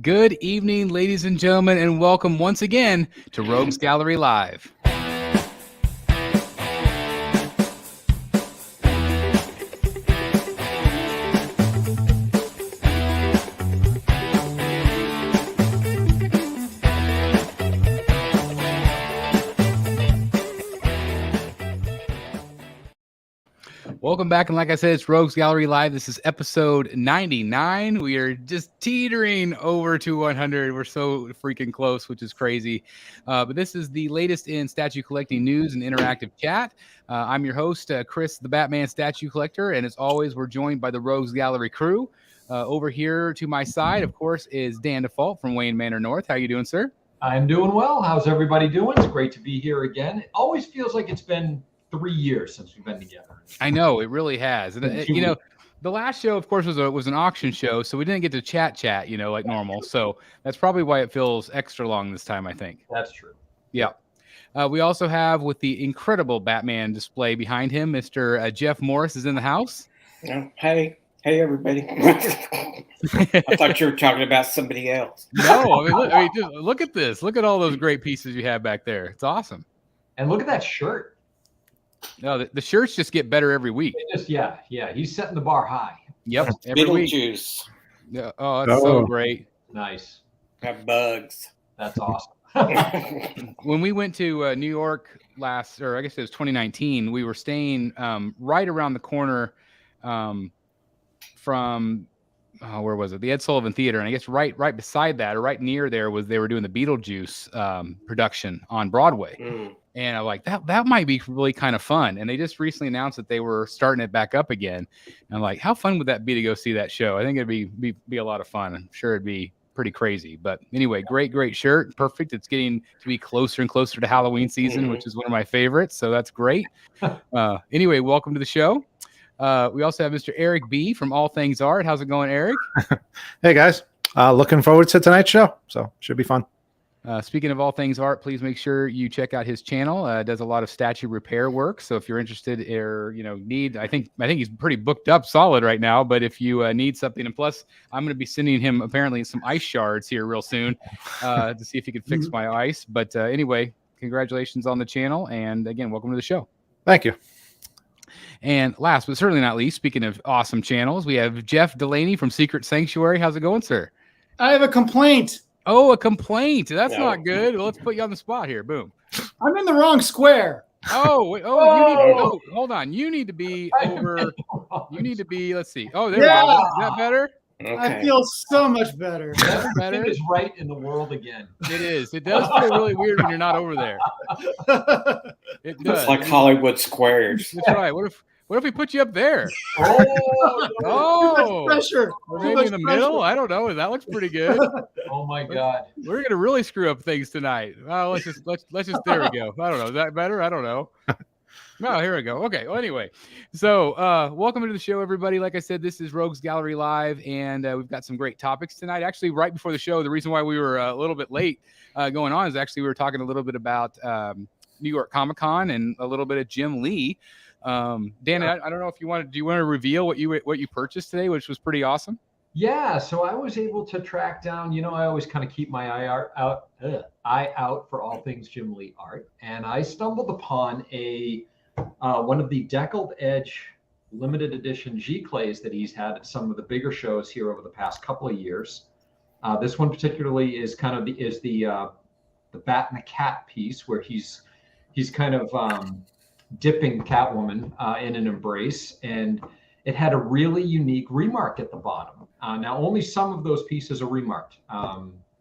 Good evening, ladies and gentlemen, and welcome once again to Rogues Gallery Live. Welcome back, and like I said, it's Rogues Gallery Live. This is episode 99. We are just teetering over to 100. We're so freaking close, which is crazy. But this is the latest in statue collecting news and interactive chat. I'm your host, Chris, the Batman Statue Collector, and as always, we're joined by the Rogues Gallery crew. Over here to my side, of course, is Dan Default from Wayne Manor North. How you doing, sir? I'm doing well. How's everybody doing? It's great to be here again. It always feels like it's been 3 years since we've been together. I know, it really has. And the last show, of course, was an auction show, so we didn't get to chat, like normal. So that's probably why it feels extra long this time, I think. That's true. Yeah. We also have, with the incredible Batman display behind him, Mr. Jeff Morris is in the house. Hey, everybody. I thought you were talking about somebody else. No, just look at this. Look at all those great pieces you have back there. It's awesome. And look at that shirt. No, the shirts just get better every week. Yeah. He's setting the bar high. Yep, every week. Juice. Yeah. Oh, that's so great. Nice. Got bugs. That's awesome. When we went to New York last, or I guess it was 2019, we were staying right around the corner from where was it? The Ed Sullivan Theater, and I guess right beside that, or right near there, was they were doing the Beetlejuice production on Broadway. Mm. And I'm like, that might be really kind of fun. And they just recently announced that they were starting it back up again. And I'm like, how fun would that be to go see that show? I think it'd be a lot of fun. I'm sure it'd be pretty crazy. But anyway, great shirt. Perfect. It's getting to be closer and closer to Halloween season, which is one of my favorites. So that's great. Anyway, welcome to the show. We also have Mr. Eric B. from All Things Art. How's it going, Eric? Hey, guys. Looking forward to tonight's show. So should be fun. Speaking of All Things Art, please make sure you check out his channel. Does a lot of statue repair work. So if you're interested or need, I think he's pretty booked up solid right now. But if you need something, and plus I'm going to be sending him apparently some ice shards here real soon to see if he can fix my ice. But anyway, congratulations on the channel, and again, welcome to the show. Thank you. And last but certainly not least, speaking of awesome channels, we have Jeff Delaney from Secret Sanctuary. How's it going, sir? I have a complaint. Oh, a complaint. That's not good. Well, let's put you on the spot here. Boom. I'm in the wrong square. Hold on. You need to be over. You need to be, let's see. Oh, there we go. Is that better? Okay. I feel so much better. Everything is right in the world again. It is. It does feel really weird when you're not over there. It does. It's like Hollywood Squares. That's right. What if we put you up there? Oh, pressure. Or maybe in the middle? I don't know. That looks pretty good. Oh my God. We're gonna really screw up things tonight. Let's just there we go. I don't know. Is that better? I don't know. No, here we go. Okay. Well, anyway, so welcome to the show, everybody. Like I said, this is Rogues Gallery Live, and we've got some great topics tonight. Actually, right before the show, the reason why we were a little bit late going on is actually we were talking a little bit about New York Comic-Con and a little bit of Jim Lee. Dan, I don't know if you want to reveal what you purchased today, which was pretty awesome. Yeah, so I was able to track down, I always kind of keep my eye out for all things Jim Lee art, and I stumbled upon one of the deckled edge limited edition G clays that he's had at some of the bigger shows here over the past couple of years. This one particularly is kind of the Bat and the Cat piece where he's kind of dipping Catwoman in an embrace, and it had a really unique remark at the bottom. Now, only some of those pieces are remarked,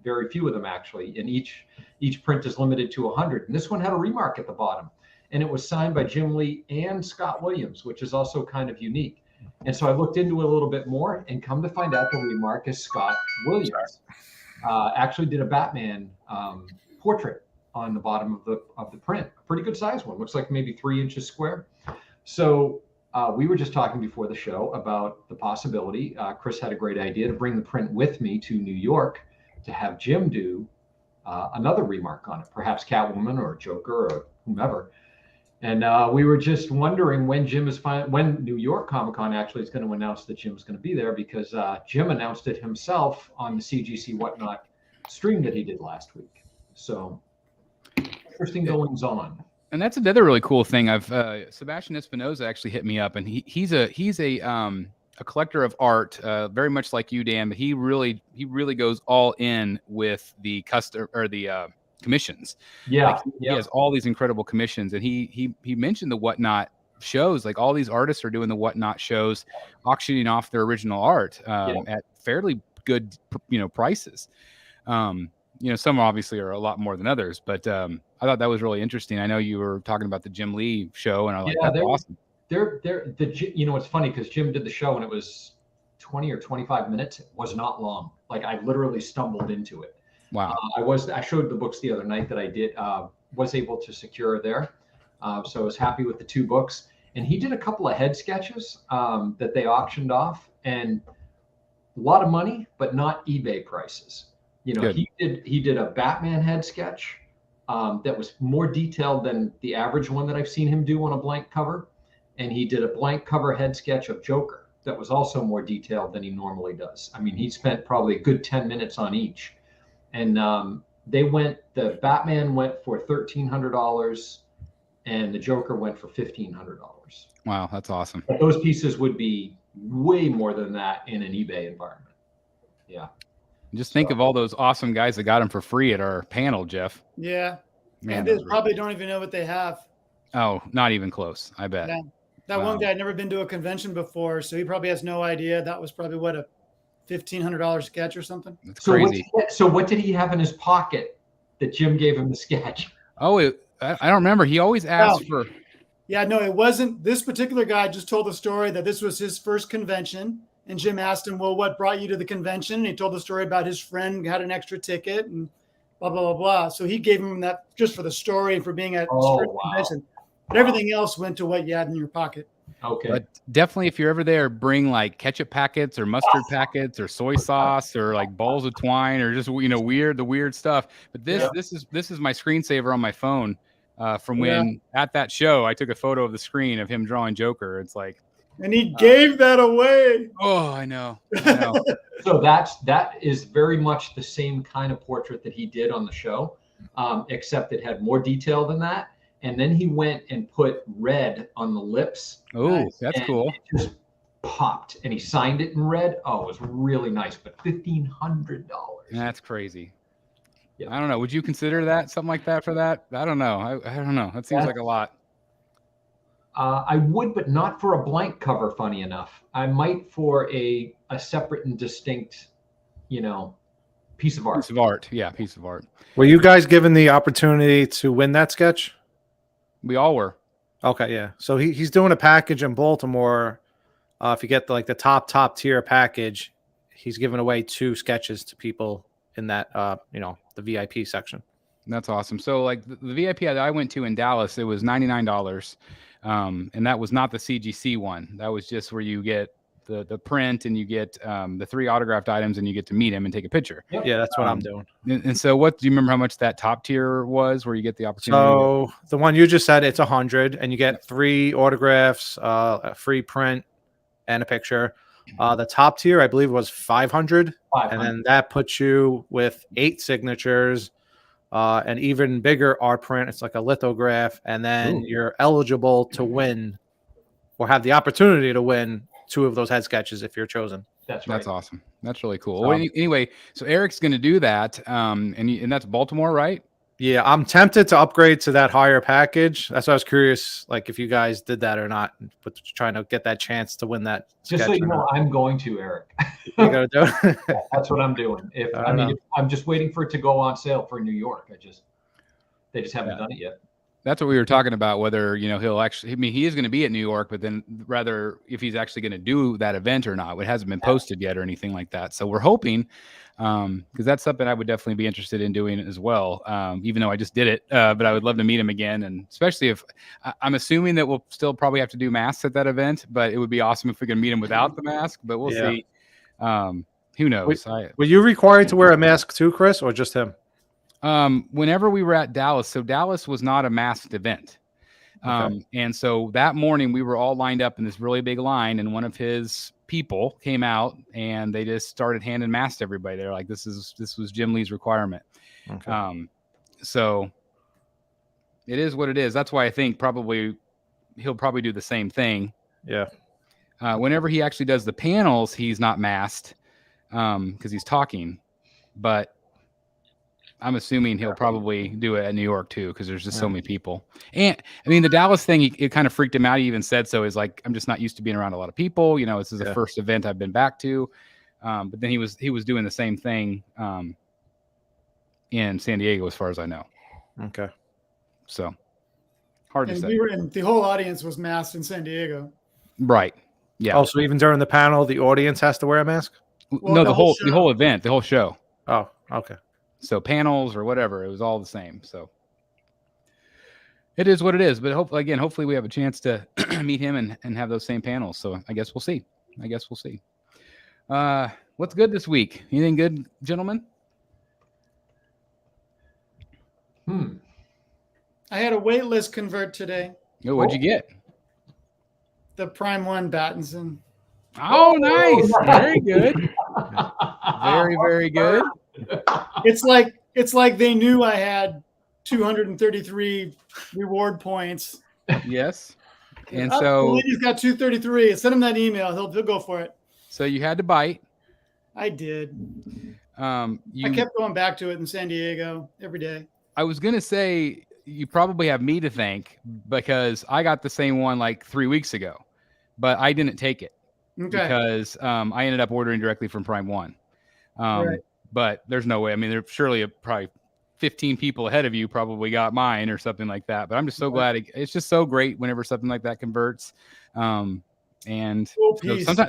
very few of them actually, and each print is limited to 100. And this one had a remark at the bottom, and it was signed by Jim Lee and Scott Williams, which is also kind of unique. And so I looked into it a little bit more, and come to find out the remark is Scott Williams. Actually did a Batman portrait on the bottom of the print, a pretty good size one, looks like maybe 3 inches square. So we were just talking before the show about the possibility. Chris had a great idea to bring the print with me to New York to have Jim do another remark on it, perhaps Catwoman or Joker or whomever. And we were just wondering when when New York Comic Con actually is going to announce that Jim's going to be there, because Jim announced it himself on the CGC Whatnot stream that he did last week. So interesting goings on. And that's another really cool thing. I've Sebastian Espinoza actually hit me up, and he's a collector of art, very much like you, Dan. But he really goes all in with the custom or the commissions. Yeah, like, he has all these incredible commissions, and he mentioned the Whatnot shows. Like, all these artists are doing the Whatnot shows, auctioning off their original art at fairly good prices. Some obviously are a lot more than others, but I thought that was really interesting. I know you were talking about the Jim Lee show, and I like that's awesome. It's funny because Jim did the show and it was 20 or 25 minutes. It was not long. Like, I literally stumbled into it. Wow. I showed the books the other night that I did, was able to secure there. So I was happy with the 2 books. And he did a couple of head sketches that they auctioned off, and a lot of money, but not eBay prices. Good. He did a Batman head sketch that was more detailed than the average one that I've seen him do on a blank cover. And he did a blank cover head sketch of Joker that was also more detailed than he normally does. I mean, he spent probably a good 10 minutes on each. And the Batman went for $1,300 and the Joker went for $1,500. Wow, that's awesome. But those pieces would be way more than that in an eBay environment. Yeah. Just think of all those awesome guys that got them for free at our panel, Jeff. Yeah. Man, they probably don't even know what they have. Oh, not even close, I bet. Yeah. That one guy had never been to a convention before, so he probably has no idea. That was probably, a $1,500 sketch or something? That's crazy. So what did he have in his pocket that Jim gave him the sketch? Oh, I don't remember. He always asked for... Yeah, no, it wasn't. This particular guy just told the story that this was his first convention. And Jim asked him, well, what brought you to the convention? And he told the story about his friend had an extra ticket and blah, blah, blah, blah. So he gave him that just for the story and for being at his first convention. But everything else went to what you had in your pocket. Okay. But definitely, if you're ever there, bring like ketchup packets or mustard packets or soy sauce or like balls of twine or just the weird stuff. But this is my screensaver on my phone from when at that show I took a photo of the screen of him drawing Joker. It's like, and he gave that away. Oh, I know. So that is very much the same kind of portrait that he did on the show, except it had more detail than that. And then he went and put red on the lips. Oh, that's cool. It just popped, and he signed it in red. Oh, it was really nice, but $1,500. That's crazy. Yeah. I don't know. Would you consider that something like that for that? I don't know. I don't know. That seems like a lot. I would, but not for a blank cover, funny enough. I might for a separate and distinct, piece of art. Piece of art. Yeah, piece of art. Were you guys given the opportunity to win that sketch? We all were. Okay, yeah. So he's doing a package in Baltimore. If you get the top tier package, he's giving away 2 sketches to people in that the VIP section. That's awesome. So like the VIP that I went to in Dallas, it was $99. And that was not the CGC one. That was just where you get the print and you get the 3 autographed items and you get to meet him and take a picture. Yeah, that's what I'm doing. And so what do you remember how much that top tier was where you get the opportunity? So the one you just said, it's 100 and you get 3 autographs, a free print and a picture. The top tier, I believe, was 500. And then that puts you with 8 signatures, an even bigger art print. It's like a lithograph. And then you're eligible to win or have the opportunity to win 2 of those head sketches if you're chosen. That's right. That's awesome. That's really cool. Well, anyway, so Eric's going to do that. And that's Baltimore, right? Yeah, I'm tempted to upgrade to that higher package. That's why I was curious, like if you guys did that or not, but trying to get that chance to win that. Just so you know, I'm going to, Eric. You gotta do it. That's what I'm doing. I'm just waiting for it to go on sale for New York. They just haven't done it yet. That's what we were talking about, whether, he'll actually, he is going to be at New York, but then rather if he's actually going to do that event or not. It hasn't been posted yet or anything like that. So we're hoping, because that's something I would definitely be interested in doing as well, even though I just did it. But I would love to meet him again. And especially if I'm assuming that we'll still probably have to do masks at that event, but it would be awesome if we can meet him without the mask, but we'll see. Who knows? Were you required to wear a mask too, Chris, or just him? Whenever we were at Dallas, so Dallas was not a masked event. And so that morning we were all lined up in this really big line, and one of his people came out and they just started handing masks to everybody. They're like, this was Jim Lee's requirement. Okay. So it is what it is. That's why I think he'll probably do the same thing. Yeah. Whenever he actually does the panels, he's not masked because he's talking, but I'm assuming he'll probably do it at New York too, because there's just so many people. And I mean, the Dallas thing, it kind of freaked him out. He even said so. He's like, I'm just not used to being around a lot of people. You know, this is the first event I've been back to. But then he was doing the same thing in San Diego, as far as I know. Okay. So hard to say. And the whole audience was masked in San Diego. Right. Yeah. Also, even during the panel, the audience has to wear a mask? Well, no, the whole event, the whole show. Oh, okay. So panels or whatever, it was all the same. So it is what it is. But hopefully we have a chance to meet him and have those same panels. So I guess we'll see. What's good this week? Anything good, gentlemen? I had a wait list convert today. Oh, what'd you get? The Prime 1 Battinson. Oh, nice. Very good. Very, very good. It's like they knew I had 233 reward points. Yes. And so he's got 233. Send him that email. He'll go for it. So you had to bite. I did. I kept going back to it in San Diego every day. I was going to say you probably have me to thank because I got the same one like 3 weeks ago, but I didn't take it because I ended up ordering directly from Prime 1. Right. But there's no way. I mean, there's surely probably 15 people ahead of you probably got mine or something like that. But I'm just so glad. It's just so great whenever something like that converts. And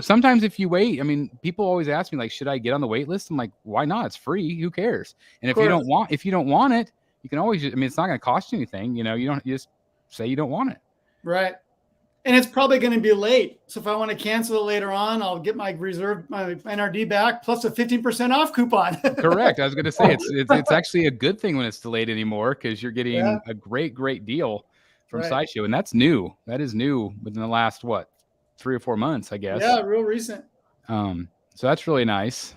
sometimes if you wait, I mean, people always ask me like, should I get on the wait list? I'm like, why not? It's free. Who cares? And if you don't want it, you can always, I mean, it's not going to cost you anything. You know, you just say you don't want it. Right. And it's probably going to be late. So if I want to cancel it later on, I'll get my NRD back plus a 15% off coupon. Correct. I was going to say it's actually a good thing when it's delayed anymore because you're getting a great deal from Sideshow. And that's new. That is new within the last, 3 or 4 months, I guess. Yeah, real recent. So that's really nice.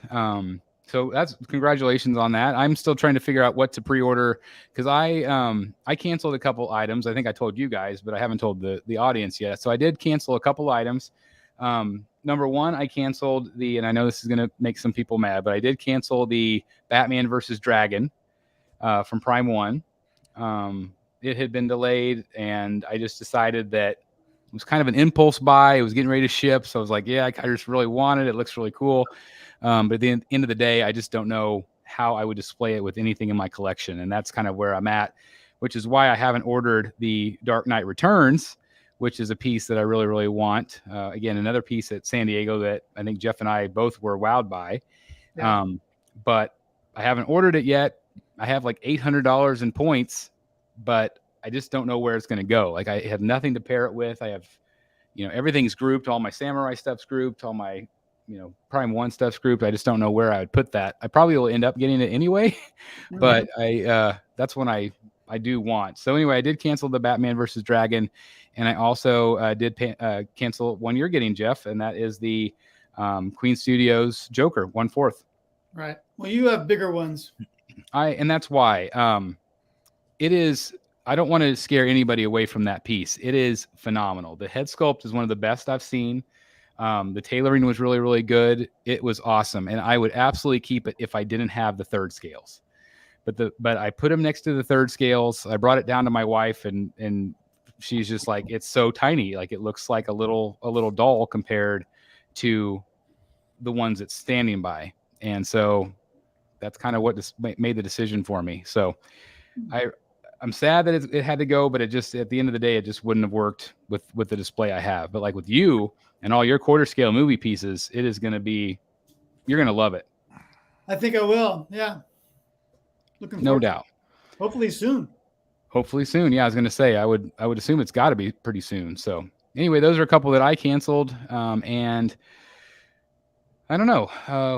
So that's congratulations on that. I'm still trying to figure out what to pre-order because I canceled a couple items. I think I told you guys, but I haven't told the audience yet. So I did cancel a couple items. Number one, I canceled and I know this is going to make some people mad, but I did cancel the Batman versus Dragon from Prime 1. It had been delayed, and I just decided that it was kind of an impulse buy. It was getting ready to ship, so I was like, yeah, I just really want it. It looks really cool. But at the end of the day, I just don't know how I would display it with anything in my collection. And that's kind of where I'm at, which is why I haven't ordered the Dark Knight Returns, which is a piece that I really, really want. Again, another piece at San Diego that I think Jeff and I both were wowed by. Yeah. But I haven't ordered it yet. I have like $800 in points, but I just don't know where it's going to go. Like I have nothing to pair it with. I have, everything's grouped. All my samurai stuff's grouped. All my Prime 1 stuff's grouped. I just don't know where I would put that. I probably will end up getting it anyway, but that's when I do want. So anyway, I did cancel the Batman versus Dragon, and I also did cancel one you're getting, Jeff, and that is the Queen Studios Joker 1/4. Right. Well, you have bigger ones. And that's why it is. I don't want to scare anybody away from that piece. It is phenomenal. The head sculpt is one of the best I've seen. The tailoring was really, really good. It was awesome. And I would absolutely keep it if I didn't have the third scales, but I put them next to the third scales. I brought it down to my wife and she's just like, it's so tiny. Like it looks like a little doll compared to the ones it's standing by. And so that's kind of what made the decision for me. So I'm sad that it had to go, but it just, at the end of the day, it just wouldn't have worked with the display I have. But like with you and all your quarter scale movie pieces, it is going to be, you're going to love it. I think I will. Yeah. Looking forward. No doubt. Hopefully soon. Yeah. I was going to say, I would assume it's got to be pretty soon. So anyway, those are a couple that I canceled. And I don't know.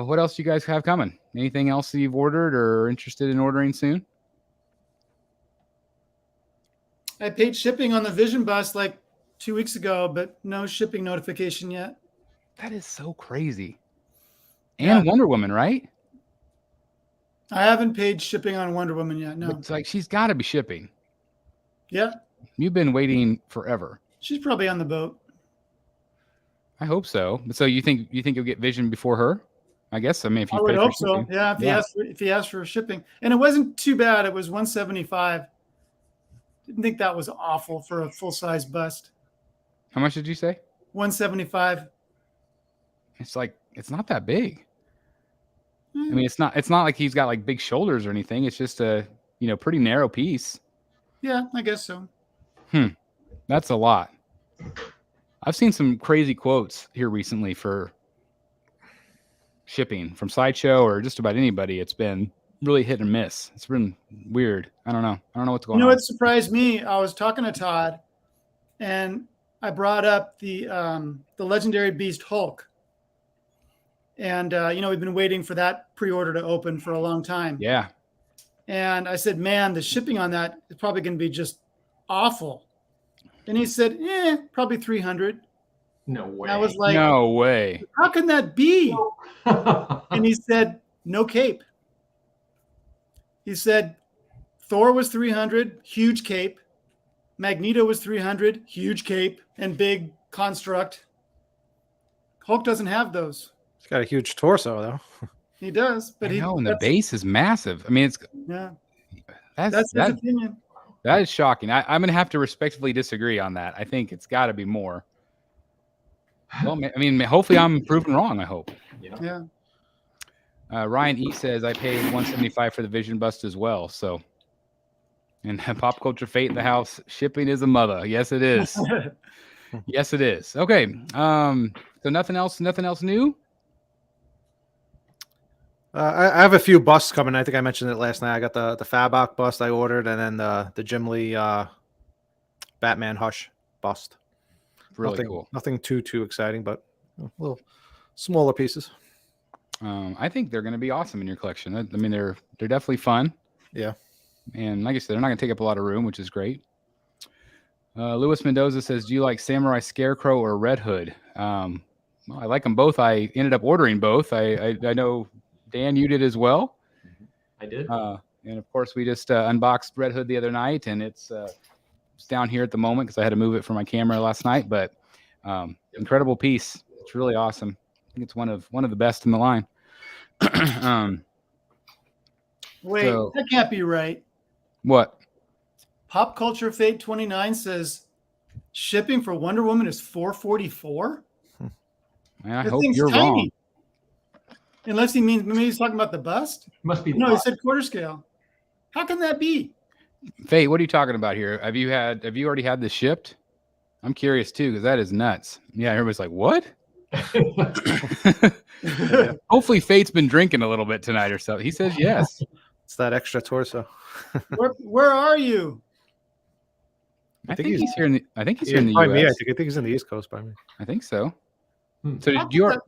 What else do you guys have coming? Anything else that you've ordered or interested in ordering soon? I paid shipping on the Vision Bus like 2 weeks ago, but no shipping notification yet. That is so crazy. Yeah. And Wonder Woman, right? I haven't paid shipping on Wonder Woman yet. No. It's like she's got to be shipping. Yeah. You've been waiting forever. She's probably on the boat. I hope so. So you think you'll get Vision before her? I guess. I mean, if you I would pay hope for so. shipping. Yeah. If he asked for shipping, and it wasn't too bad. It was $175. Didn't think that was awful for a full size bust. How much did you say? $175. It's like it's not that big. I mean, it's not like he's got like big shoulders or anything. It's just a pretty narrow piece. Yeah, I guess so. That's a lot. I've seen some crazy quotes here recently for shipping from Sideshow or just about anybody. It's been really hit and miss. It's been weird. I don't know what's going on. What surprised me? I was talking to Todd, and I brought up the legendary beast Hulk, and we've been waiting for that pre-order to open for a long time. Yeah. And I said, man, the shipping on that is probably going to be just awful. And he said, probably 300. No way. And I was like, no way. How can that be? And he said, no cape. He said, Thor was 300, huge cape. Magneto was 300, huge cape and big construct. Hulk doesn't have those. He's got a huge torso, though. He does, but and the base is massive. I mean, that's his opinion. That is shocking. I'm going to have to respectfully disagree on that. I think it's got to be more. Well, I mean, hopefully I'm proven wrong, I hope. Yeah. Ryan E says, I paid $175 for the Vision Bust as well. So, and Pop Culture Fate in the house, shipping is a mother. Yes, it is. Yes, it is. Okay. So nothing else new? I have a few busts coming. I think I mentioned it last night. I got the Fabok bust I ordered, and then the Jim Lee Batman Hush bust. Really cool. Nothing too exciting, but little smaller pieces. I think they're going to be awesome in your collection. I mean, they're definitely fun. Yeah. And like I said, they're not going to take up a lot of room, which is great. Luis Mendoza says, do you like Samurai Scarecrow or Red Hood? Well, I like them both. I ended up ordering both. I know, Dan, you did as well. I did. And of course, we just unboxed Red Hood the other night, and it's down here at the moment because I had to move it for my camera last night. But incredible piece. It's really awesome. I think it's one of the best in the line. Wait, that can't be right. What? Pop Culture Fate 29 says shipping for Wonder Woman is $444. Man, I hope you're wrong. Unless maybe he's talking about the bust. Must be. No, he said quarter scale. How can that be? Fate, what are you talking about here? Have you already had this shipped? I'm curious too, because that is nuts. Yeah, everybody's like, what? Hopefully Fate's been drinking a little bit tonight or so. He says yes. It's that extra torso. Where are you? I think he's here in the US. I think he's in the East Coast by me. I think so. So How did your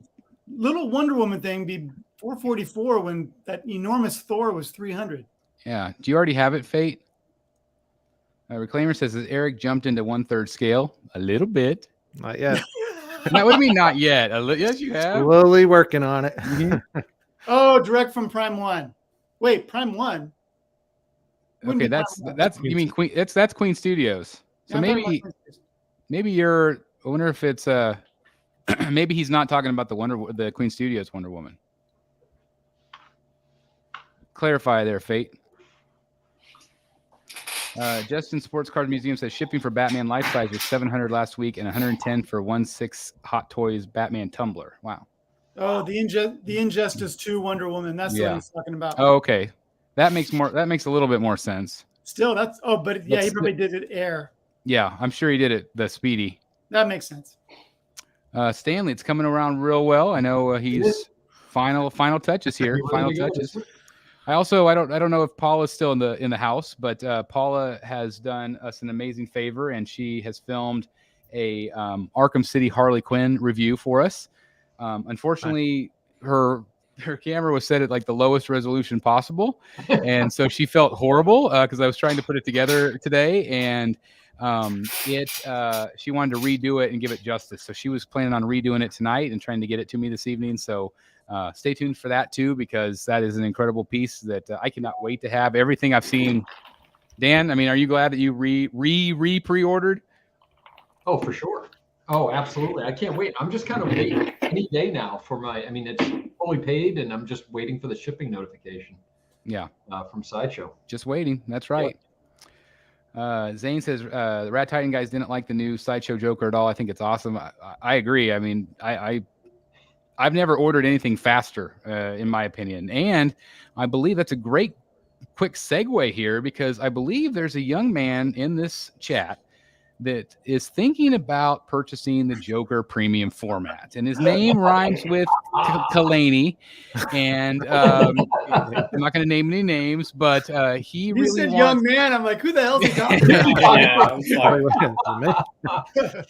little Wonder Woman thing be $444 when that enormous Thor was $300? Yeah. Do you already have it, Fate? Reclaimer says, has Eric jumped into 1/3 scale? A little bit. Not yet. That would mean not yet. Yes, you have. Slowly working on it. Oh, direct from Prime 1. Wait, Prime 1? Okay, that's you mean Queen? That's Queen Studios. So maybe you're. I wonder if it's maybe he's not talking about the Queen Studios Wonder Woman. Clarify there, Fate. Justin Sports Card Museum says shipping for Batman life size was $700 last week and $110 for 1/6 Hot Toys Batman tumbler. Wow. Oh, the Injustice 2 Wonder Woman. That's the one he's talking about. Oh, okay. That makes a little bit more sense. Still, he probably did it air. Yeah, I'm sure he did it the speedy. That makes sense. Stanley, it's coming around real well. I know he's final touches here. Final touches. I don't know if Paula's still in the house, but Paula has done us an amazing favor, and she has filmed a Arkham City Harley Quinn review for us. Unfortunately, her her camera was set at like the lowest resolution possible, and so she felt horrible because I was trying to put it together today, and she wanted to redo it and give it justice. So she was planning on redoing it tonight and trying to get it to me this evening. So stay tuned for that too, because that is an incredible piece that I cannot wait to have. Everything I've seen. Dan, I mean, are you glad that you pre-ordered? Oh, for sure. Oh, absolutely. I can't wait. I'm just kind of waiting any day now for it's fully paid, and I'm just waiting for the shipping notification. Yeah. From Sideshow. Just waiting. That's right. Yeah. Zane says the Rat Titan guys didn't like the new Sideshow Joker at all. I think it's awesome. I agree. I mean, I've never ordered anything faster, in my opinion. And I believe that's a great quick segue here, because I believe there's a young man in this chat that is thinking about purchasing the Joker premium format, and his name rhymes with Kalani. And I'm not going to name any names, but he You really said wants... young man. I'm like, who the hell is he talking about?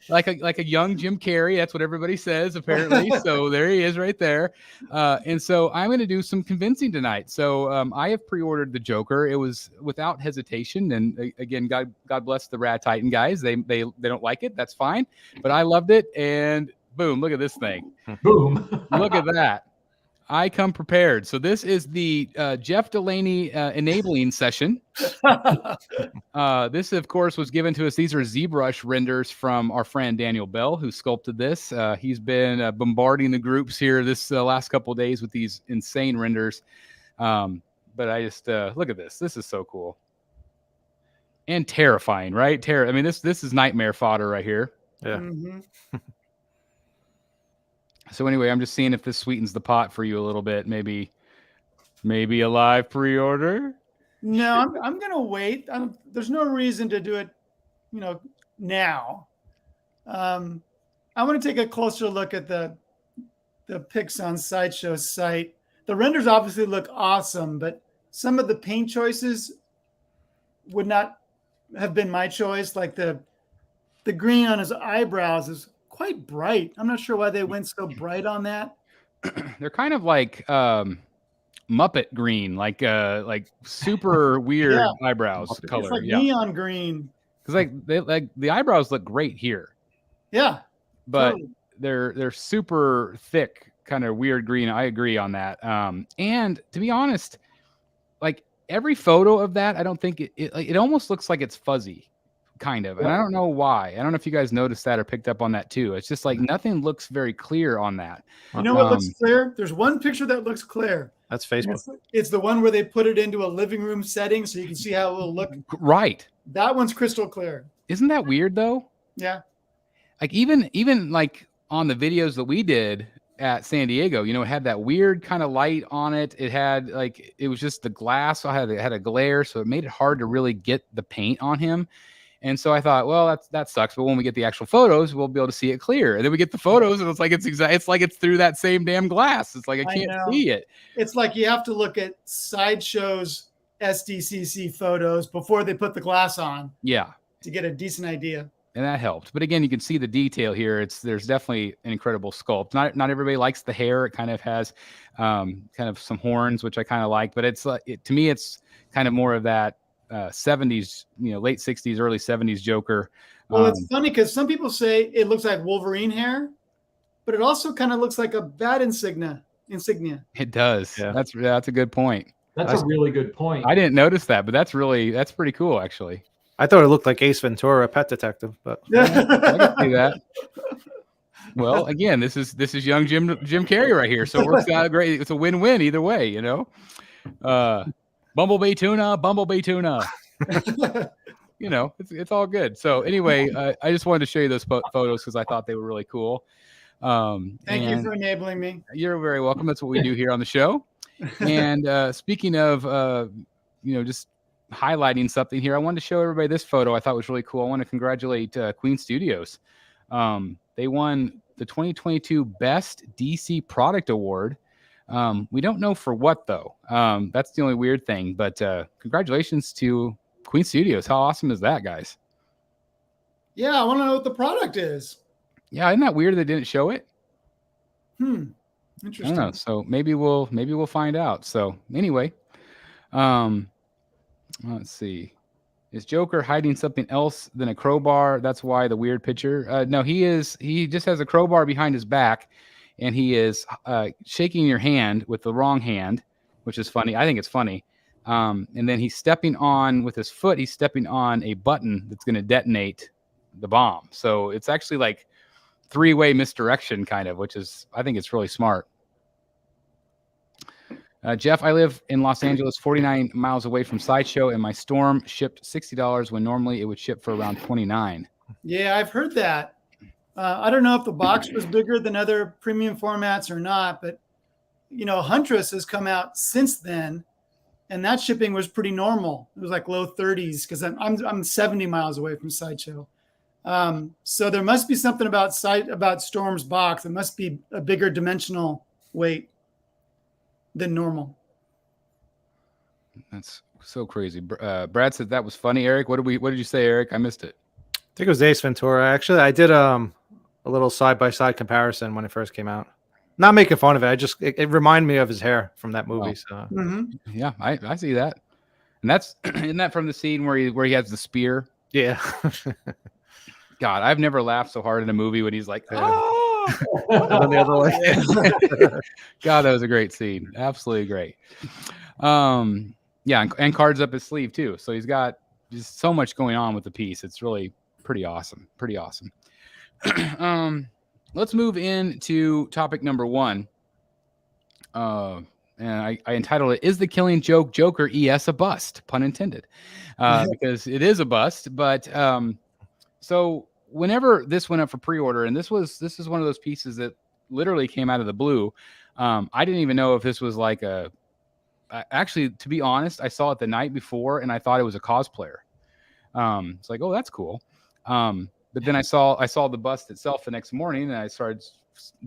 like a young Jim Carrey. That's what everybody says, apparently. So there he is right there. And so I'm going to do some convincing tonight. So I have pre-ordered the Joker. It was without hesitation. And again, God bless the Rat Titan guys. They don't like it. That's fine. But I loved it. And boom, look at this thing. Boom. Look at that. I come prepared. So this is the Jeff Delaney enabling session. This, of course, was given to us. These are ZBrush renders from our friend Daniel Bell, who sculpted this. He's been bombarding the groups here this last couple of days with these insane renders. But I just look at this. This is so cool. And terrifying, right? I mean, this is nightmare fodder right here. Yeah. Mm-hmm. So anyway, I'm just seeing if this sweetens the pot for you a little bit. Maybe a live pre-order. No, I'm gonna wait. There's no reason to do it, now. I want to take a closer look at the pics on Sideshow's site. The renders obviously look awesome, but some of the paint choices would not have been my choice. Like the green on his eyebrows is quite bright. I'm not sure why they went so bright on that. They're kind of like Muppet green, like super weird eyebrows color. It's like neon green. Because the eyebrows look great here. Yeah, but totally. they're super thick, kind of weird green. I agree on that. And to be honest, like every photo of that, I don't think it almost looks like it's fuzzy. Kind of. And I don't know why. I don't know if you guys noticed that or picked up on that too. It's just like nothing looks very clear on that. You know what looks clear? There's one picture that looks clear. That's Facebook. It's the one where they put it into a living room setting so you can see how it will look. Right. That one's crystal clear. Isn't that weird though? Yeah. Like even like on the videos that we did at San Diego, it had that weird kind of light on it. It had it was just the glass. So it had a glare. So it made it hard to really get the paint on him. And so I thought, well, that sucks. But when we get the actual photos, we'll be able to see it clear. And then we get the photos, and it's like it's through that same damn glass. It's like I can't see it. It's like you have to look at Sideshow's SDCC photos before they put the glass on. Yeah, to get a decent idea. And that helped. But again, you can see the detail here. There's definitely an incredible sculpt. Not everybody likes the hair. It kind of has kind of some horns, which I kind of like. But to me, it's kind of more of that 70s, late 60s, early 70s Joker. Well, it's funny because some people say it looks like Wolverine hair, but it also kind of looks like a bat insignia. It does. Yeah. That's a good point. That's a really good point. I didn't notice that, but that's pretty cool, actually. I thought it looked like Ace Ventura, Pet Detective, but I can see that. Well, again, this is young Jim Carrey right here, so it works out great. It's a win-win either way, Bumblebee tuna. It's all good. So anyway, I just wanted to show you those photos because I thought they were really cool. Thank you for enabling me. You're very welcome. That's what we do here on the show. And speaking of, just highlighting something here, I wanted to show everybody this photo I thought was really cool. I want to congratulate Queen Studios. They won the 2022 Best DC Product Award. We don't know for what though. That's the only weird thing, but congratulations to Queen Studios. How awesome is that, guys? Yeah, I want to know what the product is. Yeah, isn't that weird they didn't show it? I Interesting. don't know. So maybe we'll find out. So anyway, let's see. Is Joker hiding something else than a crowbar? That's why the weird picture. No, he is. He just has a crowbar behind his back, and he is shaking your hand with the wrong hand, which is funny. I think it's funny. And then he's stepping on with his foot. He's stepping on a button that's going to detonate the bomb. So it's actually like three-way misdirection, kind of, which is, I think it's really smart. Jeff, I live in Los Angeles, 49 miles away from Sideshow, and my Storm shipped $60 when normally it would ship for around $29. Yeah, I've heard that. I don't know if the box was bigger than other premium formats or not, but Huntress has come out since then, and that shipping was pretty normal. It was like low 30s because I'm 70 miles away from Sideshow. So there must be something about Storm's box. It must be a bigger dimensional weight than normal. That's so crazy. Brad said that was funny. Eric, what did you say, Eric? I missed it. I think it was Ace Ventura. Actually, I did a little side-by-side comparison when it first came out. Not making fun of it. It reminded me of his hair from that movie. So yeah, I see that. And isn't that from the scene where he has the spear? Yeah. God, I've never laughed so hard in a movie when he's like, oh. And then the other way. God, that was a great scene. Absolutely great. Yeah, and cards up his sleeve too. So he's got just so much going on with the piece. It's really pretty awesome. Pretty awesome. Let's move into topic number 1. And I entitled it, "Is the Killing Joke Joker ES a bust?" Pun intended. Because it is a bust. But so whenever this went up for pre-order, and this is one of those pieces that literally came out of the blue. I didn't even know if this was like actually, to be honest, I saw it the night before and I thought it was a cosplayer. It's like, oh, that's cool. But then I saw the bust itself the next morning, and I started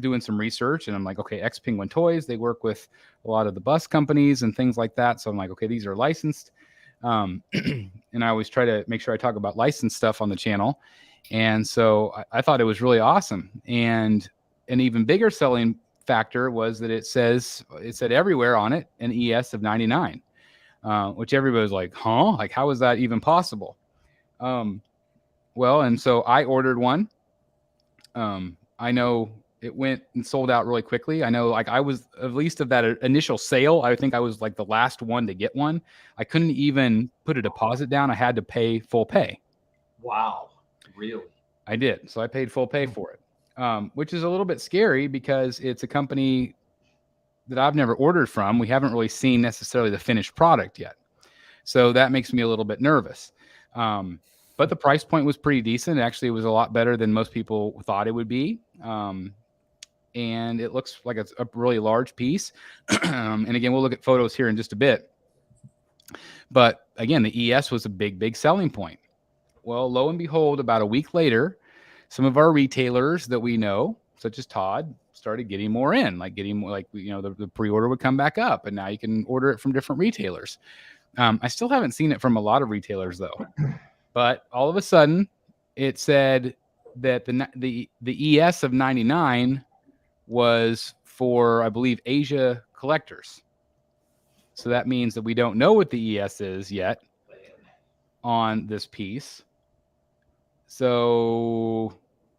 doing some research, and I'm like, okay, X Penguin Toys, they work with a lot of the bust companies and things like that. So I'm like, okay, these are licensed. And I always try to make sure I talk about licensed stuff on the channel. And so I thought it was really awesome. And an even bigger selling factor was that it said everywhere on it an ES of 99, which everybody was like, huh? Like, how is that even possible? Well, and so I ordered one. I know it went and sold out really quickly. I know, like, I was, at least of that initial sale, I think I was like the last one to get one. I couldn't even put a deposit down. I had to pay full pay. Wow. Really? I did. So I paid full pay for it, which is a little bit scary because it's a company that I've never ordered from. We haven't really seen necessarily the finished product yet. So that makes me a little bit nervous. But the price point was pretty decent. Actually, it was a lot better than most people thought it would be. And it looks like it's a really large piece. And again, we'll look at photos here in just a bit. But again, the ES was a big selling point. Well, lo and behold, about a week later, some of our retailers that we know, such as Todd, started getting more in, the pre-order would come back up, and now you can order it from different retailers. I still haven't seen it from a lot of retailers though, but all of a sudden it said that the ES of 99 was for, I believe, Asia collectors. So that means that we don't know what the ES is yet on this piece. So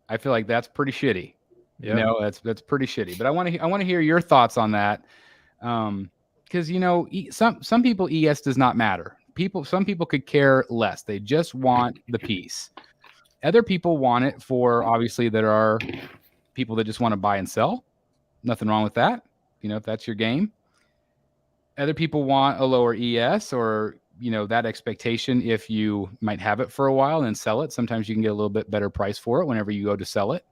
I feel like that's pretty shitty. Yeah. You know, that's pretty shitty. But I want to hear your thoughts on that, because some people ES does not matter. Some people could care less. They just want the piece. Other people want it for, obviously, there are people that just want to buy and sell. Nothing wrong with that. If that's your game. Other people want a lower ES or that expectation if you might have it for a while and then sell it. Sometimes you can get a little bit better price for it whenever you go to sell it.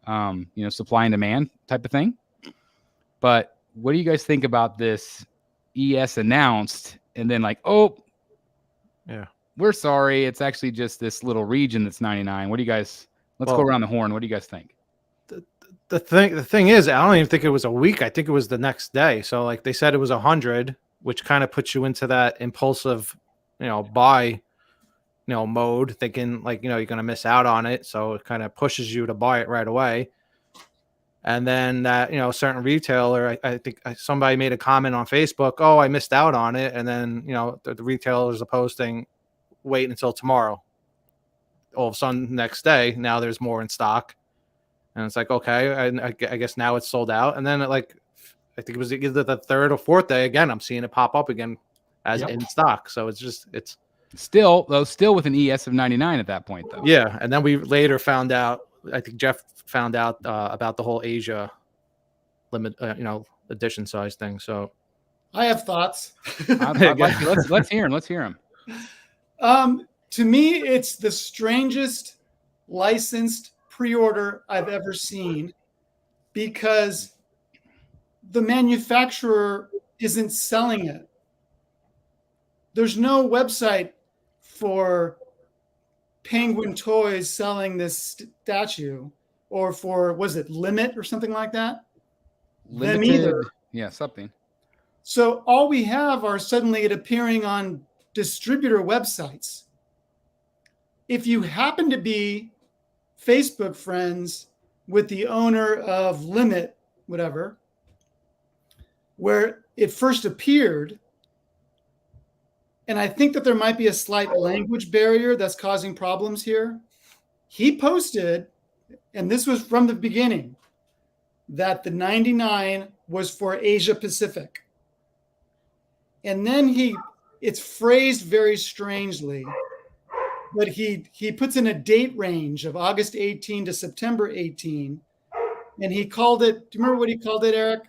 Supply and demand type of thing. But what do you guys think about this ES announced and then like, oh, yeah, we're sorry, it's actually just this little region that's 99. What do you guys, let's go around the horn. What do you guys think? The thing is, I don't even think it was a week. I think it was the next day. So like they said it was 100, which kind of puts you into that impulsive, buy, mode, thinking like, you're going to miss out on it. So it kind of pushes you to buy it right away. And then that, certain retailer, I think somebody made a comment on Facebook, oh, I missed out on it. And then, the retailers are posting, wait until tomorrow. All of a sudden, next day, now there's more in stock. And it's like, okay, I guess now it's sold out. And then I think it was either the third or fourth day, again, I'm seeing it pop up again as in stock. So it's still with an ES of 99 at that point, though. Yeah. And then we later found out, I think Jeff found out about the whole Asia limit, edition size thing. So I have thoughts. Let's hear him. Let's hear him. To me, it's the strangest licensed pre-order I've ever seen, because the manufacturer isn't selling it. There's no website for Penguin Toys selling this statue, or for, was it Limit or something like that? Limited, them either. Yeah, something. So all we have are suddenly it appearing on distributor websites. If you happen to be Facebook friends with the owner of Limit, whatever, where it first appeared, and I think that there might be a slight language barrier that's causing problems here. He posted, and this was from the beginning, that the 99 was for Asia Pacific. And then it's phrased very strangely, but he puts in a date range of August 18 to September 18. And he called it, do you remember what he called it, Eric?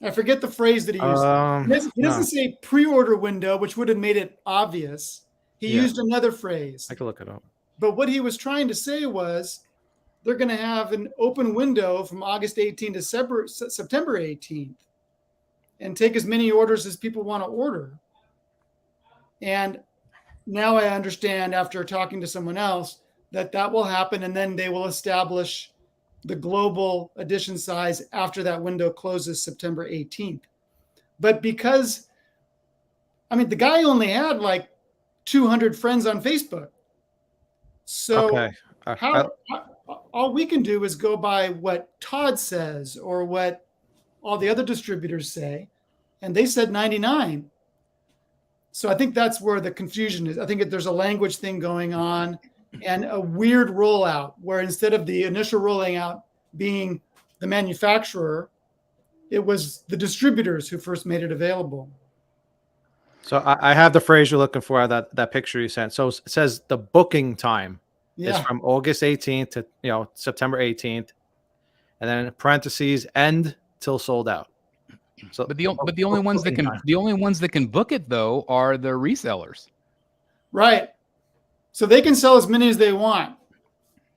I forget the phrase that he used. He doesn't say pre-order window, which would have made it obvious. He used another phrase. I can look it up. But what he was trying to say was they're going to have an open window from August 18 to September 18th and take as many orders as people want to order. And now I understand, after talking to someone else, that will happen, and then they will establish the global edition size after that window closes September 18th. But because, the guy only had like 200 friends on Facebook. So okay. All we can do is go by what Todd says or what all the other distributors say, and they said 99. So I think that's where the confusion is. I think there's a language thing going on, and a weird rollout where instead of the initial rolling out being the manufacturer, it was the distributors who first made it available. So I have the phrase you're looking for, that picture you sent. So it says the booking time is from August 18th to September 18th, and then in parentheses end till sold out. So but the only ones that can book it though are the resellers. Right. So they can sell as many as they want.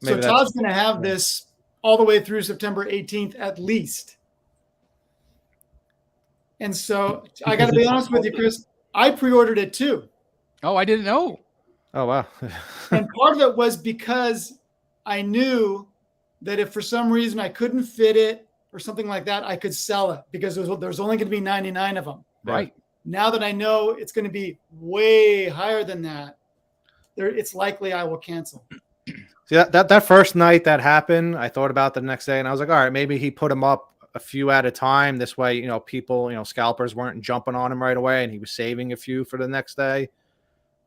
Maybe so Todd's going to have this all the way through September 18th at least. And so I got to be honest with you, Chris, I pre-ordered it too. Oh, I didn't know. Oh, wow. And part of it was because I knew that if for some reason I couldn't fit it or something like that, I could sell it, because there's only going to be 99 of them. Right. Now that I know it's going to be way higher than that, it's likely I will cancel. See, that first night that happened, I thought about the next day, and I was like, all right, maybe he put them up a few at a time. This way, people, scalpers weren't jumping on him right away, and he was saving a few for the next day.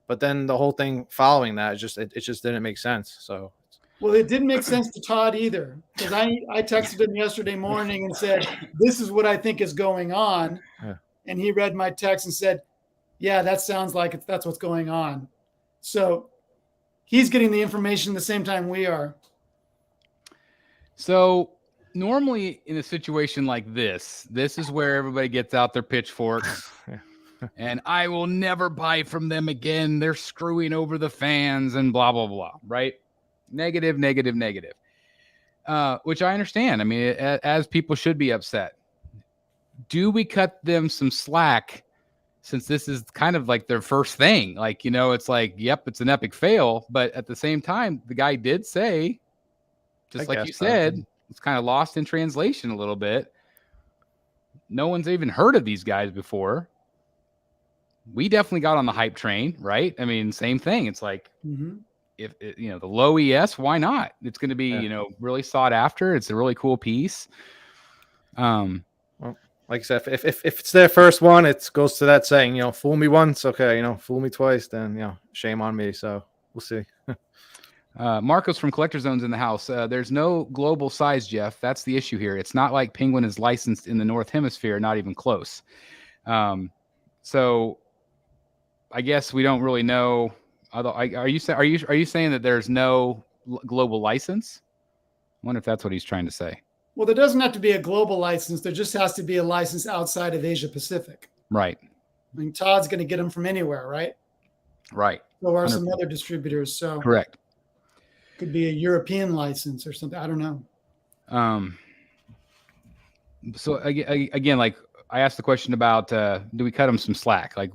But then the whole thing following that, it just didn't make sense. So, well, it didn't make sense to Todd either, because I texted him yesterday morning and said, this is what I think is going on. Yeah. And he read my text and said, yeah, that sounds like that's what's going on. So he's getting the information the same time we are. So normally in a situation like this is where everybody gets out their pitchforks and I will never buy from them again. They're screwing over the fans and blah, blah, blah. Right. Negative. Which I understand. As people should be upset. Do we cut them some slack, since this is kind of like their first thing? It's like, yep, it's an epic fail. But at the same time, the guy did say, just like you said, it's kind of lost in translation a little bit. No one's even heard of these guys before. We definitely got on the hype train, right? Same thing. It's like, if it, the low ES, why not? It's going to be really sought after. It's a really cool piece. Well, like I said, if it's their first one, it goes to that saying, fool me once, okay, fool me twice, then shame on me. So we'll see. Marcos from Collector Zone's in the house. There's no global size, Jeff. That's the issue here. It's not like Penguin is licensed in the North Hemisphere, not even close. So I guess we don't really know. Although, are you saying that there's no global license? I wonder if that's what he's trying to say. Well, there doesn't have to be a global license. There just has to be a license outside of Asia Pacific. Right. I mean, Todd's going to get them from anywhere, right? Right. So are some other distributors. So correct. Could be a European license or something. I don't know. So again, like I asked the question about, do we cut them some slack? Like,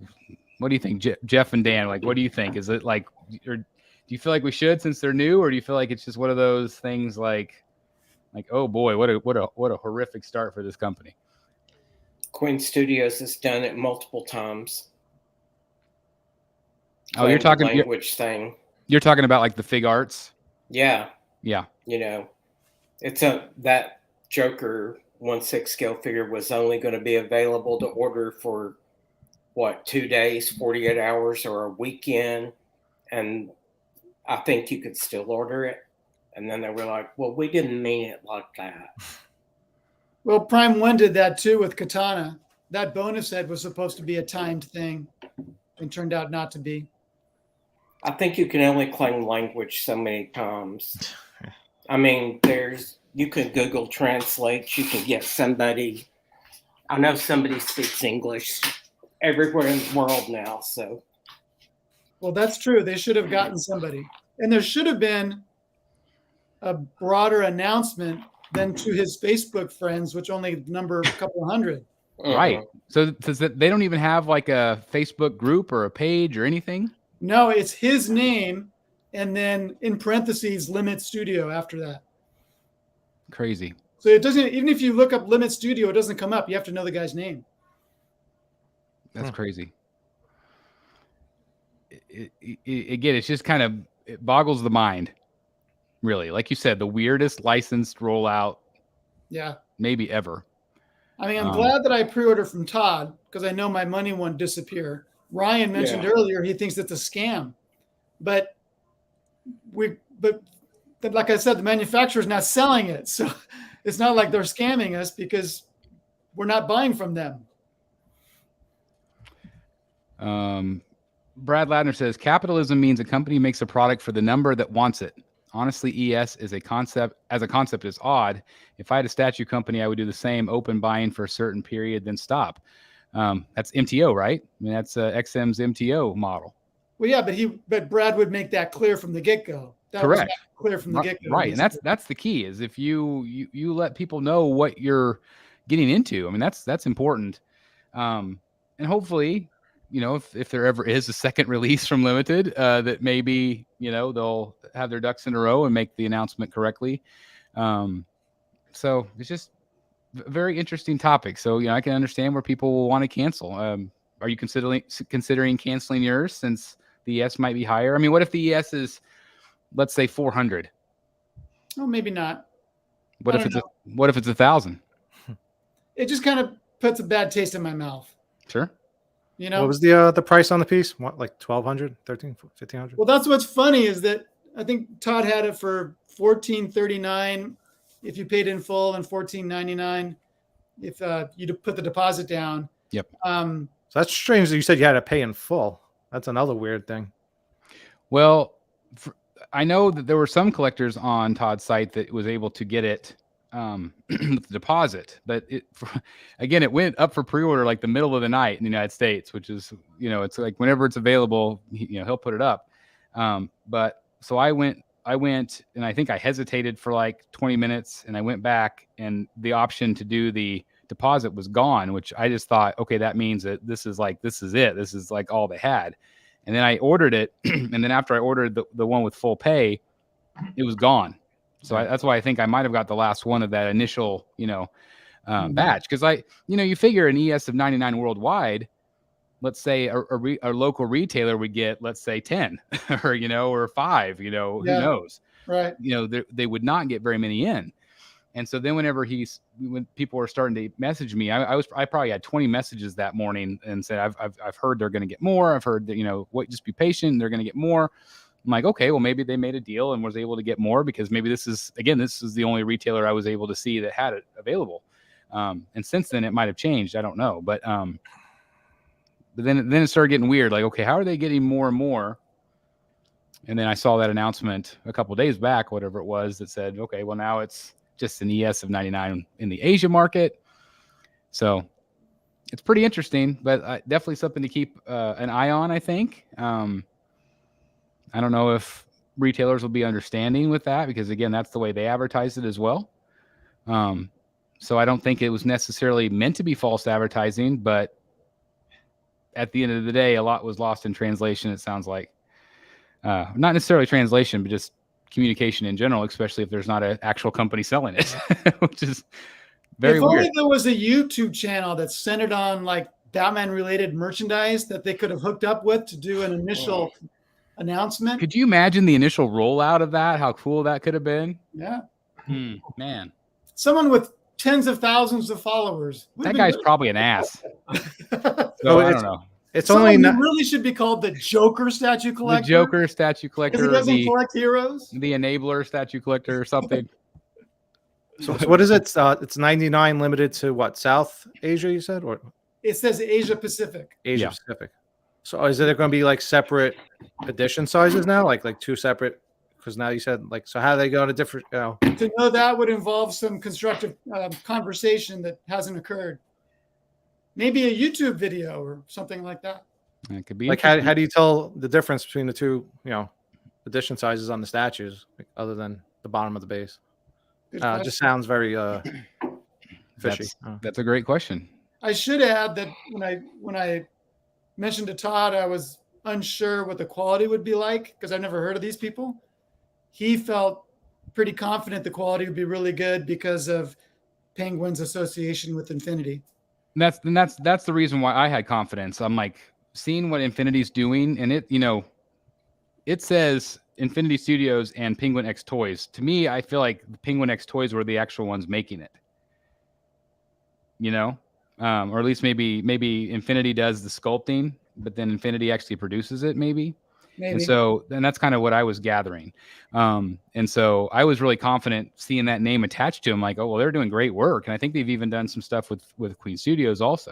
what do you think, Jeff and Dan? Like, what do you think? Is it like, or do you feel like we should since they're new, or do you feel like it's just one of those things like, oh boy, what a horrific start for this company? Quinn Studios has done it multiple times. Oh, you're talking language thing. You're talking about like the Fig Arts. Yeah. Yeah. It's that Joker 1/6 scale figure was only going to be available to order for 2 days, 48 hours, or a weekend, and I think you could still order it. And then they were like, well, we didn't mean it like that. Well, Prime 1 did that too with Katana. That bonus head was supposed to be a timed thing and turned out not to be. I think you can only claim language so many times. I mean, you can Google Translate. You can get somebody. I know somebody speaks English everywhere in the world now. So, well, that's true. They should have gotten somebody, and there should have been a broader announcement than to his Facebook friends, which only number a couple hundred. Right. So they don't even have like a Facebook group or a page or anything. No, it's his name, and then in parentheses, Limit Studio after that. Crazy. So it doesn't, even if you look up Limit Studio, it doesn't come up. You have to know the guy's name. That's crazy. Again, it's just kind of, it boggles the mind, really. Like you said, the weirdest licensed rollout, maybe ever. I mean, I'm glad that I pre-ordered from Todd because I know my money won't disappear. Ryan mentioned earlier he thinks it's a scam, but like I said, the manufacturer's not selling it, so it's not like they're scamming us because we're not buying from them. Brad Ladner says capitalism means a company makes a product for the number that wants it. Honestly, ES is a concept is odd. If I had a statue company, I would do the same, open buying for a certain period, then stop. That's MTO, right? I mean, that's XM's MTO model. Well, yeah, but Brad would make that clear from the get-go. Correct. Clear from the get-go. Right, and that's the key is if you let people know what you're getting into. I mean, that's important. And hopefully, if there ever is a second release from Limited, that maybe they'll have their ducks in a row and make the announcement correctly. So it's just a very interesting topic. So I can understand where people will want to cancel. Are you considering canceling yours since the ES might be higher? I mean, what if the ES is, let's say, 400? Oh, maybe not. What if it's 1,000? It just kind of puts a bad taste in my mouth. Sure. What was the price on the piece? What, like 1,200, 1,500? Well, that's what's funny is that I think Todd had it for $1,439 if you paid in full and $1,499 if you put the deposit down. Yep. So that's strange that you said you had to pay in full. That's another weird thing. Well, I know that there were some collectors on Todd's site that was able to get it with the deposit, but it went up for pre-order like the middle of the night in the United States, which is it's like whenever it's available, he'll put it up. But so I went and I think I hesitated for like 20 minutes and I went back and the option to do the deposit was gone, which I just thought, okay, that means that this is it. This is like all they had. And then I ordered it. And then after I ordered the one with full pay, it was gone. So that's why I think I might've got the last one of that initial, batch. Cause you figure an ES of 99 worldwide, let's say a local retailer would get, let's say 10 or, or 5, who knows, Right. They would not get very many in. And so then when people were starting to message me, I probably had 20 messages that morning and said, I've heard they're going to get more. I've heard that, just be patient. They're going to get more. I'm like, okay, well, maybe they made a deal and was able to get more, because maybe this is the only retailer I was able to see that had it available. And since then it might've changed. I don't know. But then it started getting weird. Like, okay, how are they getting more and more? And then I saw that announcement a couple of days back, whatever it was, that said, okay, well, now it's just an ES of 99 in the Asia market. So it's pretty interesting, but definitely something to keep an eye on, I think. I don't know if retailers will be understanding with that, because again, that's the way they advertise it as well. So I don't think it was necessarily meant to be false advertising, but at the end of the day, a lot was lost in translation. It sounds like, not necessarily translation, but just communication in general, especially if there's not an actual company selling it, which is very weird. If only there was a YouTube channel that's centered on like Batman related merchandise that they could have hooked up with to do an initial announcement. Could you imagine the initial rollout of that? How cool that could have been. Yeah. Man. Someone with tens of thousands of followers. That guy's probably an ass. So I don't know. It's only really should be called the Joker statue collector. The Joker statue collector. Because he doesn't collect heroes. The enabler statue collector or something. So what is it? It's 99 limited to what? South Asia, you said? Or it says Asia Pacific. Asia Pacific. So is there going to be like separate edition sizes now? Like two separate? Because now you said so how do they go to different? To know that would involve some constructive conversation that hasn't occurred. Maybe a YouTube video or something like that. It could be like how do you tell the difference between the two, edition sizes on the statues, other than the bottom of the base? It just sounds very fishy. That's a great question. I should add that when I mentioned to Todd, I was unsure what the quality would be like because I've never heard of these people. He felt pretty confident the quality would be really good because of Penguin's association with Infinity. That's the reason why I had confidence. I'm like seeing what Infinity's doing, and it says Infinity Studios and Penguin X Toys. To me, I feel like the Penguin X Toys were the actual ones making it. Or at least maybe Infinity does the sculpting, but then Infinity actually produces it, maybe. And so then that's kind of what I was gathering. And so I was really confident seeing that name attached to them, like, oh, well, they're doing great work. And I think they've even done some stuff with Queen Studios also.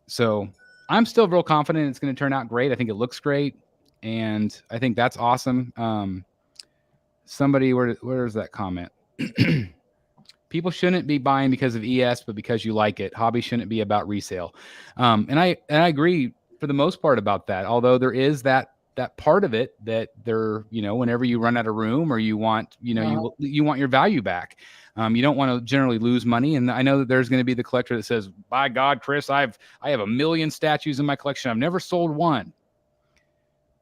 So I'm still real confident it's going to turn out great. I think it looks great. And I think that's awesome. Somebody, where's that comment? People shouldn't be buying because of ES, but because you like it. Hobby shouldn't be about resale. And I agree for the most part about that. Although there is that part of it that there, whenever you run out of room or you want, you want your value back. You don't want to generally lose money. And I know that there's going to be the collector that says, by God, Chris, I have 1 million statues in my collection. I've never sold one.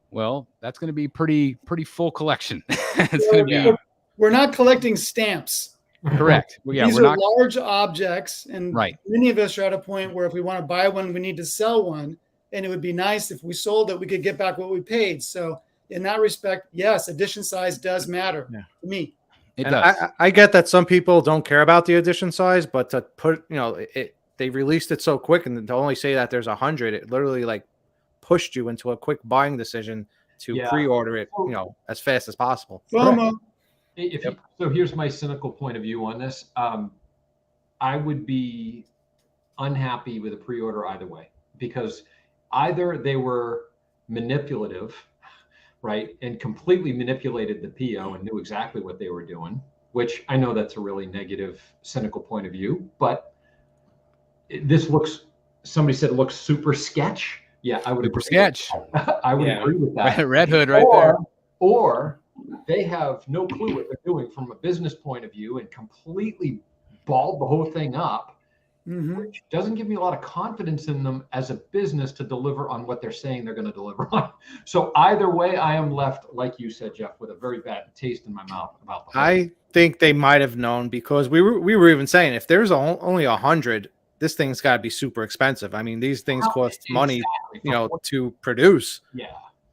Well, that's going to be pretty full collection. It's going to be. We're not collecting stamps. Correct. Well, yeah, These we're are not large objects, and right. Many of us are at a point where if we want to buy one, we need to sell one, and it would be nice if we sold it, we could get back what we paid. So, in that respect, yes, edition size does matter to me. It does. I get that some people don't care about the edition size, but to put, they released it so quick, and to only say that there's 100, it literally pushed you into a quick buying decision to pre-order it, as fast as possible. So here's my cynical point of view on this. I would be unhappy with a pre-order either way, because either they were manipulative, right, and completely manipulated the PO and knew exactly what they were doing, which I know that's a really negative, cynical point of view, but this somebody said it looks super sketch. Yeah, I would agree. Sketch. I would agree with that. Red Hood right there. Or they have no clue what they're doing from a business point of view and completely balled the whole thing up, which doesn't give me a lot of confidence in them as a business to deliver on what they're saying they're going to deliver on. So either way, I am left, like you said, Jeff, with a very bad taste in my mouth about the whole I think they might have known, because we were even saying if there's only 100, this thing's got to be super expensive. I mean, these things cost money, Exactly. to produce. Yeah.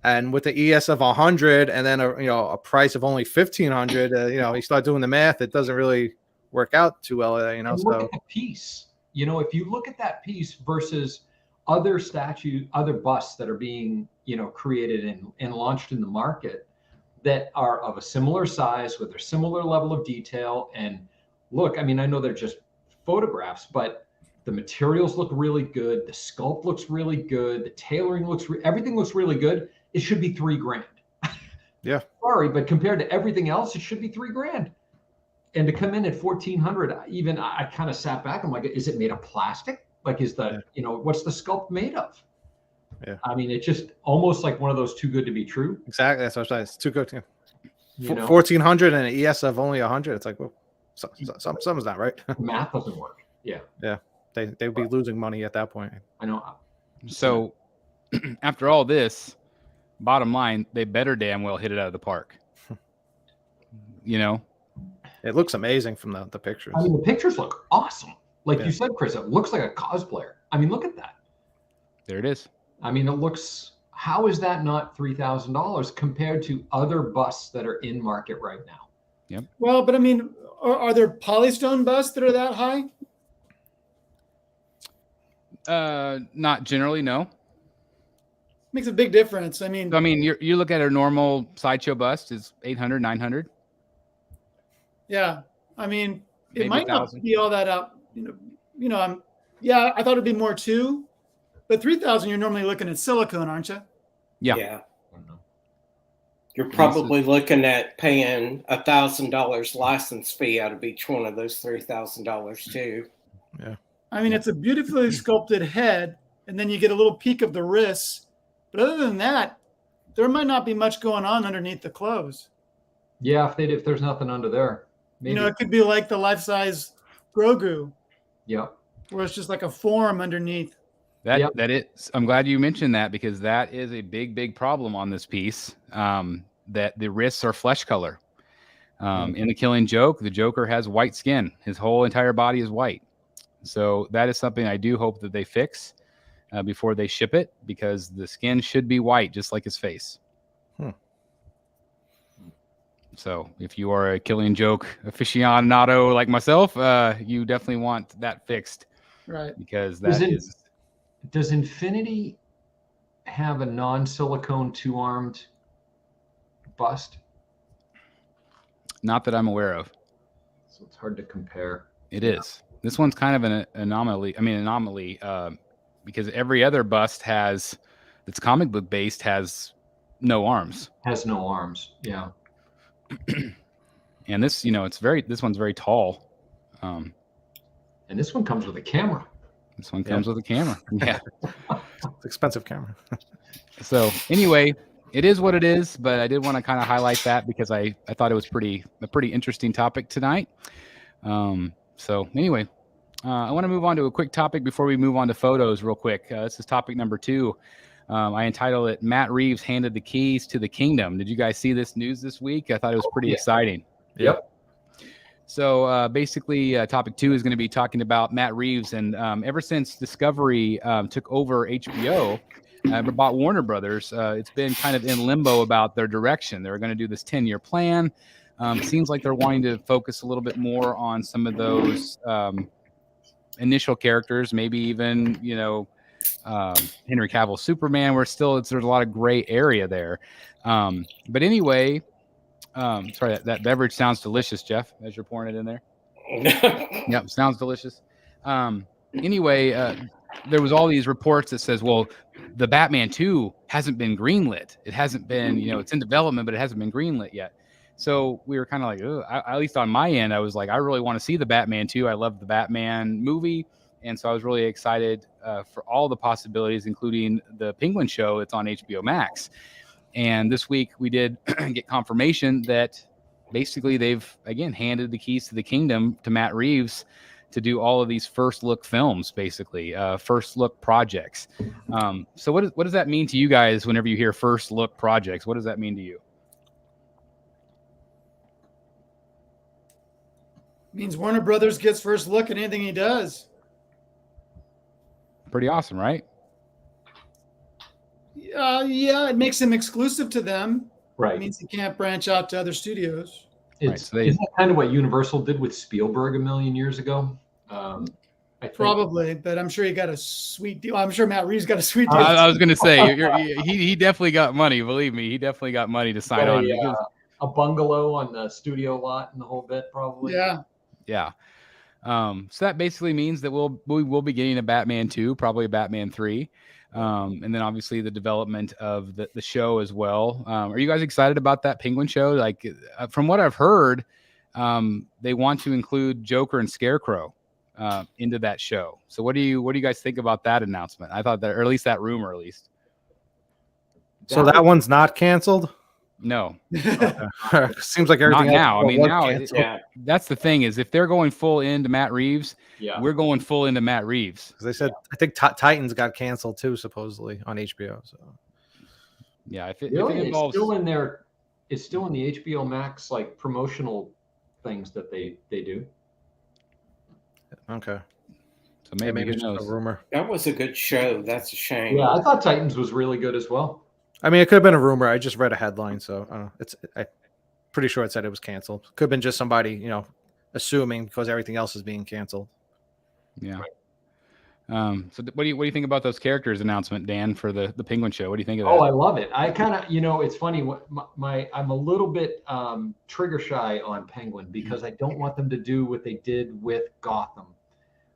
And with the ES of 100 and then a price of only 1,500, you start doing the math, it doesn't really work out too well. And look at the piece. If you look at that piece versus other busts that are being created and launched in the market that are of a similar size with a similar level of detail. And look, I mean, I know they're just photographs, but the materials look really good. The sculpt looks really good. The tailoring everything looks really good. It should be $3,000. Yeah. Sorry, but compared to everything else, it should be $3,000. And to come in at 1,400, I kind of sat back. I'm like, is it made of plastic? Like, what's the sculpt made of? Yeah. I mean, it's just almost like one of those too good to be true. Exactly. That's what I'm saying. It's too good. 1,400 and an ES of only 100. It's like, well, something's not right. Math doesn't work. Yeah. Yeah. They'd be losing money at that point. I know. So after all this, bottom line, they better damn well hit it out of the park. It looks amazing from the pictures. I mean, the pictures look awesome. Like you said, Chris, it looks like a cosplayer. I mean, look at that. There it is. I mean, how is that not $3,000 compared to other busts that are in market right now? Yep. Well, but I mean, are there polystone busts that are that high? Not generally, no. Makes a big difference. I mean, you look at a normal sideshow bust is 800, 900. Yeah, I mean, it Maybe might 1,000. not be all that up. I thought it'd be more too, but 3,000. You're normally looking at silicone, aren't you? Yeah. You're probably looking at paying $1,000 license fee out of each one of those $3,000 too. Yeah. I mean, it's a beautifully sculpted head, and then you get a little peek of the wrists. But other than that, there might not be much going on underneath the clothes. Yeah, if there's nothing under there. Maybe. It could be like the life-size Grogu. Yep. Where it's just like a form underneath. I'm glad you mentioned that, because that is a big problem on this piece. That the wrists are flesh color. In the Killing Joke, the Joker has white skin. His whole entire body is white. So that is something I do hope that they fix before they ship it, because the skin should be white, just like his face. So if you are a Killing Joke aficionado like myself, you definitely want that fixed. Right. Because does Infinity have a non-silicone two-armed bust? Not that I'm aware of. So it's hard to compare. It is. This one's kind of an anomaly. Because every other bust that's comic book based has no arms. Has no arms. Yeah. And this, this one's very tall. And this one comes with a camera. This one comes with a camera. Yeah. It's expensive camera. So anyway, it is what it is, but I did want to kind of highlight that because I thought it was a pretty interesting topic tonight. So anyway, I want to move on to a quick topic before we move on to photos real quick. This is topic number 2. I entitled it, Matt Reeves handed the keys to the kingdom. Did you guys see this news this week? I thought it was pretty exciting. Yep. So basically, topic 2 is going to be talking about Matt Reeves. And ever since Discovery took over HBO, bought Warner Brothers, it's been kind of in limbo about their direction. They're going to do this 10-year plan. Seems like they're wanting to focus a little bit more on some of those initial characters, maybe even, Henry Cavill Superman, where there's a lot of gray area there. But anyway, sorry, that beverage sounds delicious, Jeff, as you're pouring it in there. Yep, sounds delicious. Anyway, there was all these reports that says, well, the Batman 2 hasn't been greenlit. It hasn't been, it's in development, but it hasn't been greenlit yet. So we were kind of like, at least on my end, I was like, I really want to see the Batman 2. I love the Batman movie. And so I was really excited for all the possibilities, including the Penguin show. It's on HBO Max. And this week we did get confirmation that basically they've, again, handed the keys to the kingdom to Matt Reeves to do all of these first look films, basically, first look projects. So what does that mean to you guys whenever you hear first look projects? What does that mean to you? Means Warner Brothers gets first look at anything he does. Pretty awesome, right? Yeah, it makes him exclusive to them. Right. It means he can't branch out to other studios. Isn't that kind of what Universal did with Spielberg a million years ago? Probably, but I'm sure he got a sweet deal. I'm sure Matt Reeves got a sweet deal. I was going to say, he definitely got money. Believe me, he definitely got money to sign on. A bungalow on the studio lot and the whole bit, probably. Yeah. Yeah. So that basically means that we will be getting a Batman 2, probably a Batman 3. And then obviously the development of the show as well. Are you guys excited about that Penguin show? Like from what I've heard, they want to include Joker and Scarecrow into that show. So what do you guys think about that announcement? I thought that, or at least that rumor, at least. So that one's not canceled? No. Seems like everything not now. I mean, now that's the thing is if they're going full into Matt Reeves, we're going full into Matt Reeves. Because they said I think Titans got canceled too, supposedly on HBO. So yeah, if it it's involves still in there, it's still in the HBO Max like promotional things that they do. Okay. So maybe it's just a rumor. That was a good show. That's a shame. Yeah, I thought Titans was really good as well. I mean, it could have been a rumor. I just read a headline, so I don't know. I'm pretty sure it said it was canceled. Could have been just somebody, assuming because everything else is being canceled. Yeah. So what do you think about those characters announcement, Dan, for the Penguin show? What do you think of that? Oh, I love it. I kind of, it's funny. I'm a little bit trigger shy on Penguin because I don't want them to do what they did with Gotham,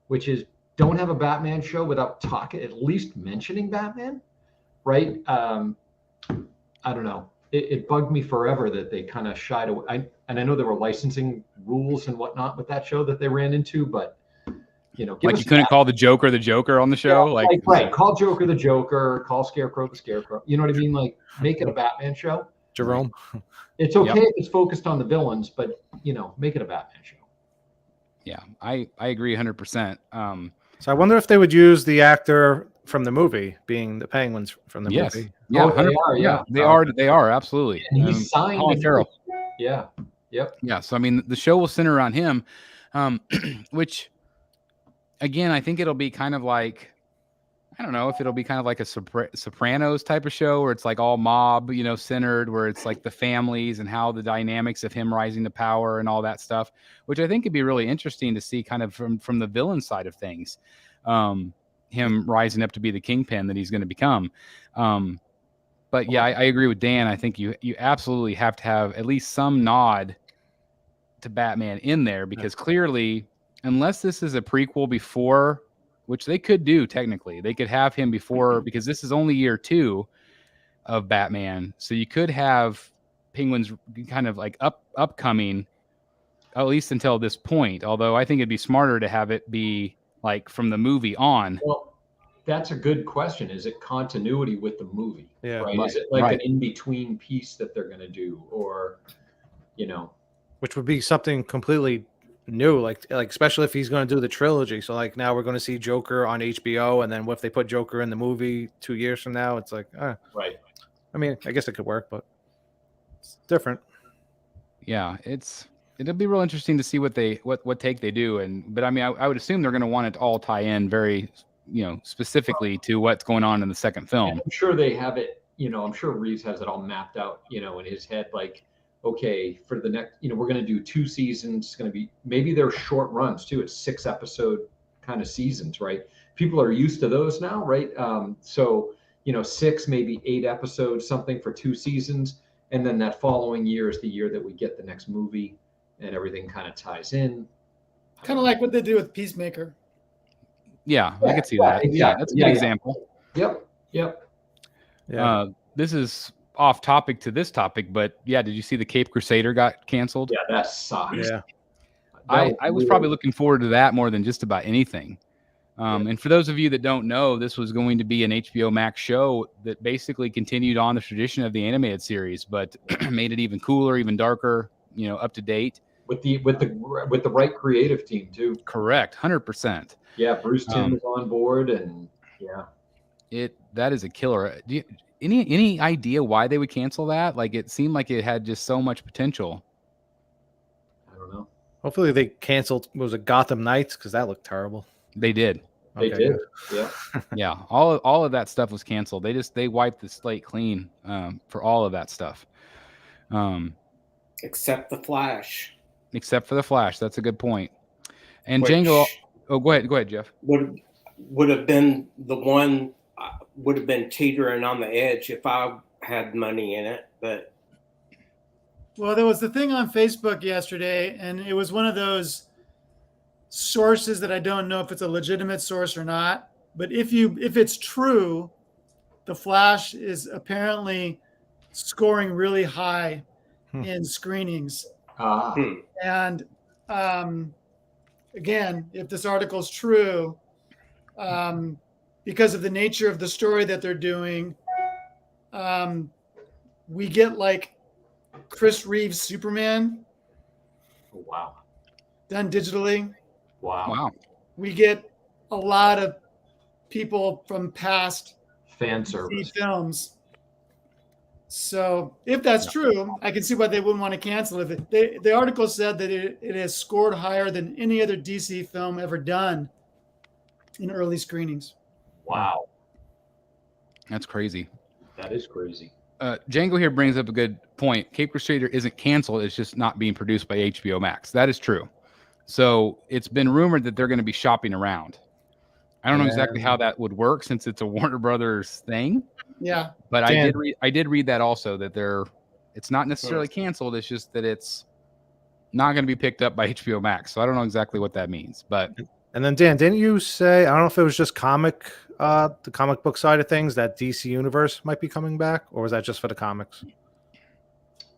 which is don't have a Batman show without at least mentioning Batman, right? I don't know. It bugged me forever that they kind of shied away. And I know there were licensing rules and whatnot with that show that they ran into, but like you couldn't call the Joker on the show, right? Call Joker the Joker, call Scarecrow the Scarecrow. You know what I mean? Like make it a Batman show. Jerome, it's okay if it's focused on the villains, but make it a Batman show. Yeah, I agree 100%. So I wonder if they would use the actor from the movie, being the Penguins from the movie. Yeah, they are absolutely. And he's signed. Yeah. Yep. Yeah. So I mean, the show will center around him, which, again, I think it'll be kind of like, I don't know if it'll be kind of like a Sopranos type of show where it's like all mob, centered, where it's like the families and how the dynamics of him rising to power and all that stuff, which I think could be really interesting to see kind of from the villain side of things. Him rising up to be the kingpin that he's going to become. But yeah, I agree with Dan. I think you absolutely have to have at least some nod to Batman in there because clearly, unless this is a prequel before, which they could do technically, they could have him before because this is only year 2 of Batman. So you could have Penguin's kind of like upcoming, at least until this point. Although I think it'd be smarter to have it be like from the movie on. Well, that's a good question. Is it continuity with the movie? Yeah. Right. Is it like an in-between piece that they're going to do, or, which would be something completely new, like especially if he's going to do the trilogy. So like now we're going to see Joker on HBO, and then what if they put Joker in the movie 2 years from now? It's like, right. I mean, I guess it could work, but it's different. Yeah, it'll be real interesting to see what take they do. But I mean, I would assume they're going to want it to all tie in very, specifically to what's going on in the second film. I'm sure they have it, I'm sure Reeves has it all mapped out, in his head, like, okay, for the next, we're going to do 2 seasons. It's going to be, maybe they're short runs too. It's 6 episode kind of seasons, right? People are used to those now, right? So, 6, maybe 8 episodes, something for 2 seasons. And then that following year is the year that we get the next movie and everything kind of ties in. Kind of like what they do with Peacemaker. Yeah, I could see that. Exactly. Yeah, that's a good example. Yep. Yeah. This is off topic to this topic, but yeah, did you see the Cape Crusader got canceled? Yeah, that sucks. Yeah. I was probably looking forward to that more than just about anything. And for those of you that don't know, this was going to be an HBO Max show that basically continued on the tradition of the animated series, but made it even cooler, even darker, up to date. With the right creative team too. Correct, 100%. Yeah, Bruce Timm is on board, and that is a killer. Do you, any idea why they would cancel that? Like it seemed like it had just so much potential. I don't know. Hopefully they canceled. Was it Gotham Knights? Because that looked terrible. They did. They Okay, did. good. Yeah. Yeah, all of that stuff was canceled. They wiped the slate clean for all of that stuff. Except the Flash. Except for the Flash. That's a good point. And Which Django. Oh, go ahead, Jeff. Would have been the one. Would have been teetering on the edge if I had money in it, but. Well, there was the thing on Facebook yesterday, and it was one of those sources that I don't know if it's a legitimate source or not. But if it's true, the Flash is apparently scoring really high in screenings. And again, if this article is true, because of the nature of the story that they're doing, we get like Chris Reeves Superman. Oh, wow. Done digitally. Wow. We get a lot of people from past Fan service films. So if that's true, I can see why they wouldn't want to cancel it. The article said that it has scored higher than any other DC film ever done in early screenings. Wow. That's crazy. That is crazy. Django here brings up a good point. Cape Crusader isn't canceled. It's just not being produced by HBO Max. That is true. So it's been rumored that they're going to be shopping around. I don't know exactly how that would work since it's a Warner Brothers thing. Yeah. But I did read that also, that it's not necessarily canceled. It's just that it's not going to be picked up by HBO Max. So I don't know exactly what that means. But and then Dan, didn't you say, I don't know if it was just the comic book side of things, that DC Universe might be coming back, or was that just for the comics?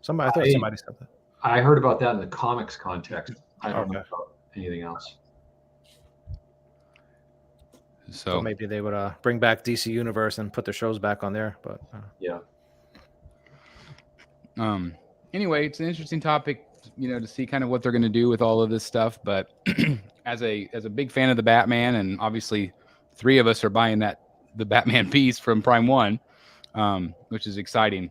I thought somebody said that. I heard about that in the comics context. I don't know about anything else. So maybe they would bring back DC Universe and put their shows back on there. But yeah. Anyway, it's an interesting topic, to see kind of what they're going to do with all of this stuff. But as a big fan of the Batman, and obviously 3 of us are buying the Batman piece from Prime 1, which is exciting.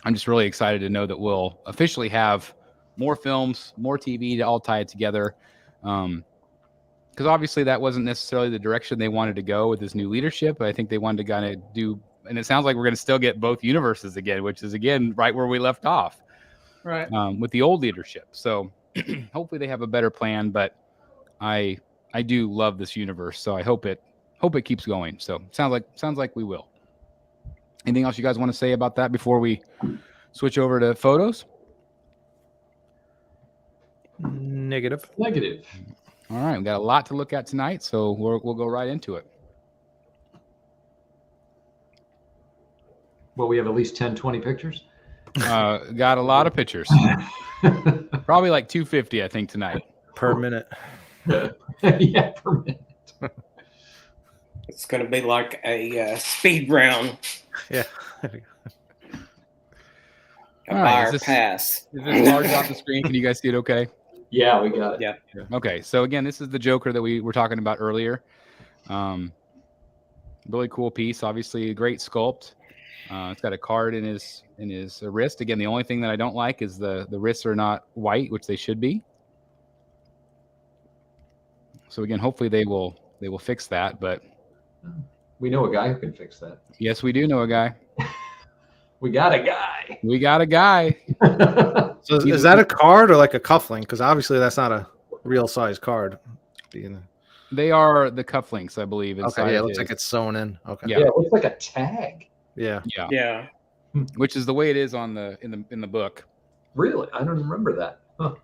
I'm just really excited to know that we'll officially have more films, more TV to all tie it together. Because obviously that wasn't necessarily the direction they wanted to go with this new leadership. But I think they wanted to kind of do, and it sounds like we're going to still get both universes again, which is again right where we left off, right? With the old leadership. So hopefully they have a better plan. But I do love this universe, so I hope it keeps going. So sounds like we will. Anything else you guys want to say about that before we switch over to photos? Negative. All right, we've got a lot to look at tonight, so we'll go right into it. Well, we have at least 10, 20 pictures. Got a lot of pictures. Probably like 250, I think, tonight. Per minute. Yeah, per minute. It's going to be like a speed round. Yeah. Pass. Is this large off the screen? Can you guys see it okay? Yeah, we got it. Yeah. Okay, so again, this is the Joker that we were talking about earlier. Really cool piece. Obviously, a great sculpt. It's got a card in his wrist. Again, the only thing that I don't like is the wrists are not white, which they should be. So again, hopefully they will fix that. But we know a guy who can fix that. Yes, we do know a guy. We got a guy. So is that a card or like a cufflink? Because obviously that's not a real size card. They are the cufflinks, I believe. Okay, yeah, it looks like it's sewn in. Okay. Yeah, it looks like a tag. Yeah. Which is the way it is on in the book. Really? I don't remember that. Huh.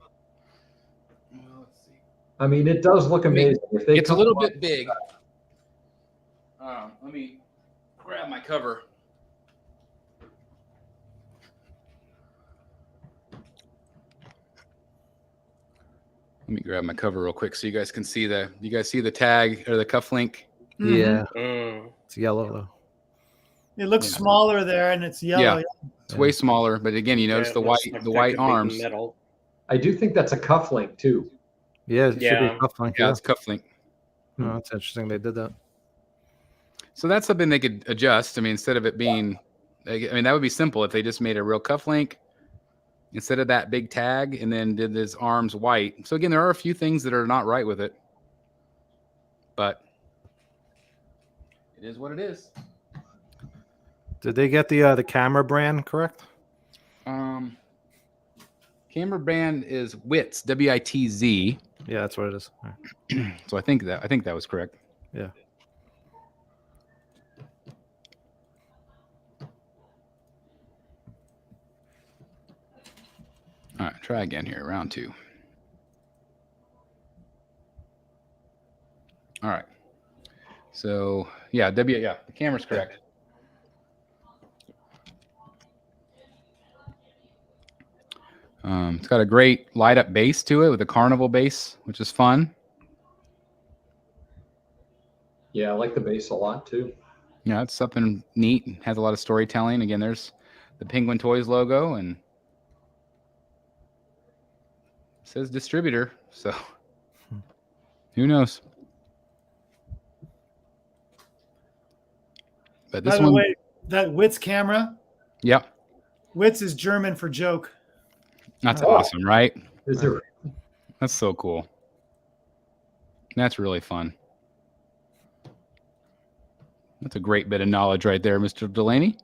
Well, let's see. I mean, it does look amazing. It's a little bit big. Let me grab my cover. Let me grab my cover real quick so you guys can see the tag or the cufflink. Yeah. It's yellow though. It looks smaller there, and it's yellow. Yeah. It's way smaller, but again, you notice the white arms. Metal. I do think that's a cufflink too. Yeah, it should be a cufflink. Yeah, it's cufflink. Oh, that's interesting. They did that. So that's something they could adjust. I mean, instead of it being, that would be simple if they just made a real cufflink instead of that big tag and then did his arms white. So again, there are a few things that are not right with it, but It is what it is. Did they get the camera brand correct? Camera brand is Witz, WITZ. Yeah, that's what it is. All right. So I think that was correct. Yeah. All right, try again here, round 2. All right. So yeah, the camera's correct. It's got a great light up base to it with a carnival base, which is fun. Yeah, I like the base a lot too. Yeah, it's something neat. It has a lot of storytelling. Again, there's the Penguin Toys logo and it says distributor. So who knows? But this By the one, way, that Witz camera, yep, Witz is German for joke. that's awesome, right? Is there? That's so cool. That's really fun. That's a great bit of knowledge right there, Mr. Delaney.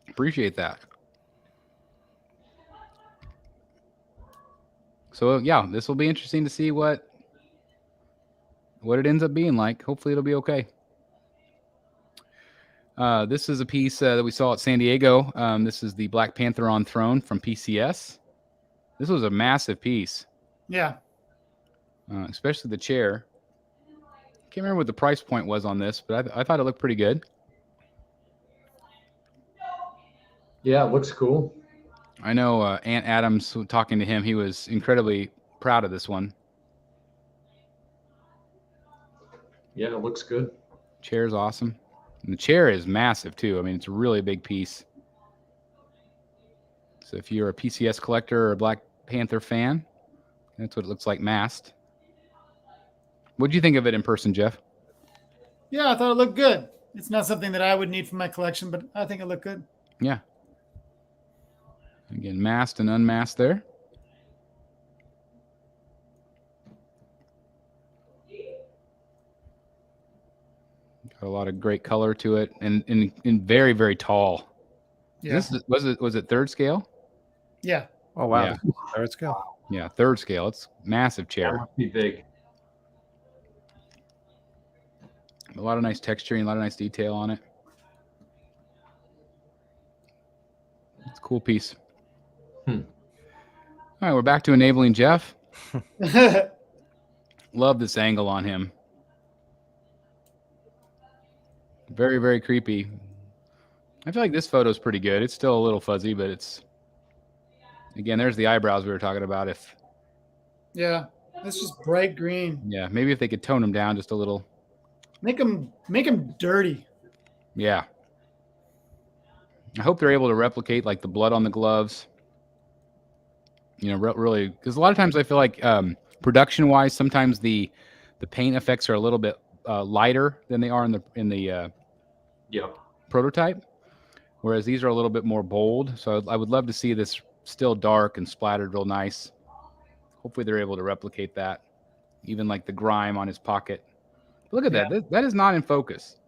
Appreciate that. So yeah, this will be interesting to see what it ends up being like. Hopefully it'll be okay. This is a piece that we saw at San Diego. This is the Black Panther on Throne from PCS. This was a massive piece. Yeah. Especially the chair. Can't remember what the price point was on this, but I thought it looked pretty good. Yeah, it looks cool. I know Aunt Adams, talking to him, he was incredibly proud of this one. Yeah, it looks good. Chair's awesome. And the chair is massive too. I mean, it's a really big piece. So if you're a PCS collector or a Black Panther fan, that's what it looks like masked. What'd you think of it in person, Jeff? Yeah, I thought it looked good. It's not something that I would need for my collection, but I think it looked good. Yeah. Again, masked and unmasked there. Got a lot of great color to it, and very, very tall. Yeah. Was it third scale? Yeah. Oh wow, Yeah. third scale. Yeah, third scale. It's massive That chair. must be big. A lot of nice texturing, a lot of nice detail on it. It's a cool piece. All right, we're back to enabling Jeff. Love this angle on him. Very, very creepy. I feel like this photo is pretty good. It's still a little fuzzy, but it's, again, there's the eyebrows we were talking about. Yeah. That's just bright green. Yeah, maybe if they could tone them down just a little. Make them dirty. Yeah. I hope they're able to replicate like the blood on the gloves. You know, really, because a lot of times I feel like production-wise, sometimes the paint effects are a little bit lighter than they are in the prototype, whereas these are a little bit more bold. So I would love to see this still dark and splattered real nice. Hopefully they're able to replicate that, even like the grime on his pocket. Look at that. That is not in focus.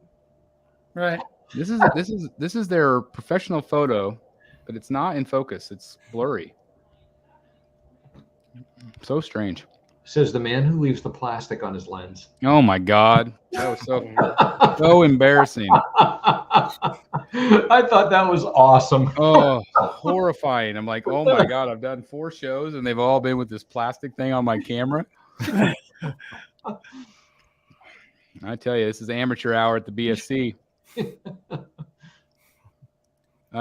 Right. This is their professional photo, but it's not in focus. It's blurry. So strange. Says the man who leaves the plastic on his lens. Oh my God. That was so embarrassing. I thought that was awesome. Oh, horrifying. I'm like, oh my God, I've done 4 shows and they've all been with this plastic thing on my camera. I tell you, this is amateur hour at the BSC.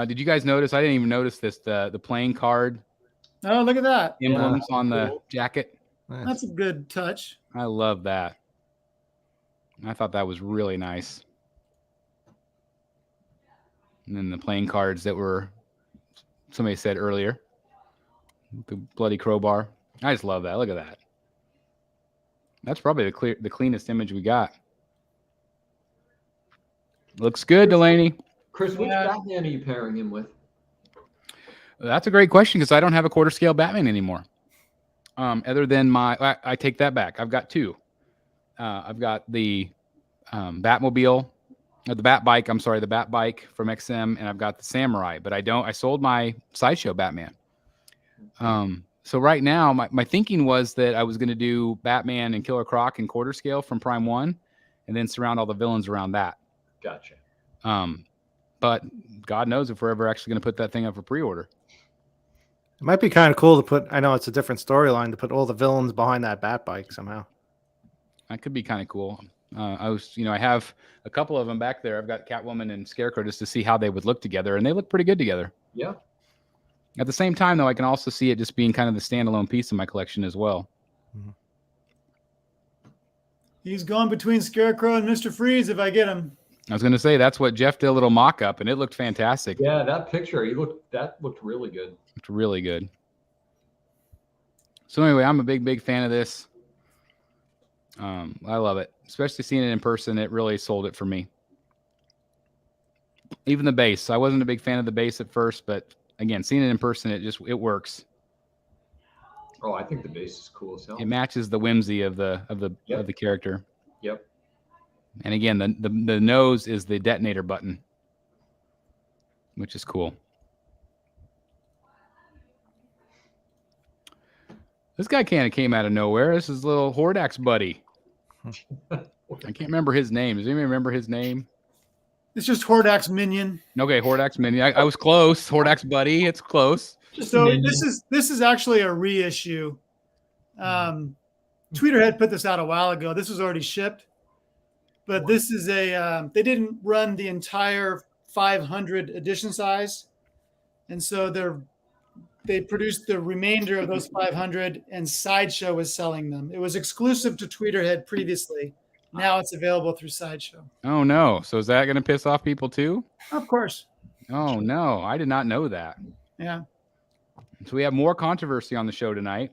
Did you guys notice? I didn't even notice this. The playing card Oh, look at that. emblems on the jacket. Nice. That's a good touch. I love that. I thought that was really nice. And then the playing cards that were, somebody said earlier, the bloody crowbar. I just love that. Look at that. That's probably the cleanest image we got. Looks good, Delaney. Chris, which Batman are you pairing him with? That's a great question because I don't have a quarter scale Batman anymore. Other than I take that back. I've got 2. I've got the Batmobile, or the Bat Bike. I'm sorry, the Bat Bike from XM, and I've got the Samurai. But I sold my Sideshow Batman. So right now, my thinking was that I was going to do Batman and Killer Croc in quarter scale from Prime 1, and then surround all the villains around that. Gotcha. But God knows if we're ever actually going to put that thing up for pre-order. It might be kind of cool to put, I know it's a different storyline, to put all the villains behind that Bat Bike somehow. That could be kind of cool. I have a couple of them back there. I've got Catwoman and Scarecrow just to see how they would look together, and they look pretty good together. Yeah. At the same time, though, I can also see it just being kind of the standalone piece of my collection as well. He's going between Scarecrow and Mr. Freeze if I get him. I was going to say that's what Jeff did, a little mock-up, and it looked fantastic. Yeah, that picture, that looked really good. Looked really good. So anyway, I'm a big fan of this. I love it, especially seeing it in person. It really sold it for me. Even the base. I wasn't a big fan of the base at first, but again, seeing it in person, it works. Oh, I think the base is cool as hell. It matches the whimsy of the character. Yep. And again, the nose is the detonator button, which is cool. This guy kind of came out of nowhere. This is little Hordak's buddy. I can't remember his name. Does anybody remember his name? It's just Hordak's minion. Okay, Hordak's minion. I was close. Hordak's buddy. It's close. So this is actually a reissue. Tweeterhead put this out a while ago. This was already shipped, but this is they didn't run the entire 500 edition size, and so they produced the remainder of those 500, and Sideshow was selling them. It was exclusive to Tweeterhead previously. Now it's available through Sideshow. Oh no! So is that going to piss off people too? Of course. Oh no! I did not know that. Yeah. So we have more controversy on the show tonight.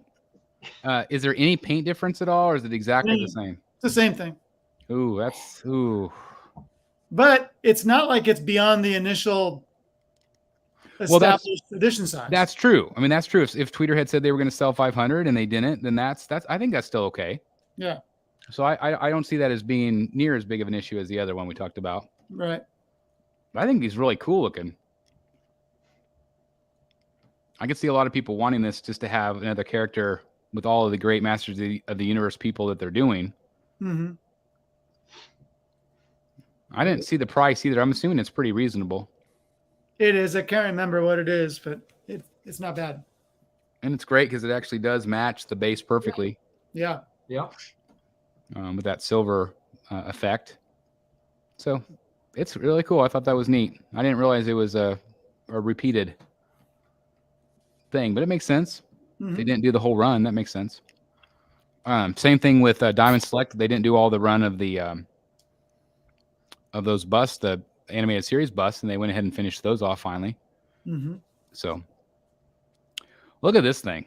Is there any paint difference at all, or is it exactly the same? It's the same thing. Ooh. But it's not like it's beyond the initial established edition size. That's true. I mean, that's true. If Tweeterhead said they were going to sell 500 and they didn't, then that's I think that's still okay. Yeah. So I don't see that as being near as big of an issue as the other one we talked about. Right. But I think he's really cool looking. I can see a lot of people wanting this just to have another character with all of the great Masters of the Universe people that they're doing. Mm-hmm. I didn't see the price either. I'm assuming it's pretty reasonable. It is. I can't remember what it is, but it's not bad. And it's great because it actually does match the base perfectly. Yeah. Yeah. With that silver effect. So it's really cool. I thought that was neat. I didn't realize it was a repeated thing, but it makes sense. Mm-hmm. They didn't do the whole run. That makes sense. Same thing with Diamond Select. They didn't do all the run of the of those busts, the animated series busts, and they went ahead and finished those off finally. Mm-hmm. So look at this thing.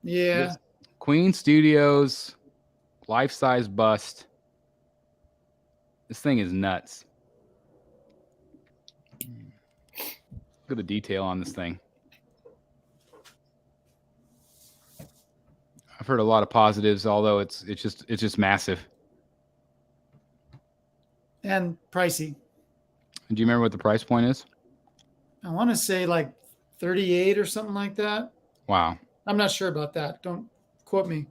Yeah. This Queen Studios life-size bust. This thing is nuts. Look at the detail on this thing. I've heard a lot of positives, although it's just massive. And pricey. And do you remember what the price point is? I want to say like 38 or something like that. Wow. I'm not sure about that. Don't quote me.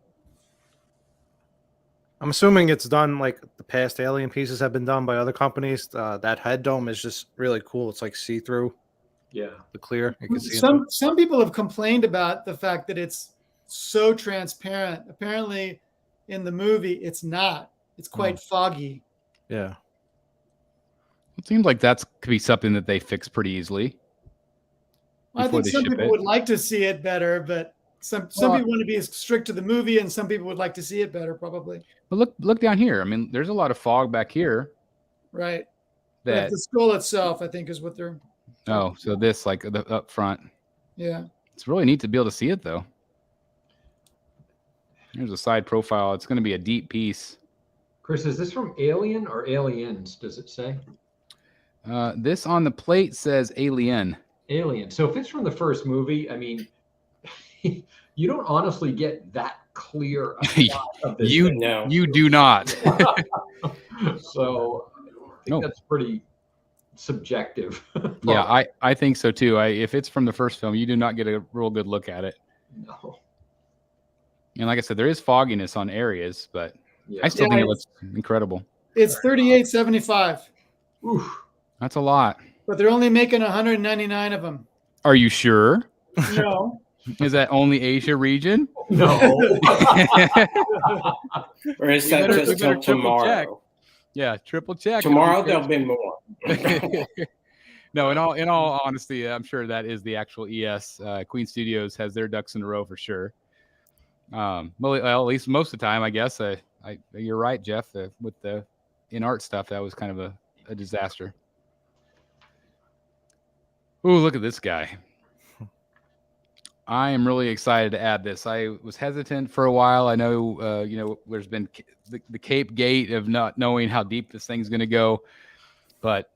I'm assuming it's done like the past Alien pieces have been done by other companies. That head dome is just really cool. It's like see-through. Yeah. The clear. You can see some people have complained about the fact that it's so transparent. Apparently in the movie it's not. It's quite foggy. Yeah. It seems like that could be something that they fix pretty easily. I think some people would like to see it better, but some people want to be strict to the movie, and some people would like to see it better, probably. But look down here. I mean, there's a lot of fog back here. Right. That but the skull itself, I think, is what they're. Oh, so this like the up front. Yeah. It's really neat to be able to see it though. Here's a side profile. It's going to be a deep piece. Chris, is this from Alien or Aliens? Does it say? This on the plate says Alien. Alien. So if it's from the first movie, I mean, you don't honestly get that clear a shot of this you thing. No. you do not. So I think that's pretty subjective. Yeah, I think so too. If it's from the first film, you do not get a real good look at it. No. And like I said, there is fogginess on areas, but Yeah. I still think it looks incredible. It's $38.75, Oof. That's a lot. but they're only making 199 of them. Are you sure? No. Is that only Asia region? No. Or is We that better- just we better till triple check. tomorrow? Yeah, triple check. Tomorrow there'll be more. No, in all honesty, I'm sure that is the actual ES. Queen Studios has their ducks in a row for sure. Well, at least most of the time, I guess. You're right, Jeff. With the in-art stuff, that was kind of a disaster. Ooh, look at this guy. I am really excited to add this. I was hesitant for a while. I know, there's been the Cape Gate of not knowing how deep this thing's going to go, but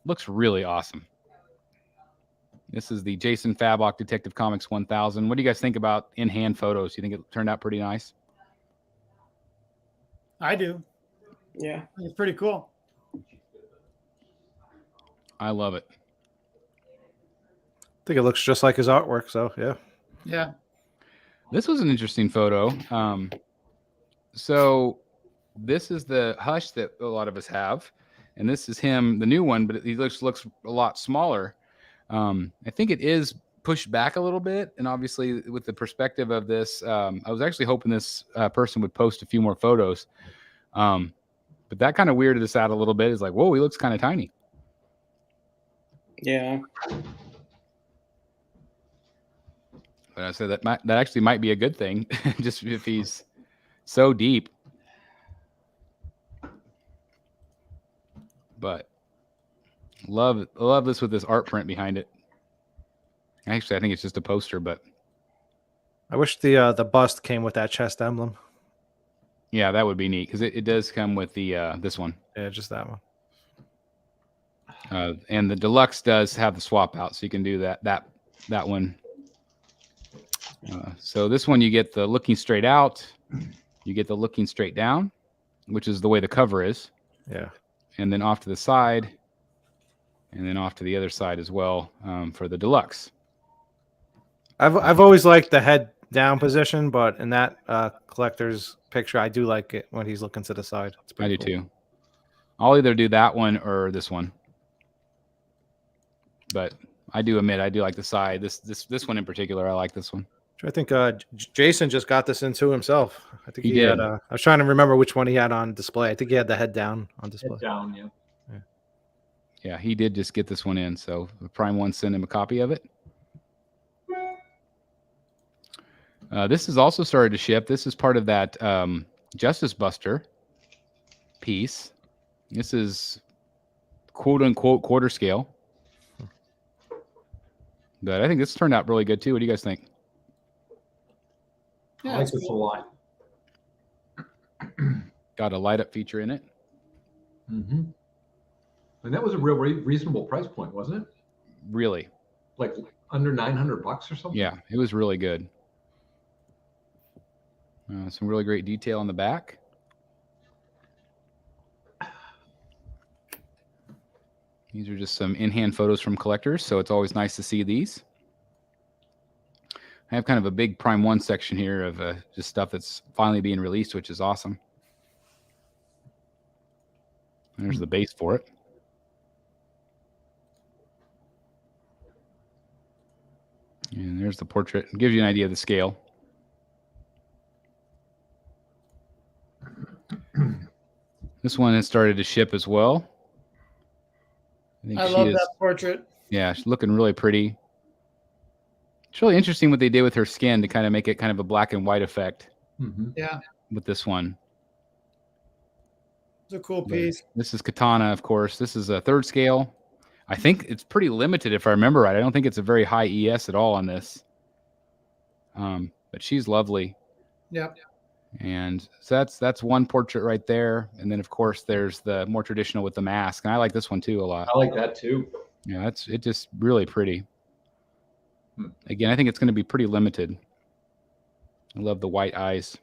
looks really awesome. This is the Jason Fabok Detective Comics 1000. What do you guys think about in-hand photos? Do you think it turned out pretty nice? I do. Yeah. It's pretty cool. I love it. I think it looks just like his artwork. So yeah. Yeah. This was an interesting photo. So this is the Hush that a lot of us have, and this is him, the new one, but he looks a lot smaller. I think it is pushed back a little bit, and obviously with the perspective of this, I was actually hoping this person would post a few more photos. But that kind of weirded us out a little bit. It's like, whoa, he looks kind of tiny. Yeah. But I said that actually might be a good thing, just if he's so deep. But love this with this art print behind it. Actually, I think it's just a poster, but I wish the bust came with that chest emblem. yeah, that would be neat because it does come with the this one. Yeah, just that one. And the deluxe does have the swap out, so you can do that one. So this one you get the looking straight out, you get the looking straight down, which is the way the cover is. Yeah. And then off to the side, and then off to the other side as well for the deluxe. I've always liked the head down position, but in that collector's picture, I do like it when he's looking to the side. I do too. I'll either do that one or this one. But I do admit I do like the side. This one in particular, I like this one. I think Jason just got this into himself. I think he did. had. I was trying to remember which one he had on display. I think he had the head down on display. Head down, yeah. Yeah, he did just get this one in. So Prime One sent him a copy of it. This has also started to ship. This is part of that Justice Buster piece. This is quote unquote quarter scale. But I think this turned out really good too. What do you guys think? I like this a lot. Got a light up feature in it. Mm-hmm. And that was a real reasonable price point, wasn't it? Really? Like under $900 or something? Yeah, it was really good. Some really great detail on the back. These are just some in-hand photos from collectors, so it's always nice to see these. I have kind of a big Prime 1 section here of just stuff that's finally being released, which is awesome. There's the base for it. And there's the portrait. It gives you an idea of the scale. This one has started to ship as well. I love that portrait. Yeah, she's looking really pretty. It's really interesting what they did with her skin to kind of make it kind of a black and white effect. Mm-hmm. Yeah. With this one. It's a cool piece. This is Katana, of course. This is a 3rd scale. I think it's pretty limited if I remember right. I don't think it's a very high ES at all on this. But she's lovely. Yep. And so that's one portrait right there. And then of course there's the more traditional with the mask. And I like this one too a lot. I like that too. Yeah, it's just really pretty. Again, I think it's going to be pretty limited. I love the white eyes.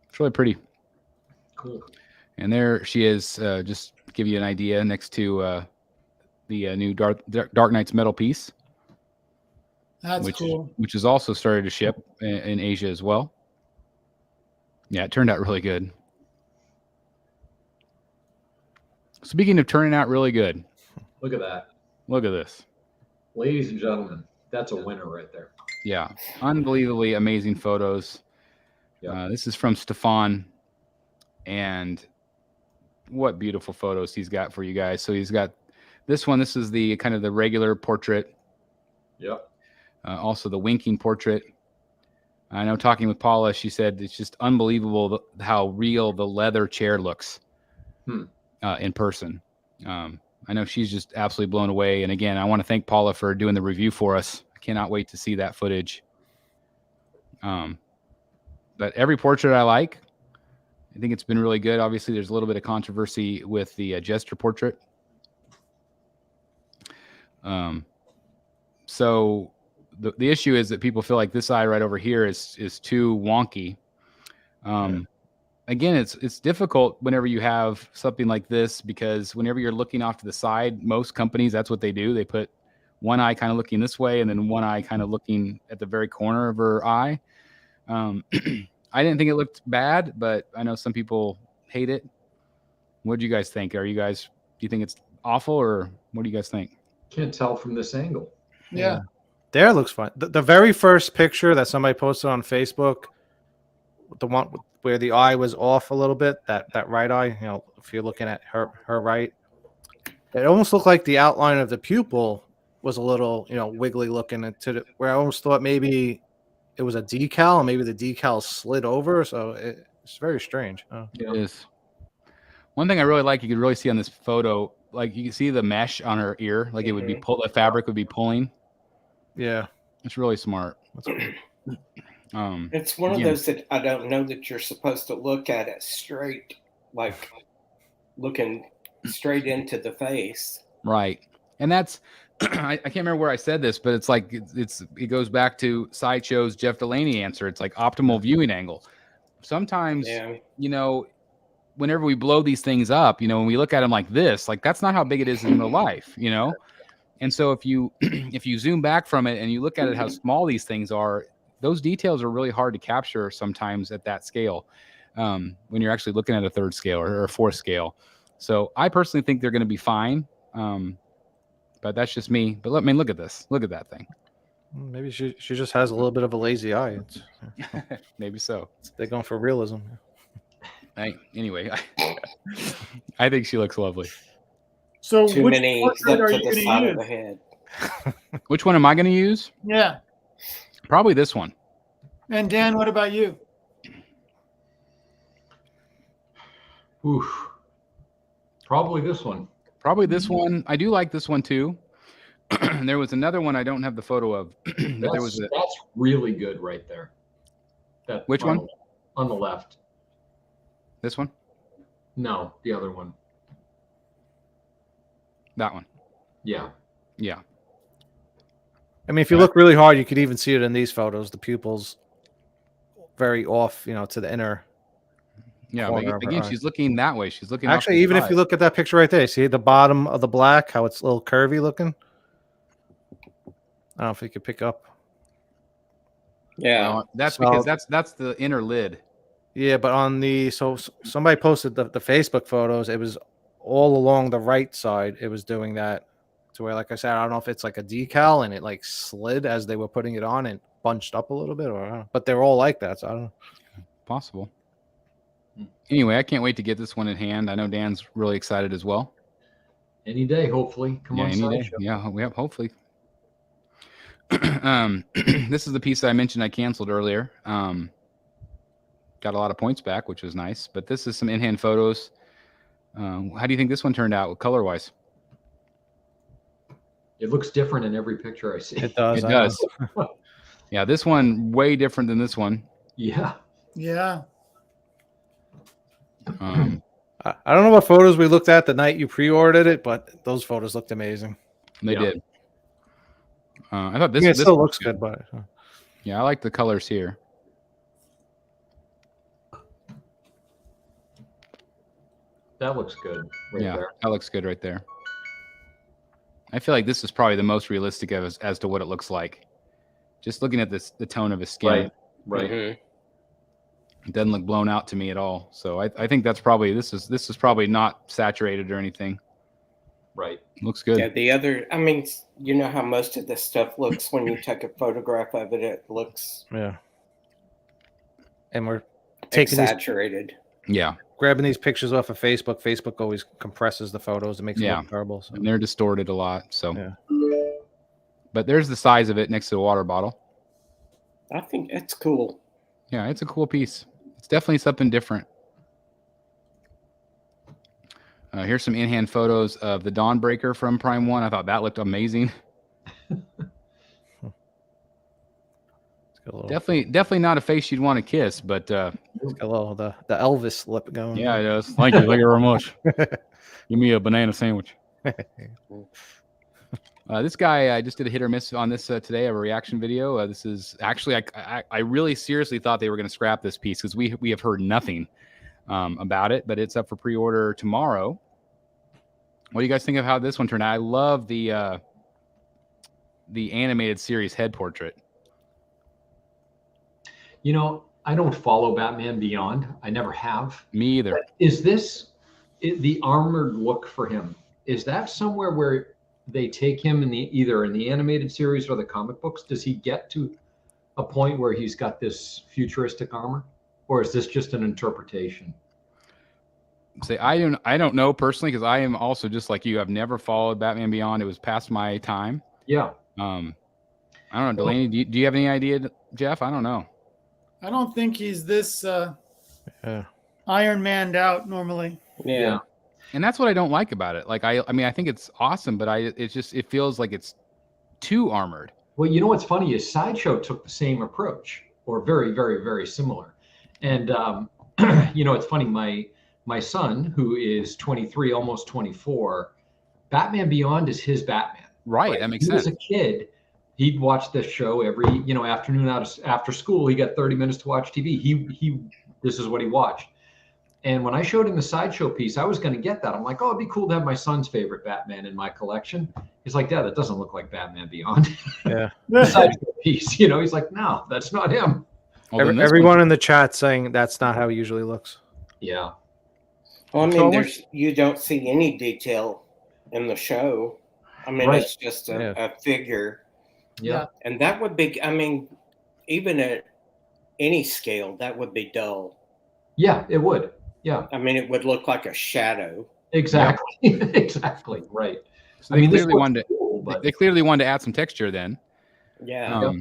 It's really pretty. Cool. And there she is. Just to give you an idea, next to the new Dark Knight's metal piece. That's cool. Which is also started to ship in Asia as well. Yeah, it turned out really good. Speaking of turning out really good. Look at that. Look at this. Ladies and gentlemen, that's a winner right there. Yeah, unbelievably amazing photos. Yeah. This is from Steffen, and what beautiful photos he's got for you guys. So he's got this one. This is the kind of the regular portrait. Yep. Also the winking portrait. I know talking with Paula, she said it's just unbelievable how real the leather chair looks in person. I know she's just absolutely blown away. And again, I want to thank Paula for doing the review for us. I cannot wait to see that footage. But every portrait I like. I think it's been really good. Obviously, there's a little bit of controversy with the Jester portrait. So the issue is that people feel like this eye right over here is too wonky. Again, it's difficult whenever you have something like this, because whenever you're looking off to the side, most companies, that's what they do. They put one eye kind of looking this way and then one eye kind of looking at the very corner of her eye. I didn't think it looked bad, but I know some people hate it. What do you guys think? Do you think it's awful, or what do you guys think? Can't tell from this angle. Yeah. There looks fun. The very first picture that somebody posted on Facebook, the one where the eye was off a little bit, that right eye, you know, if you're looking at her right, it almost looked like the outline of the pupil was a little, you know, wiggly looking into the, where I almost thought maybe it was a decal, and maybe the decal slid over. So it's very strange. It is. One thing I really like, you could really see on this photo, like you can see the mesh on her ear, like it would be the fabric would be pulling. Yeah, it's really smart. That's cool. It's one of those that I don't know that you're supposed to look at it straight, like looking straight into the face. Right. And that's, I can't remember where I said this, but it's like, it goes back to Sideshow's Jeff Delaney answer. It's like optimal viewing angle. Sometimes, you know, whenever we blow these things up, you know, when we look at them like this, like that's not how big it is in real life, you know? And so if you zoom back from it and you look at it, how small these things are, those details are really hard to capture sometimes at that scale, when you're actually looking at a third scale or a fourth scale. So I personally think they're going to be fine. But that's just me. But look at this. Look at that thing. Maybe she just has a little bit of a lazy eye. Maybe so. They're going for realism. Anyway, I think she looks lovely. So Too which many portrait are to you the going side to of the use? head. Which one am I going to use? Yeah. Probably this one. And Dan, what about you? Oof. Probably this one. Probably this one. I do like this one too. There was another one I don't have the photo of. That's really good right there. Which one? On the left. This one? No, the other one. That one. Yeah. Yeah. I mean, if you look really hard, you could even see it in these photos. The pupils very off, you know, to the inner. Yeah, again, she's looking that way. She's looking. Actually, even if you look at that picture right there, see the bottom of the black, how it's a little curvy looking. I don't know if you could pick up. Yeah, that's because that's the inner lid. Yeah, but on the somebody posted the Facebook photos. It was all along the right side. It was doing that to where, like I said, I don't know if it's like a decal and it like slid as they were putting it on and bunched up a little bit, or I don't know. But they're all like that. So I don't know. Possible. Anyway, I can't wait to get this one in hand. I know Dan's really excited as well. Any day, hopefully. Come on, any day. Yeah, we have hopefully. This is the piece that I mentioned I canceled earlier. Got a lot of points back, which was nice. But this is some in-hand photos. How do you think this one turned out color-wise? It looks different in every picture I see. It does. It does. Yeah, this one way different than this one. Yeah. Yeah. I don't know what photos we looked at the night you pre-ordered it, but those photos looked amazing. They did. I thought this. Yeah, it this still looks good, but Yeah, I like the colors here. That looks good right there. That looks good right there. I feel like this is probably the most realistic as to what it looks like. Just looking at this, the tone of his skin. Right. It doesn't look blown out to me at all. So I think that's probably this is probably not saturated or anything. Right. Looks good. Yeah, the other, I mean, you know how most of this stuff looks when you take a photograph of it. It looks and we're taking exaggerated. grabbing these pictures off of Facebook. Facebook always compresses the photos. It makes them look terrible. So. And they're distorted a lot. So, but there's the size of it next to the water bottle. I think it's cool. Yeah, it's a cool piece. It's definitely something different. Here's some in-hand photos of the Dawnbreaker from Prime 1. I thought that looked amazing. Definitely not a face you'd want to kiss, but it's got a little the Elvis lip going. Yeah, it does. Thank you very much. Give me a banana sandwich. This guy, I just did a hit or miss on this today, a reaction video. This is actually, I really seriously thought they were going to scrap this piece because we have heard nothing about it, but it's up for pre-order tomorrow. What do you guys think of how this one turned out? I love the animated series head portrait. You know, I don't follow Batman Beyond. I never have. Me either. But is this the armored look for him? Is that somewhere where they take him in either in the animated series or the comic books? Does he get to a point where he's got this futuristic armor, or is this just an interpretation? Say I don't know personally, because I am also just like you. I've never followed Batman Beyond. It was past my time. Yeah. I don't know, Delaney. Do you have any idea, Jeff? I don't know. I don't think he's this Iron Man'd out normally. Yeah. And that's what I don't like about it. Like I mean, I think it's awesome, but it feels like it's too armored. Well, you know what's funny is Sideshow took the same approach, or very, very, very similar. And you know, it's funny. My son, who is 23, almost 24, Batman Beyond is his Batman. Right. That makes sense. As a kid, he'd watch this show every, afternoon after school. He got 30 minutes to watch TV. This is what he watched. And when I showed him the Sideshow piece, I was going to get that. I'm like, oh, it'd be cool to have my son's favorite Batman in my collection. He's like, Dad, that doesn't look like Batman Beyond. Yeah. The Sideshow piece, he's like, no, that's not him. Well, everyone in the chat saying that's not how he usually looks. Yeah. Well, I mean, you don't see any detail in the show. I mean, it's just a figure. Yeah. And that would be, I mean, even at any scale, that would be dull. Yeah, it would. Yeah. I mean, it would look like a shadow. Exactly. Exactly. Right. So they clearly wanted to add some texture then. Yeah.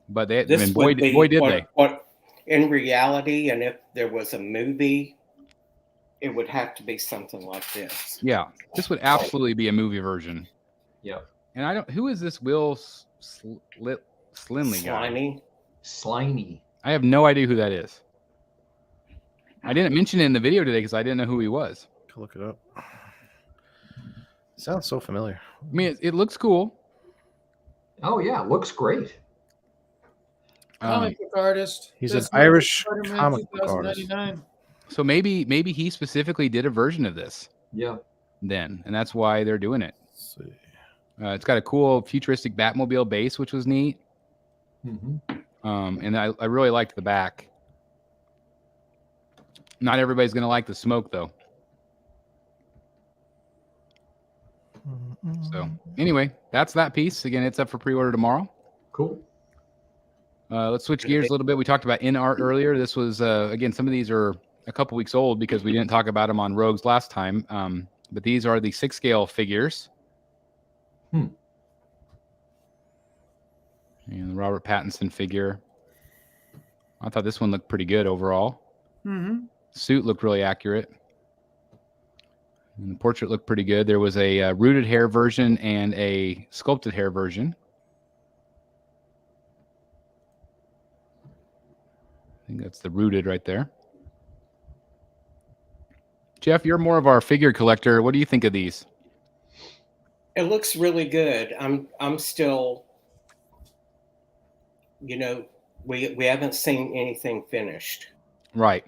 But boy did they. What in reality, and if there was a movie, it would have to be something like this. Yeah. This would absolutely be a movie version. Yeah. And who is this Will Slimley guy? Slimy. I have no idea who that is. I didn't mention it in the video today because I didn't know who he was. Look it up. Sounds so familiar. I mean, it looks cool. Oh yeah, looks great. Comic book artist. He's an Irish comic book artist. So maybe he specifically did a version of this. Yeah. Then, and that's why they're doing it. Let's see. It's got a cool futuristic Batmobile base, which was neat. Mm-hmm. And I really liked the back. Not everybody's going to like the smoke, though. So, anyway, that's that piece. Again, it's up for pre-order tomorrow. Cool. Let's switch gears a little bit. We talked about in art earlier. This was, again, some of these are a couple weeks old because we didn't talk about them on Rogues last time. But these are the 6-scale figures. And the Robert Pattinson figure. I thought this one looked pretty good overall. Mm-hmm. Suit looked really accurate. And the portrait looked pretty good. There was a rooted hair version and a sculpted hair version. I think that's the rooted right there. Jeff, you're more of our figure collector. What do you think of these? It looks really good. I'm still, we haven't seen anything finished. Right.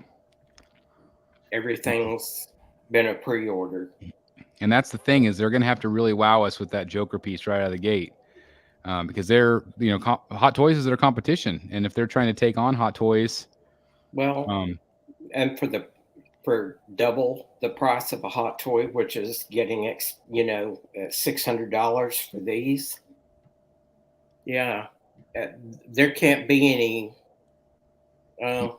Everything's been a pre-order. And that's the thing, is they're going to have to really wow us with that Joker piece right out of the gate, because they're, Hot Toys is their competition, and if they're trying to take on Hot Toys, well, and for double the price of a Hot Toy, which is getting $600 for these, yeah, there can't be any.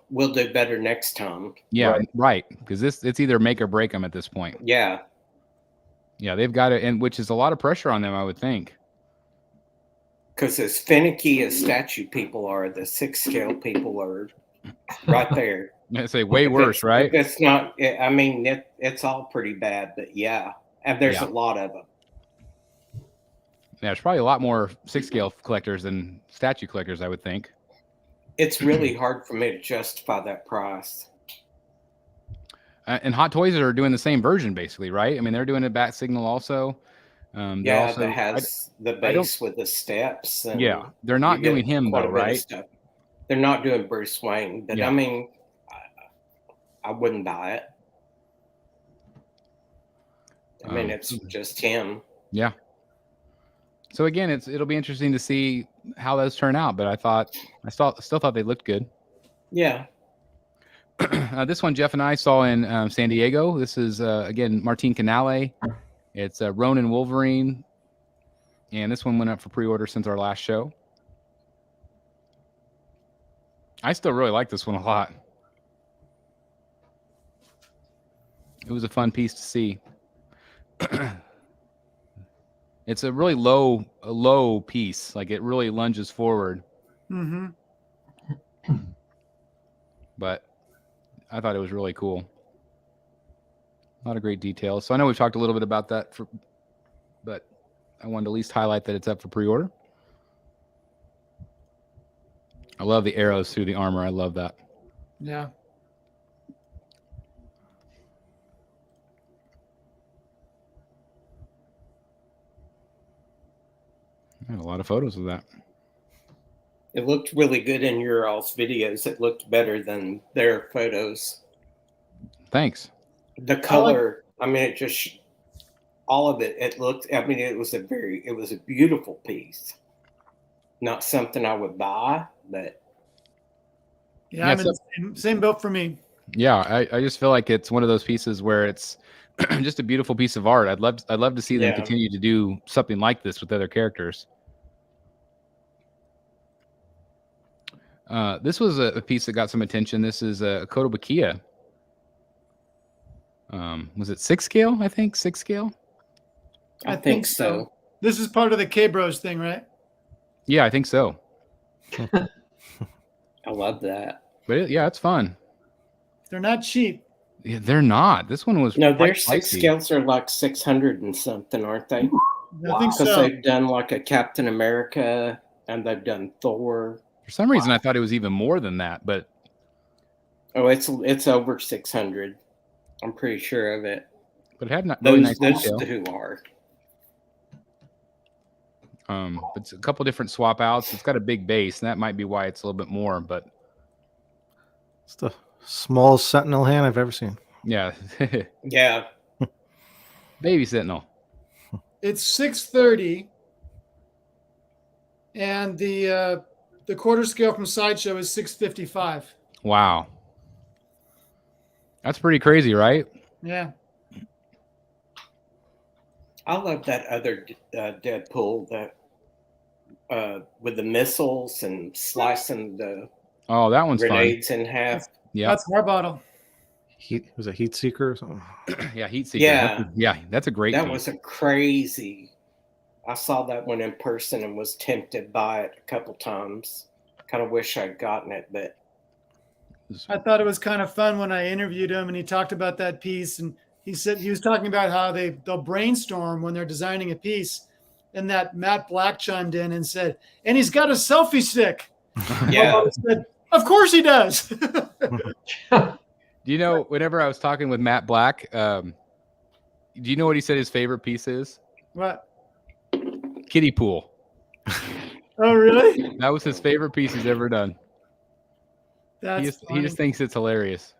We'll do better next time. Yeah, right. Because it's either make or break them at this point. Yeah. Yeah, they've got it, and which is a lot of pressure on them, I would think. Because as finicky as statue people are, the 6 scale people are right there. I'd say way worse, right? It's not. I mean, it's all pretty bad, but yeah, and there's a lot of them. Yeah, there's probably a lot more 6 scale collectors than statue collectors, I would think. It's really hard for me to justify that price. And Hot Toys are doing the same version, basically, right? I mean, they're doing a bat signal also. That has the base with the steps. And they're not doing him, though, right? They're not doing Bruce Wayne, but I mean, I wouldn't buy it. I mean, it's just him. Yeah. So again, it'll be interesting to see how those turn out. But I still thought they looked good. Yeah. This one Jeff and I saw in San Diego. This is again Martin Canale. It's Ronin Wolverine, and this one went up for pre-order since our last show. I still really like this one a lot. It was a fun piece to see. It's a really low piece. Like, it really lunges forward. Mm-hmm. But I thought it was really cool. A lot of great details. So I know we've talked a little bit about that, but I wanted to at least highlight that it's up for pre-order. I love the arrows through the armor. I love that. Yeah. I have a lot of photos of that. It looked really good in your all's videos. It looked better than their photos. Thanks. The color, I mean, it just, all of it, it looked, I mean, it was a beautiful piece. Not something I would buy, but. Yeah, I'm in the same boat for me. Yeah, I just feel like it's one of those pieces where it's just a beautiful piece of art. I'd love to see them continue to do something like this with other characters. This was a piece that got some attention. This is a Kotobukiya. Was it 6 scale? I think 6 scale. I think so. This is part of the K-Bros thing, right? Yeah, I think so. I love that. But yeah, it's fun. They're not cheap. Yeah, they're not. This one was their 6 scales are like 600 and something, aren't they? I think so. Because they've done like a Captain America and they've done Thor. For some reason, I thought it was even more than that, but it's over 600. I'm pretty sure of it. But it had not those nice two are. It's a couple different swap outs. It's got a big base, and that might be why it's a little bit more. But it's the smallest Sentinel hand I've ever seen. Yeah, yeah, baby Sentinel. It's 630, and the quarter scale from Sideshow is 655. Wow, that's pretty crazy, right? Yeah. I love that other Deadpool that with the missiles and slicing the that one's grenades fun. in half. Yeah, that's Harbottle. Was a Heat Seeker or something? Yeah, Heat Seeker. Yeah, that's a great. That piece. was a crazy. I saw that one in person and was tempted by it a couple times. Kind of wish I'd gotten it, but I thought it was kind of fun when I interviewed him and he talked about that piece, and he said he was talking about how they'll brainstorm when they're designing a piece, and that Matt Black chimed in and said, "And he's got a selfie stick." Yeah, said, of course he does. Do you know? Whenever I was talking with Matt Black, do you know what he said his favorite piece is? What? Kiddie pool. Oh, really? That was his favorite piece he's ever done. He just thinks it's hilarious.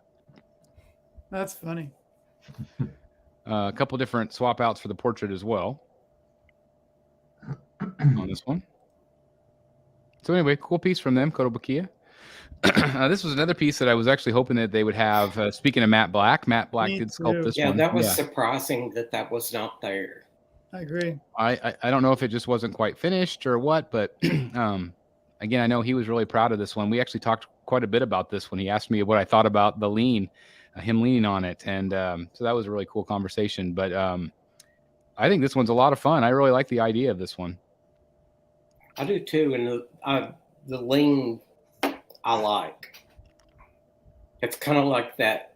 That's funny. A couple different swap outs for the portrait as well on this one. So anyway, cool piece from them, Kotobukiya. This was another piece that I was actually hoping that they would have. Speaking of Matt Black did sculpt this one. Yeah, that was surprising that was not there. I agree. I don't know if it just wasn't quite finished or what, but again, I know he was really proud of this one. We actually talked quite a bit about this when he asked me what I thought about the lean, him leaning on it, and so that was a really cool conversation. But I think this one's a lot of fun. I really like the idea of this one. I do too, and the lean I like. It's kind of like that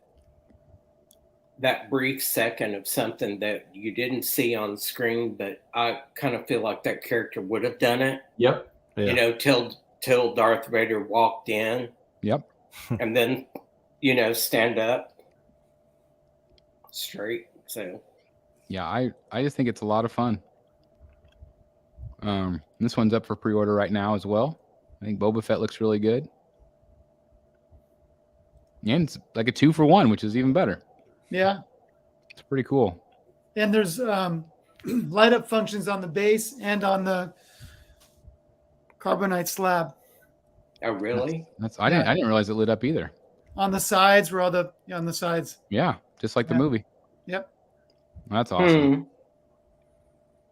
brief second of something that you didn't see on screen, but I kind of feel like that character would have done it. Yep. Yeah. You know, till Darth Vader walked in. Yep. And then, stand up straight. So yeah, I just think it's a lot of fun. This one's up for pre-order right now as well. I think Boba Fett looks really good. And it's like a 2-for-1, which is even better. Yeah. It's pretty cool. And there's light up functions on the base and on the carbonite slab. Oh, really? I didn't realize it lit up either. On the sides, where all the on the sides. Yeah, just like the movie. Yep. That's awesome.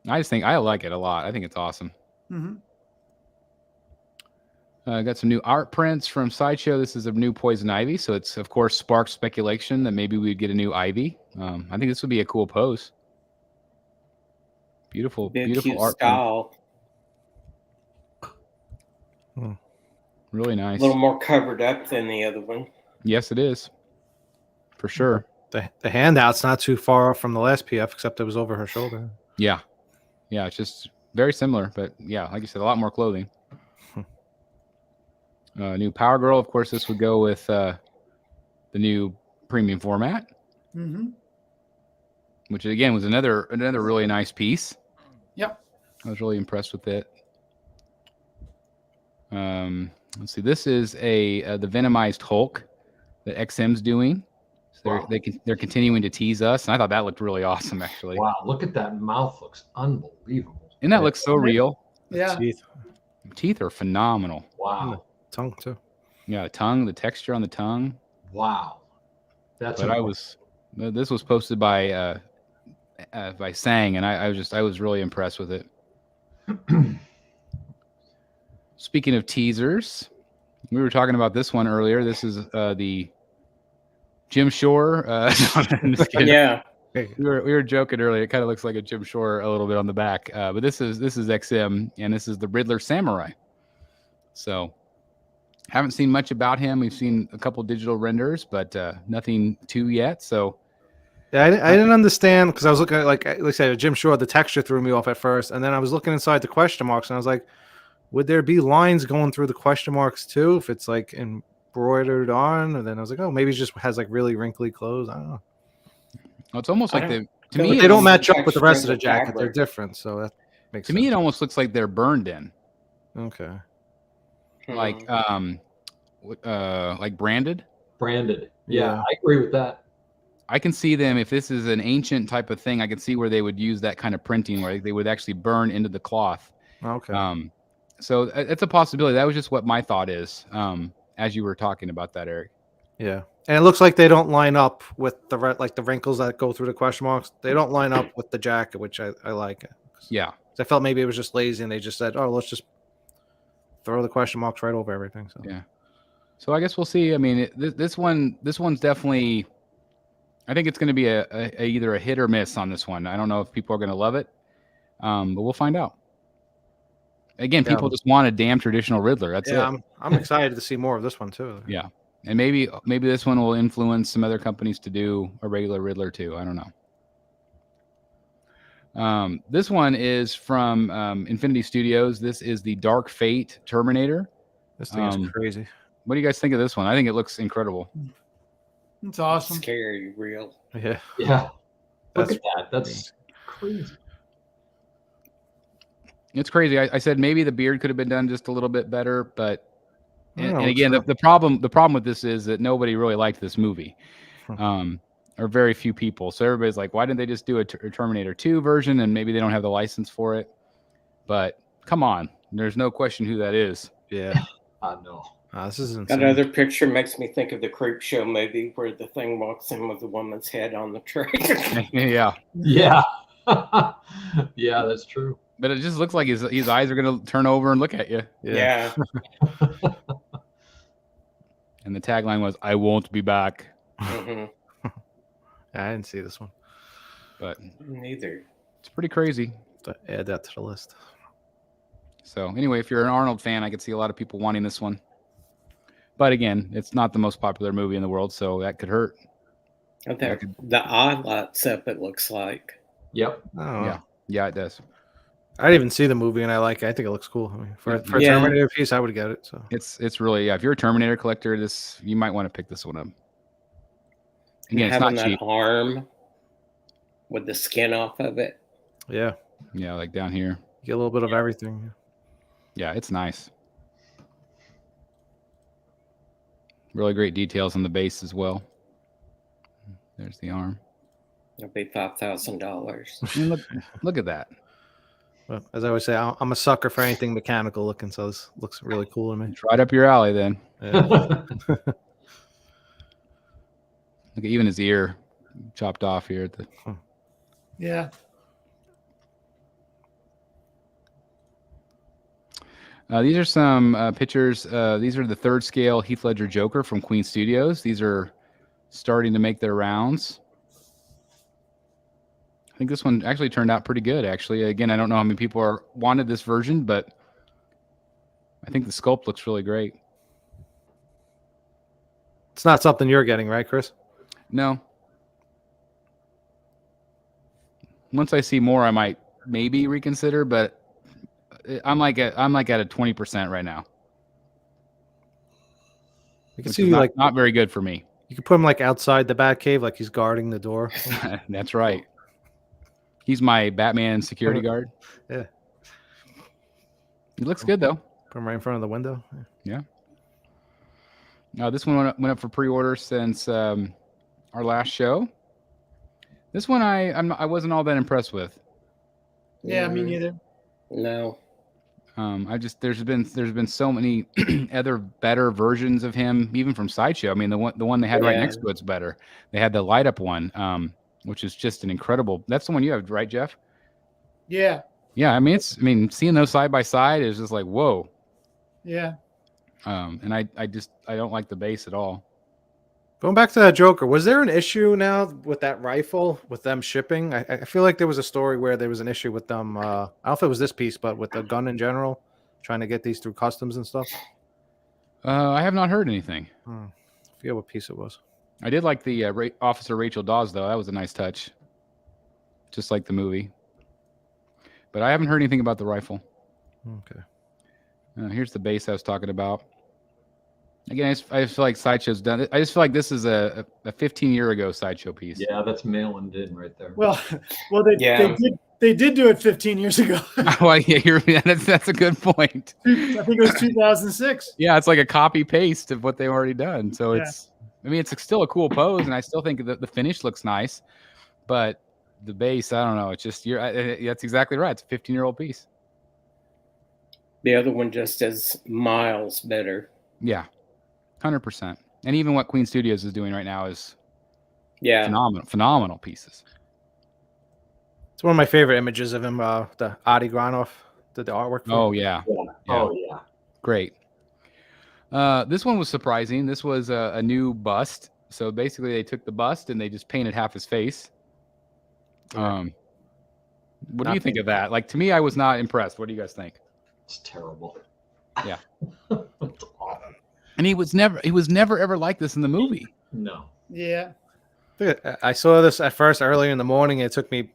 I just think I like it a lot. I think it's awesome. Mm-hmm. Got some new art prints from Sideshow. This is a new Poison Ivy, so it's of course sparked speculation that maybe we'd get a new Ivy. I think this would be a cool pose. Beautiful art style. Really nice. A little more covered up than the other one. Yes, it is. For sure. The handout's not too far from the last PF, except it was over her shoulder. Yeah. Yeah, it's just very similar, but yeah, like you said, a lot more clothing. New Power Girl, of course, this would go with the new premium format, which again was another really nice piece. Yep, I was really impressed with it. Let's see, this is the Venomized Hulk that XM's doing. So they're continuing to tease us, and I thought that looked really awesome, actually. Wow, look at that mouth; looks unbelievable. And that looks so real. Yeah, teeth are phenomenal. Wow. Tongue too. Yeah, the texture on the tongue. Wow. That's what this was posted by Sang, and I was really impressed with it. Speaking of teasers, we were talking about this one earlier. This is the Jim Shore. Yeah. We were joking earlier. It kind of looks like a Jim Shore a little bit on the back, but this is XM, and this is the Riddler Samurai. So. Haven't seen much about him. We've seen a couple digital renders, but nothing too yet. So, yeah, I didn't understand because I was looking at like I said, Jim Shore. The texture threw me off at first, and then I was looking inside the question marks, and I was like, would there be lines going through the question marks too if it's like embroidered on? And then I was like, oh, maybe it just has like really wrinkly clothes. I don't know. Well, it's almost like to me they don't match up with the rest of the jacket. They're different, so that makes sense. To me it almost looks like they're burned in. Okay. Like branded. Yeah, I agree with that. I can see them if this is an ancient type of thing. I can see where they would use that kind of printing, where they would actually burn into the cloth. Okay. So it's a possibility. That was just what my thought is. As you were talking about that, Eric. Yeah, and it looks like they don't line up with the wrinkles that go through the question marks. They don't line up with the jacket, which I like. Yeah. I felt maybe it was just lazy, and they just said, "Oh, let's just throw the question marks right over everything." So yeah. So I guess we'll see. I mean, this one's definitely. I think it's going to be a either a hit or miss on this one. I don't know if people are going to love it, but we'll find out. Again, people just want a damn traditional Riddler. That's it. I'm excited to see more of this one too. Yeah, and maybe this one will influence some other companies to do a regular Riddler too. I don't know. This one is from Infinity Studios. This is the Dark Fate Terminator. This thing is crazy. What do you guys think of this one? I think it looks incredible. It's awesome. Scary, real. Yeah. Look at that. That's crazy. It's crazy. I said maybe the beard could have been done just a little bit better, but And again, the problem with this is that nobody really liked this movie, or very few people. So everybody's like, why didn't they just do a Terminator 2 version? And maybe they don't have the license for it. But come on, there's no question who that is. Yeah. No. This is insane. Another picture makes me think of the Creep Show movie where the thing walks in with the woman's head on the tray. Yeah. Yeah. Yeah, that's true. But it just looks like his eyes are going to turn over and look at you. Yeah. And the tagline was, "I won't be back." Mm-hmm. I didn't see this one. But Neither. it's pretty crazy. To add that to the list. So anyway, if you're an Arnold fan, I could see a lot of people wanting this one. But again, it's not the most popular movie in the world, so that could hurt. The eye lights up, it looks like. Yep. Oh, Yeah, it does. I didn't even see the movie, and I like it. I think it looks cool. I mean, for a Terminator piece, I would get it. So It's really, if you're a Terminator collector, you might want to pick this one up. Again, it's not that cheap. Arm with the skin off of it. yeah, Like down here. you get a little bit of everything. Yeah, it's nice. Really great details on the base as well. There's the arm. It'll be $5,000. Look at that. But as I always say, I'm a sucker for anything mechanical looking, so this looks really cool to me. It's right up your alley then. Yeah. Look at even his ear chopped off here at the. Yeah. These are some pictures. These are the 3rd scale Heath Ledger Joker from Queen Studios. These are starting to make their rounds. I think this one actually turned out pretty good, actually. Again, I don't know how many people wanted this version, but I think the sculpt looks really great. It's not something you're getting, right, Chris? No. Once I see more, I might maybe reconsider, but I'm like at a 20% right now. You can see not very good for me. You could put him like outside the Batcave, like he's guarding the door. That's right. He's my Batman security guard. Yeah. He looks good though. Put him right in front of the window. Yeah. This one went up for pre-order since our last show. This one I wasn't all that impressed with. Yeah, me neither. No. There's been so many other better versions of him, even from Sideshow. I mean, the one they had right next to it's better. They had the light up one, which is just an incredible. That's the one you have, right, Jeff? Yeah. Yeah, I mean, seeing those side by side is just like whoa. Yeah. And I don't like the base at all. Going back to that Joker, was there an issue now with that rifle with them shipping? I feel like there was a story where there was an issue with them. I don't know if it was this piece, but with the gun in general, trying to get these through customs and stuff. I have not heard anything. I forget what piece it was. I did like the Officer Rachel Dawes, though. That was a nice touch. Just like the movie. But I haven't heard anything about the rifle. Okay. Here's the base I was talking about. Again, I just feel like Sideshow's done it. I just feel like this is a 15-year ago Sideshow piece. Yeah, that's mailing in right there. Well, they did do it 15 years ago. Well, yeah, that's a good point. I think it was 2006. Yeah, it's like a copy paste of what they've already done. So it's still a cool pose, and I still think that the finish looks nice, but the base, I don't know. It's just that's exactly right. It's a 15-year-old piece. The other one just is miles better. Yeah, 100%. And even what Queen Studios is doing right now is phenomenal pieces. It's one of my favorite images of him. The Adi Granoff did the artwork for. Oh yeah. Oh yeah. Great. This one was surprising. This was a new bust. So basically, they took the bust and they just painted half his face. What do you think of that? Like, to me, I was not impressed. What do you guys think? It's terrible. Yeah. It's awful. And he was never ever like this in the movie. No. Yeah. I saw this at first earlier in the morning. It took me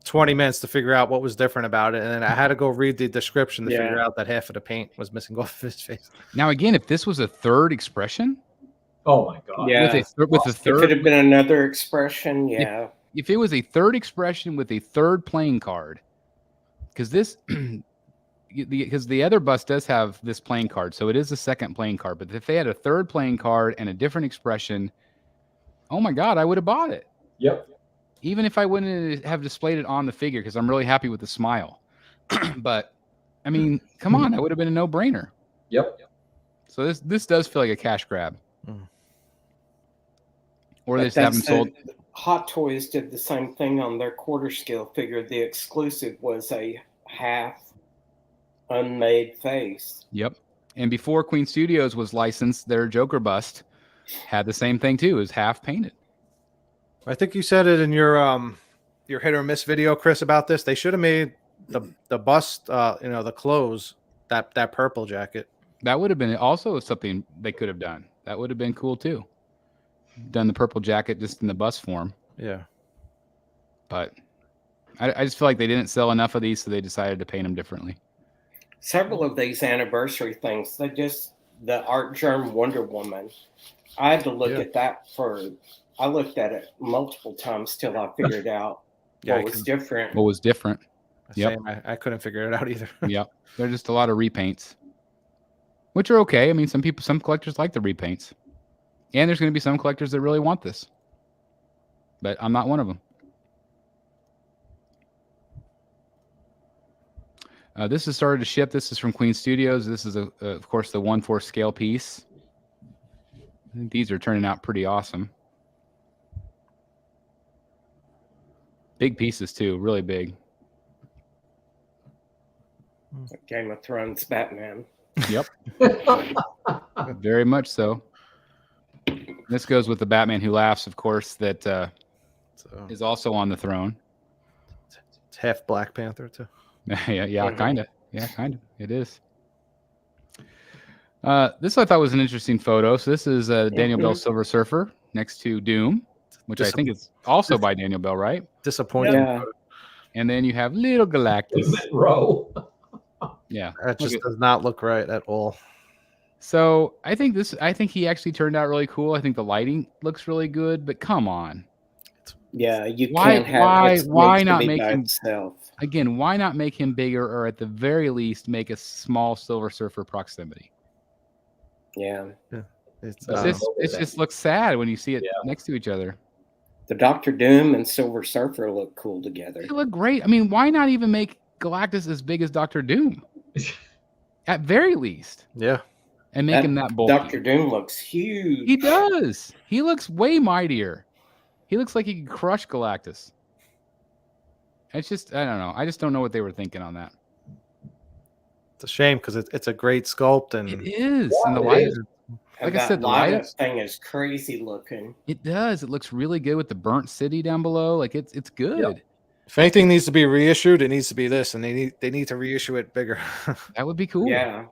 20 minutes to figure out what was different about it, and then I had to go read the description to figure out that half of the paint was missing off of his face. Now, again, if this was a third expression, oh my god, with a third, it could have been another expression. Yeah, if it was a third expression with a third playing card, because this, because the other bust does have this playing card, so it is the second playing card. But if they had a third playing card and a different expression, oh my God, I would have bought it. Yep. Even if I wouldn't have displayed it on the figure, because I'm really happy with the smile. But I mean, come on, that would have been a no-brainer. Yep. So this does feel like a cash grab. Or they But just haven't sold. Hot Toys did the same thing on their quarter scale figure. The exclusive was a half unmade face. Yep. And before Queen Studios was licensed, their Joker bust had the same thing too, is half painted. I think you said it in your hit or miss video, Chris, about this. They should have made the bust, the clothes, that purple jacket. That would have been also something they could have done. That would have been cool too. Done the purple jacket just in the bust form. Yeah. But I just feel like they didn't sell enough of these, so they decided to paint them differently. Several of these anniversary things, the Art Germ Wonder Woman, I had to look at that I looked at it multiple times till I figured out what was different. What was different. Yep. I couldn't figure it out either. Yep. They're just a lot of repaints, which are okay. I mean, some collectors like the repaints. And there's going to be some collectors that really want this. But I'm not one of them. This has started to ship. This is from Queen Studios. This is, of course, the 1/4 scale piece. I think these are turning out pretty awesome. Big pieces, too. Really big. Game of Thrones Batman. Yep. Very much so. This goes with the Batman Who Laughs, of course, that is also on the throne. It's half Black Panther, too. yeah, kind of. Yeah, kind of. It is. This I thought was an interesting photo. So this is Daniel Bell Silver Surfer next to Doom, which I think is also by Daniel Bell, right? Disappointing. Yeah. And then you have little Galactus. Row. Yeah. That just does not look right at all. So I think he actually turned out really cool. I think the lighting looks really good, but come on. Yeah, can't have why not make him itself. Again, why not make him bigger, or at the very least make a small Silver Surfer proximity? Yeah. It just looks sad when you see it next to each other. The Dr. Doom and Silver Surfer look cool together. They look great. I mean, why not even make Galactus as big as Dr. Doom? At very least. Yeah. And make him that bulky. Dr. Doom looks huge. He does. He looks way mightier. He looks like he could crush Galactus. It's just, I don't know. I just don't know what they were thinking on that. It's a shame because it's a great sculpt. And it is. Yeah, and the light, like I said, the light thing is crazy looking. It does. It looks really good with the burnt city down below. Like it's good. Yep. If anything needs to be reissued, it needs to be this, and they need to reissue it bigger. That would be cool. Yeah.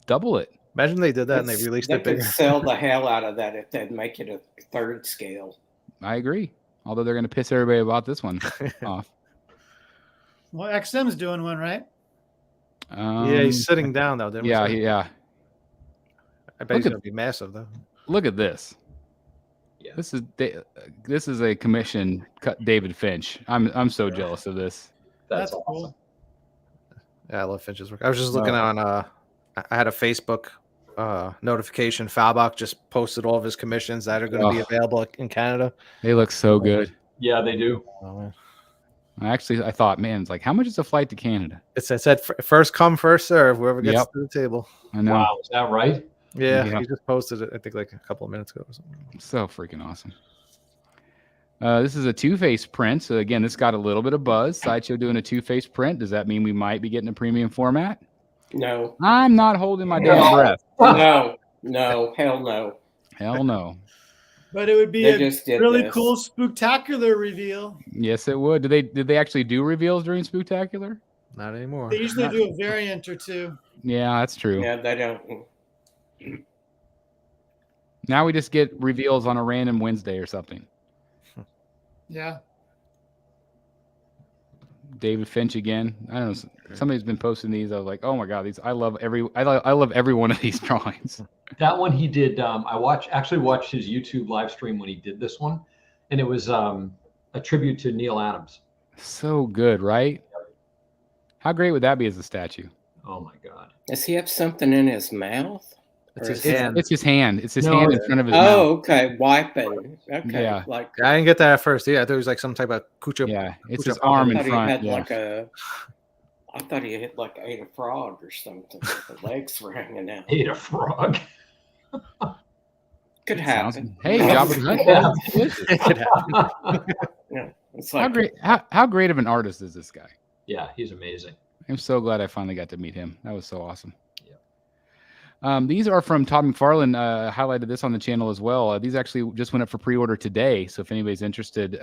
Double it. Imagine they did that and they released it bigger. They could sell the hell out of that if they'd make it a third scale. I agree. Although they're going to piss everybody about this one off. Well, XM's doing one, right? Yeah, he's sitting down though. Didn't we say? Yeah. I bet he's going to be massive though. Look at this. Yeah. This is a commission cut David Finch. I'm so jealous of this. That's cool. awesome. Yeah, I love Finch's work. I was just looking on. I had a Facebook notification. Falbach just posted all of his commissions that are going to be available in Canada. They look so good. Yeah, they do. Oh, I thought, man, it's like, how much is a flight to Canada? it said first come, first serve. Whoever gets to the table. I know. Wow, is that right? Yeah, Yeah. he just posted it. I think like a couple of minutes ago or something. So freaking awesome. This is a Two-Face print. So again, this got a little bit of buzz. Sideshow doing a Two-Face print. Does that mean we might be getting a premium format? No. I'm not holding my damn breath. No, hell no. Hell no. But it would be They a just did really this. cool, spectacular reveal. Yes, it would. Did they actually do reveals during Spooktacular? Not anymore. They usually do a variant or two. Yeah, that's true. Yeah, they don't. Now we just get reveals on a random Wednesday or something. Yeah. David Finch again. I don't know. Somebody's been posting these. I was like, oh my god, these! I love every one of these drawings. That one he did. I actually watched his YouTube live stream when he did this one, and it was a tribute to Neil Adams. So good, right? How great would that be as a statue? Oh my God. Does he have something in his mouth? It's Or his is it- hand. It's his hand. It's his No, hand in it's- front of his Oh, mouth. okay. Wiping. Okay. Yeah. Like I didn't get that at first. Yeah, I thought it was like some type of kucha. Yeah, it's Kucha his papa. arm I in thought he front. had Yeah. like a. I thought he had like ate a frog or something. The legs were hanging out. Ate a frog. Could happen. Hey, Jabba the Hutt. Yeah. Delicious. It could happen. Yeah. It's How like great! How great of an artist is this guy? Yeah, he's amazing. I'm so glad I finally got to meet him. That was so awesome. Yeah. These are from Todd McFarlane. Highlighted this on the channel as well. These actually just went up for pre-order today. So if anybody's interested,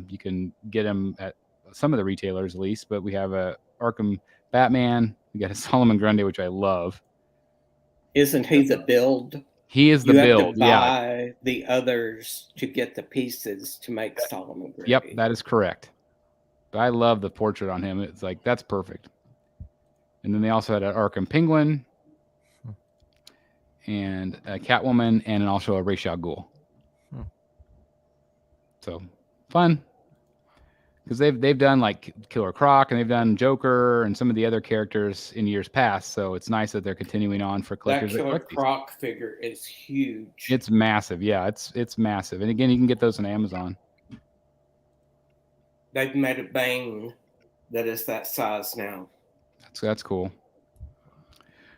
you can get them at some of the retailers at least. But we have a Arkham Batman. We got a Solomon Grundy, which I love. isn't he the build? He is the You build. have to Yeah. buy the others to get the pieces to make Solomon Grundy. Yep, that is correct. But I love the portrait on him. It's like that's perfect. And then they also had an Arkham Penguin and a Catwoman and also a Ra's al Ghul. Hmm. So fun. Because they've done like Killer Croc and they've done Joker and some of the other characters in years past. So it's nice that they're continuing on for That collectors. that Killer collect these. Croc figure is huge. It's massive. Yeah, it's massive. And again, you can get those on Amazon. They've made a Bane that is that size now. So that's cool.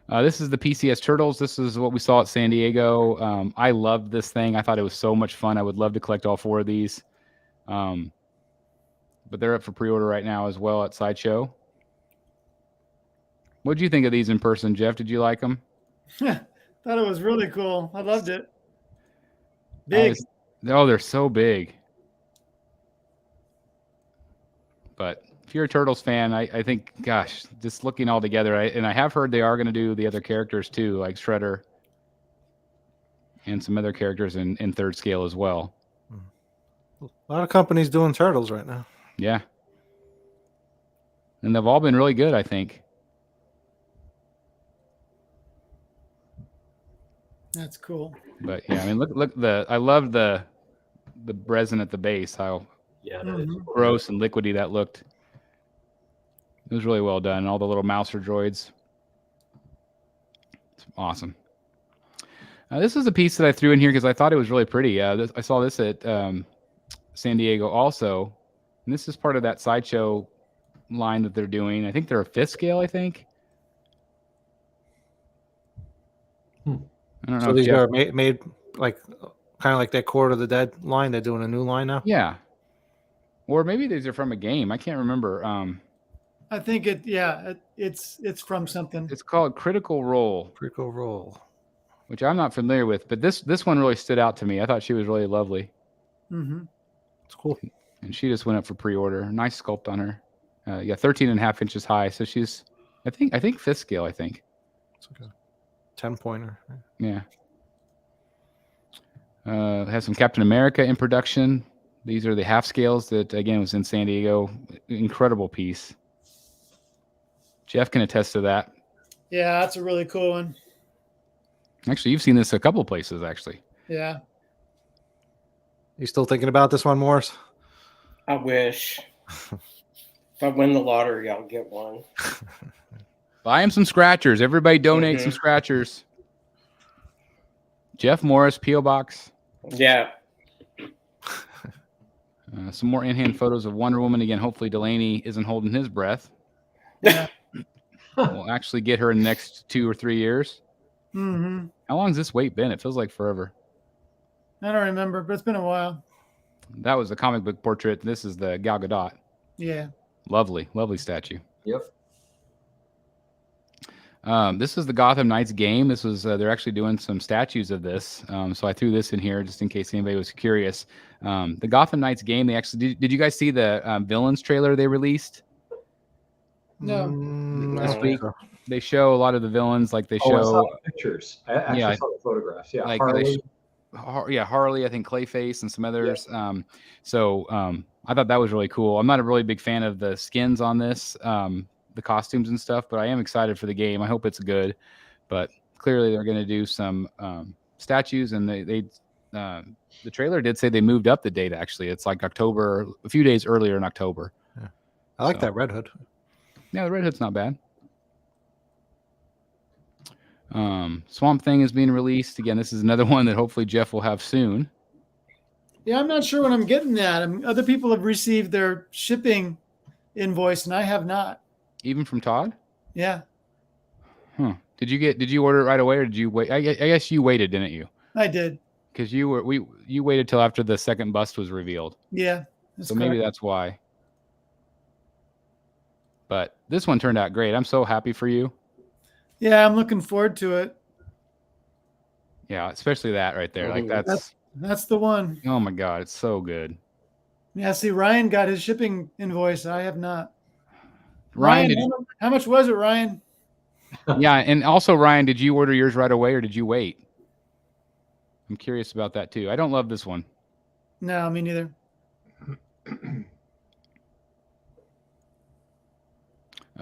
This is the PCS Turtles. This is what we saw at San Diego. I loved this thing. I thought it was so much fun. I would love to collect all 4 of these. But they're up for pre-order right now as well at Sideshow. What did you think of these in person, Jeff? Did you like them? Thought it was really cool. I loved it. Big. Oh, they're so big. But if you're a Turtles fan, I think, gosh, just looking all together, and I have heard they are going to do the other characters too, like Shredder and some other characters in 3rd scale as well. A lot of companies doing turtles right now. Yeah. And they've all been really good, I think. That's cool. But yeah, I mean, look I love the resin at the base, how Yeah, that is Mhm. gross and liquidy that looked. It was really well done. And all the little mouser droids. It's awesome. This is a piece that I threw in here because I thought it was really pretty. I saw this at San Diego also. And this is part of that Sideshow line that they're doing. I think they're a 5th scale, I think. I don't know. So if these Jeff- are made like kind of like that Court of the Dead line. They're doing a new line now. Yeah. Or maybe these are from a game. I can't remember. I think it's from something. It's called Critical Role, Critical Role. which I'm not familiar with, but this one really stood out to me. I thought she was really lovely. Mm-hmm. It's cool. And she just went up for pre-order. Nice sculpt on her. 13.5 inches high. So she's, I think 5th scale, I think. It's like a 10-pointer. Yeah. Has some Captain America in production. These are the half scales that, again, was in San Diego. Incredible piece. Jeff can attest to that. Yeah, that's a really cool one. Actually, you've seen this a couple places, actually. Yeah. You still thinking about this one, Morris? I wish. If I win the lottery, I'll get one. Buy him some scratchers. Everybody donate some scratchers. Jeff Morris, P.O. Box. Yeah. Some more in-hand photos of Wonder Woman. Again, hopefully Delaney isn't holding his breath. Yeah. We'll actually get her in the next 2 or 3 years. Mm-hmm. How long has this wait been? It feels like forever. I don't remember, but it's been a while. That was the comic book portrait. This is the Gal Gadot. Yeah. Lovely, lovely statue. Yep. This is the Gotham Knights game. This was they're actually doing some statues of this. So I threw this in here just in case anybody was curious. The Gotham Knights game. They actually did you guys see the villains trailer they released No. this week? They show a lot of the villains, like they I saw show the pictures. I actually Yeah. saw the photographs. Yeah, like Harley. Harley, I think Clayface and some others. I thought that was really cool. I'm not a really big fan of the skins on this, the costumes and stuff, but I am excited for the game. I hope it's good. But clearly they're going to do some statues, and the trailer did say they moved up the date. Actually, it's like October, a few days earlier in October. Yeah. I like So. that Red Hood. Yeah, the Red Hood's not bad. Swamp Thing is being released again. This is another one that hopefully Jeff will have soon. Yeah, I'm not sure when I'm getting that. Other people have received their shipping invoice, and I have not. Even from Todd? Yeah. Huh. Did you order it right away, or did you wait? I guess you waited, didn't you? I did. Because you waited till after the second bust was revealed. Yeah. So maybe that's why. But this one turned out great. I'm so happy for you. Yeah, I'm looking forward to it. Yeah, especially that right there. Like that's the one. Oh my God, it's so good. Yeah, see, Ryan got his shipping invoice. I have not. Ryan, how much was it, Ryan? Yeah, and also Ryan, did you order yours right away or did you wait? I'm curious about that too. I don't love this one. No, me neither.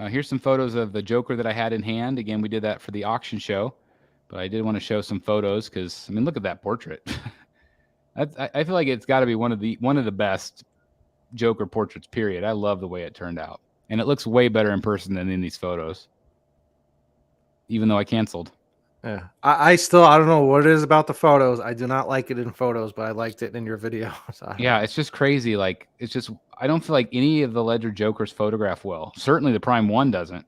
Here's some photos of the Joker that I had in hand. Again, we did that for the auction show, but I did want to show some photos because I mean, look at that portrait. I feel like it's got to be one of the best Joker portraits. Period. I love the way it turned out, and it looks way better in person than in these photos. Even though I canceled. Yeah, I don't know what it is about the photos. I do not like it in photos, but I liked it in your video. So yeah, it's just crazy. Like, it's just, I don't feel like any of the Ledger Jokers photograph well. Certainly the Prime 1 doesn't.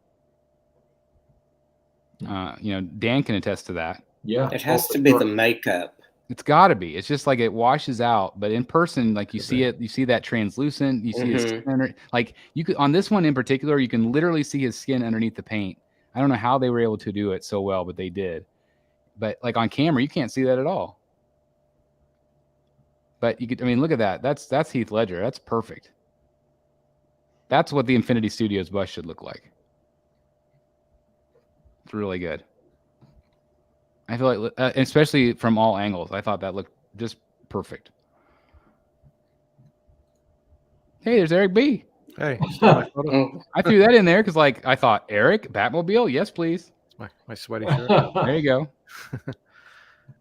Dan can attest to that. Yeah. It has to be the makeup. It's got to be. It's just like it washes out. But in person, like you see it, you see that translucent, you see his skin under, like you could, on this one in particular, you can literally see his skin underneath the paint. I don't know how they were able to do it so well, but they did. But like on camera, you can't see that at all. But you could, I mean, look at that. That's Heath Ledger. That's perfect. That's what the Infinity Studios bus should look like. It's really good. I feel like, especially from all angles, I thought that looked just perfect. Hey, there's Eric B. Hey, I threw that in there because, like, I thought, Eric, Batmobile, yes, please. It's my sweaty shirt. There you go.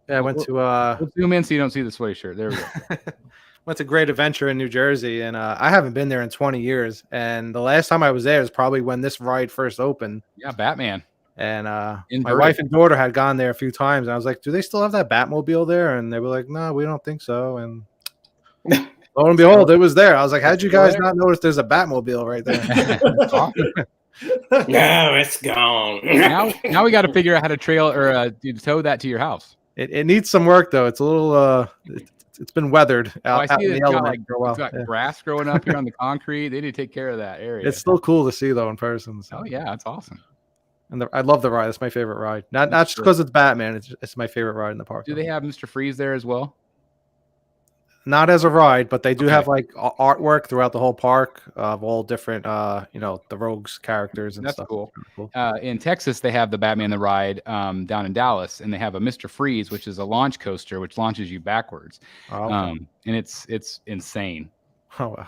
Yeah, I went to we'll zoom in so you don't see the sweaty shirt. There we go. Went to Great Adventure in New Jersey, and I haven't been there in 20 years. And the last time I was there was probably when this ride first opened. Yeah, Batman. And my wife and daughter had gone there a few times, and I was like, "Do they still have that Batmobile there?" And they were like, "No, we don't think so." And lo and behold, it was there. I was like, "How'd you guys not notice there's a Batmobile right there?" No, it's gone. now we got to figure out how to trail or tow that to your house. It needs some work though. It's a little it's been weathered out in the element for a while. It's got grass growing up here on the concrete. They need to take care of that area. It's still cool to see though in person. So. Oh yeah, that's awesome. And I love the ride. It's my favorite ride. Not just because it's Batman. It's my favorite ride in the park. Do they have Mr. Freeze there as well? Not as a ride, but they do have like artwork throughout the whole park of all different, the Rogues characters and stuff. That's cool. In Texas, they have the Batman the Ride down in Dallas, and they have a Mr. Freeze, which is a launch coaster, which launches you backwards. Oh, okay. And it's insane. Oh wow.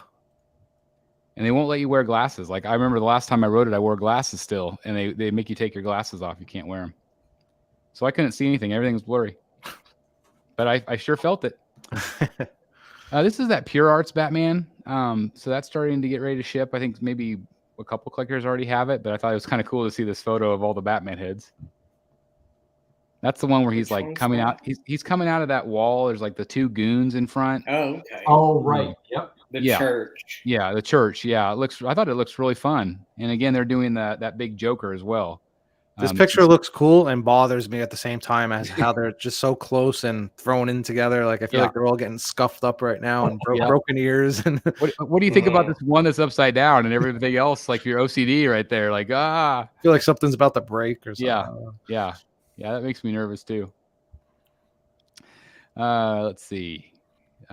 And they won't let you wear glasses. Like I remember the last time I rode it, I wore glasses still, and they make you take your glasses off. You can't wear them. So I couldn't see anything. Everything was blurry. But I sure felt it. This is that Pure Arts Batman. So that's starting to get ready to ship. I think maybe a couple collectors already have it, but I thought it was kind of cool to see this photo of all the Batman heads. That's the one where he's like coming out. He's coming out of that wall. There's like the two goons in front. Oh, okay. Oh, right. Yep. The church. Yeah, the church. Yeah, I thought it looks really fun. And again, they're doing that big Joker as well. This picture looks cool and bothers me at the same time as how they're just so close and thrown in together. Like I feel like they're all getting scuffed up right now and broken ears. And what do you think about this one that's upside down and everything else, like your OCD right there? Like I feel like something's about to break or something. Yeah, that makes me nervous too. Let's see.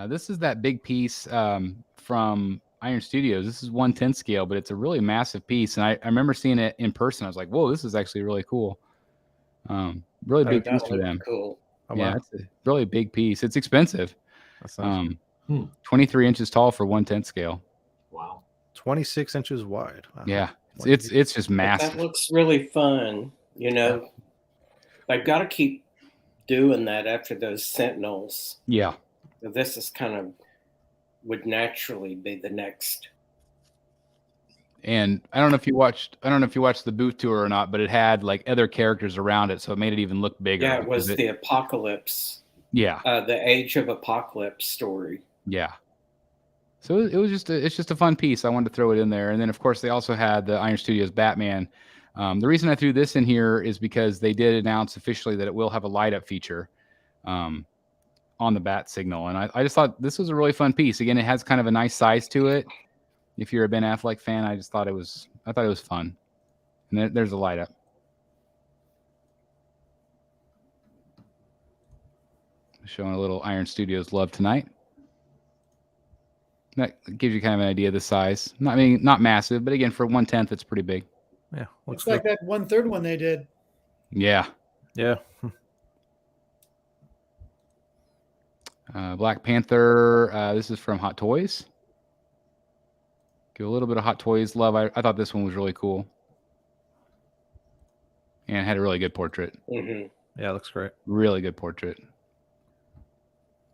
This is that big piece from Iron Studios. This is 1/10 scale, but it's a really massive piece. And I remember seeing it in person. I was like, whoa, this is actually really cool. Really big piece for them. Cool. Oh, yeah, wow. it's a really big piece. It's expensive. That's nice. 23 inches tall for 1/10 scale. Wow. 26 inches wide. Wow. Yeah. It's just massive. That looks really fun. They've got to keep doing that after those Sentinels. Yeah. This is would naturally be the next. And I don't know if you watched the booth tour or not, but it had like other characters around it, so it made it even look bigger. Yeah, it was the Apocalypse. Yeah. The Age of Apocalypse story. Yeah. So it's just a fun piece. I wanted to throw it in there. And then of course they also had the Iron Studios Batman. The reason I threw this in here is because they did announce officially that it will have a light up feature on the bat signal. And I just thought this was a really fun piece. Again, it has kind of a nice size to it. If you're a Ben Affleck fan, I thought it was fun. And there's a light up. Showing a little Iron Studios love tonight. That gives you kind of an idea of the size. Not massive, but again, for 1/10, it's pretty big. Yeah, looks like that 1/3 one they did. Yeah. Yeah. Black Panther. This is from Hot Toys. Give a little bit of Hot Toys love. I thought this one was really cool. And had a really good portrait. Mm-hmm. Yeah, it looks great. Really good portrait.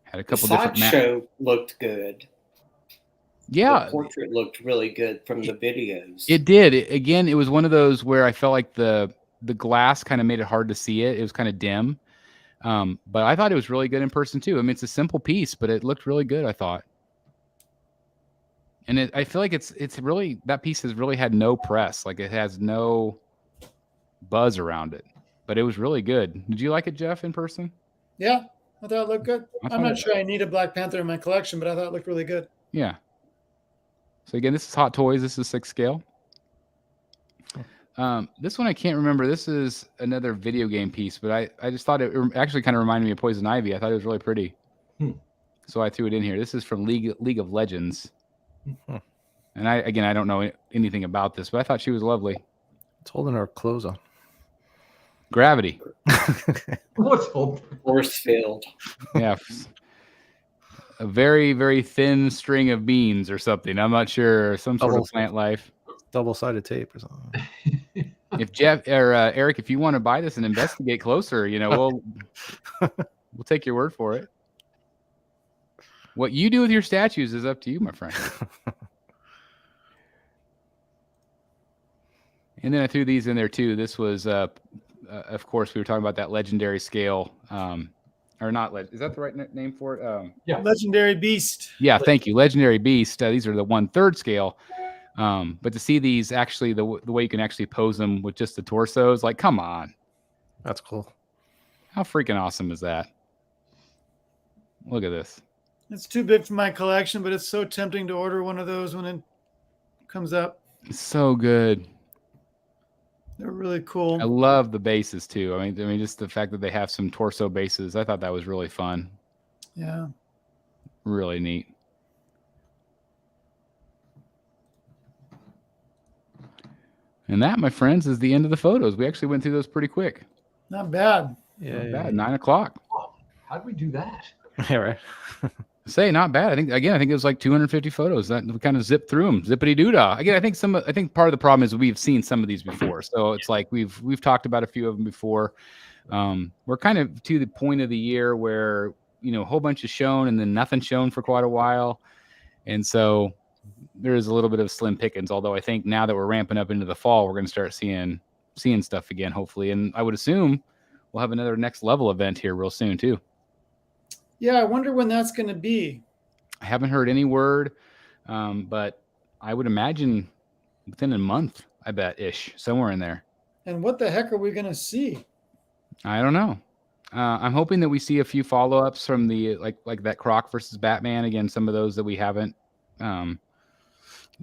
Had a couple the different Sideshow looked good. Yeah. The portrait looked really good from the videos. It did. It was one of those where I felt like the glass kind of made it hard to see it. It was kind of dim. But I thought it was really good in person too. I mean, it's a simple piece, but it looked really good, I thought. And I feel like it's really, that piece has really had no press. Like it has no buzz around it, but it was really good. Did you like it, Jeff, in person? Yeah, I thought it looked good. I'm not sure I need a Black Panther in my collection, but I thought it looked really good. Yeah. So again, this is Hot Toys. This is 6 scale. This one I can't remember. This is another video game piece, but I just thought it actually kind of reminded me of Poison Ivy. I thought it was really pretty. So I threw it in here. This is from League of Legends. And I don't know anything about this, but I thought she was lovely. It's holding her clothes on. Gravity. What's holding? Force field. Yeah. A very, very thin string of beans or something. I'm not sure. Some sort of plant life. Double-sided tape or something. If Jeff or Eric, if you want to buy this and investigate closer, we'll take your word for it. What you do with your statues is up to you, my friend. And then I threw these in there too. This was, of course, we were talking about that legendary scale. Or not, is that the right name for it? Yeah, Legendary Beast. Yeah, thank you. Legendary Beast. These are the 1/3 scale. But to see these actually, the way you can actually pose them with just the torsos, like, come on. That's cool. How freaking awesome is that? Look at this. It's too big for my collection, but it's so tempting to order one of those when it comes up. It's so good. They're really cool. I love the bases too. I mean, just the fact that they have some torso bases. I thought that was really fun. Yeah. Really neat. And that, my friends, is the end of the photos. We actually went through those pretty quick. Not bad. Yeah, not bad. 9 o'clock. Oh, how'd we do that? Yeah, right. Say not bad. I think it was like 250 photos. That we kind of zipped through them. Zippity doo dah. Again, I think part of the problem is we've seen some of these before. So it's like we've talked about a few of them before. We're kind of to the point of the year where a whole bunch is shown and then nothing shown for quite a while, and so there is a little bit of slim pickings. Although I think now that we're ramping up into the fall, we're going to start seeing stuff again, hopefully. And I would assume we'll have another next level event here real soon too. Yeah, I wonder when that's going to be. I haven't heard any word, but I would imagine within a month, I bet, somewhere in there. And what the heck are we going to see? I don't know. I'm hoping that we see a few follow-ups from the like that Croc versus Batman. Again, some of those that we haven't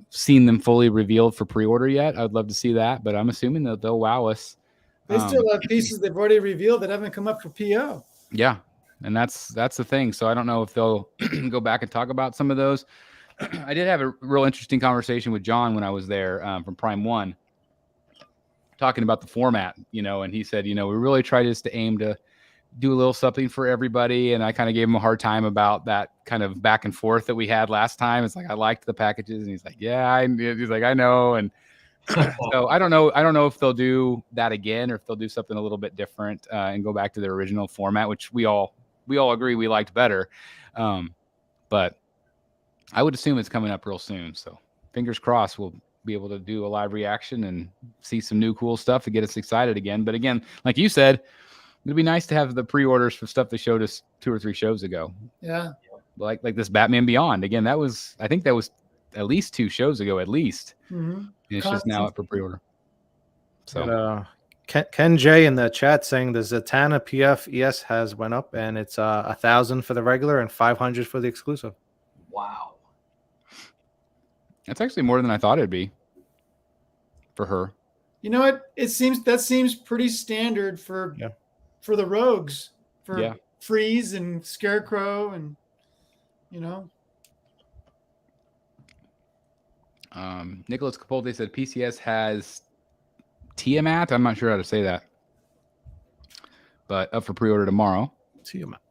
seen them fully revealed for pre-order yet. I'd love to see that, but I'm assuming that they'll wow us. They still have pieces they've already revealed that haven't come up for PO. Yeah. And that's the thing. So I don't know if they'll go back and talk about some of those. I did have a real interesting conversation with John when I was there from Prime One, talking about the format, and he said, we really try just to aim to do a little something for everybody. And I kind of gave him a hard time about that kind of back and forth that we had last time. It's like, I liked the packages. And he's like, yeah, he's like, I know. And so I don't know if they'll do that again or if they'll do something a little bit different and go back to their original format, which we all agree we liked better. But I would assume it's coming up real soon. So fingers crossed we'll be able to do a live reaction and see some new cool stuff to get us excited again. But again, like you said, it'd be nice to have the pre-orders for stuff they showed us 2 or 3 shows ago. Yeah. Like this Batman Beyond. Again, I think that was at least 2 shows ago, at least. Mm-hmm. And it's just now up for pre-order. So Ken J in the chat saying the Zatanna PF ES has went up, and it's 1,000 for the regular and 500 for the exclusive. Wow. That's actually more than I thought it'd be for her. You know what? That seems pretty standard for the rogues, for Freeze and Scarecrow, and Nicholas Capote said PCS has Tiamat. I'm not sure how to say that, but up for pre-order tomorrow. Tiamat.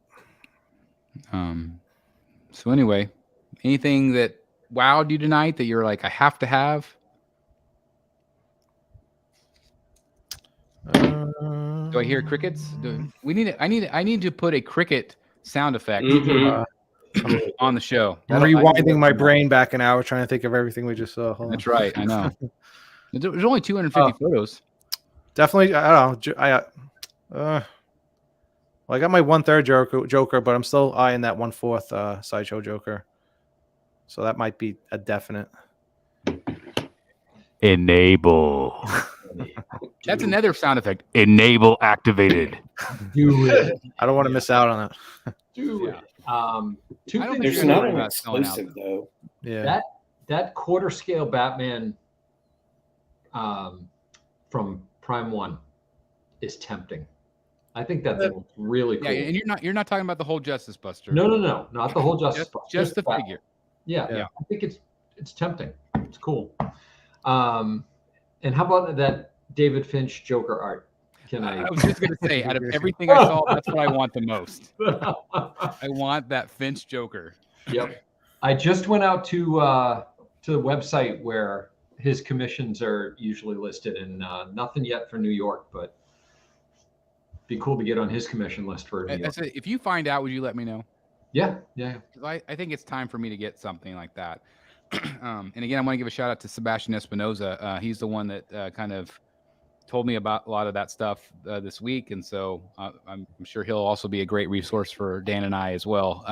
So anyway, anything that wowed you tonight that you're like, I have to have? Do I hear crickets? I need to put a cricket sound effect on the show. I'm rewinding my brain back an hour trying to think of everything we just saw. That's right. I know. There's only 250 photos. Definitely. I don't know. Well, I got my 1/3 Joker, but I'm still eyeing that 1/4 Sideshow Joker. So that might be a definite. Enable. That's another sound effect. Enable activated. Do it. I don't want to miss out on that. Do it. There's not an exclusive though. Yeah. That quarter scale Batman from Prime 1 is tempting. I think that's really cool. Yeah, and you're not talking about the whole Justice Buster. No, not the whole Justice Buster. Just the figure. Yeah. I think it's tempting. It's cool. And how about that David Finch Joker art? I was just gonna say, out of everything I saw, that's what I want the most. I want that Finch Joker. Yep. I just went out to the website where his commissions are usually listed, and nothing yet for New York, but be cool to get on his commission list for New York. If you find out, would you let me know? Yeah. I think it's time for me to get something like that. And again, I want to give a shout out to Sebastian Espinoza. He's the one that kind of told me about a lot of that stuff this week, and so I'm sure he'll also be a great resource for Dan and I as well.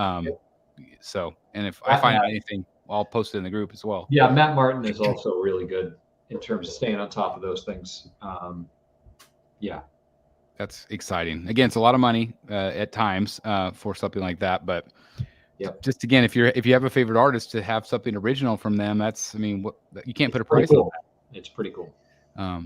So, and if I find out anything, I'll post it in the group as well. Yeah, Matt Martin is also really good in terms of staying on top of those things. That's exciting. Again, it's a lot of money at times for something like that, but just again, if you have a favorite artist, to have something original from them, you can't put a price on that. It's pretty cool.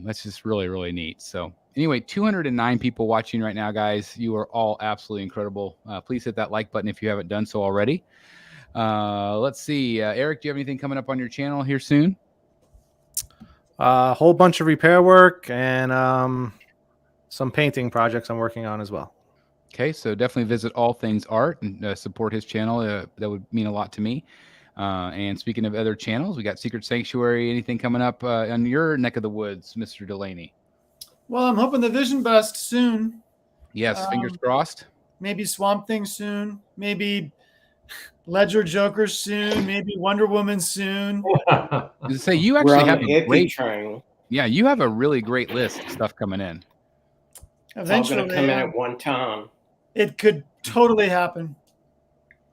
That's just really, really neat. So anyway, 209 people watching right now, guys. You are all absolutely incredible. Please hit that like button if you haven't done so already. Let's see. Eric, do you have anything coming up on your channel here soon? A whole bunch of repair work and some painting projects I'm working on as well. Okay, so definitely visit All Things Art and support his channel. That would mean a lot to me. And speaking of other channels, we got Secret Sanctuary. Anything coming up on your neck of the woods, Mr. Delaney? Well, I'm hoping the Vision Bust soon. Yes, fingers crossed. Maybe Swamp Thing soon. Maybe Ledger Joker soon. Maybe Wonder Woman soon. Say you actually have a great train. Yeah, you have a really great list of stuff coming in. Eventually, it's all going to come in at one time. It could totally happen.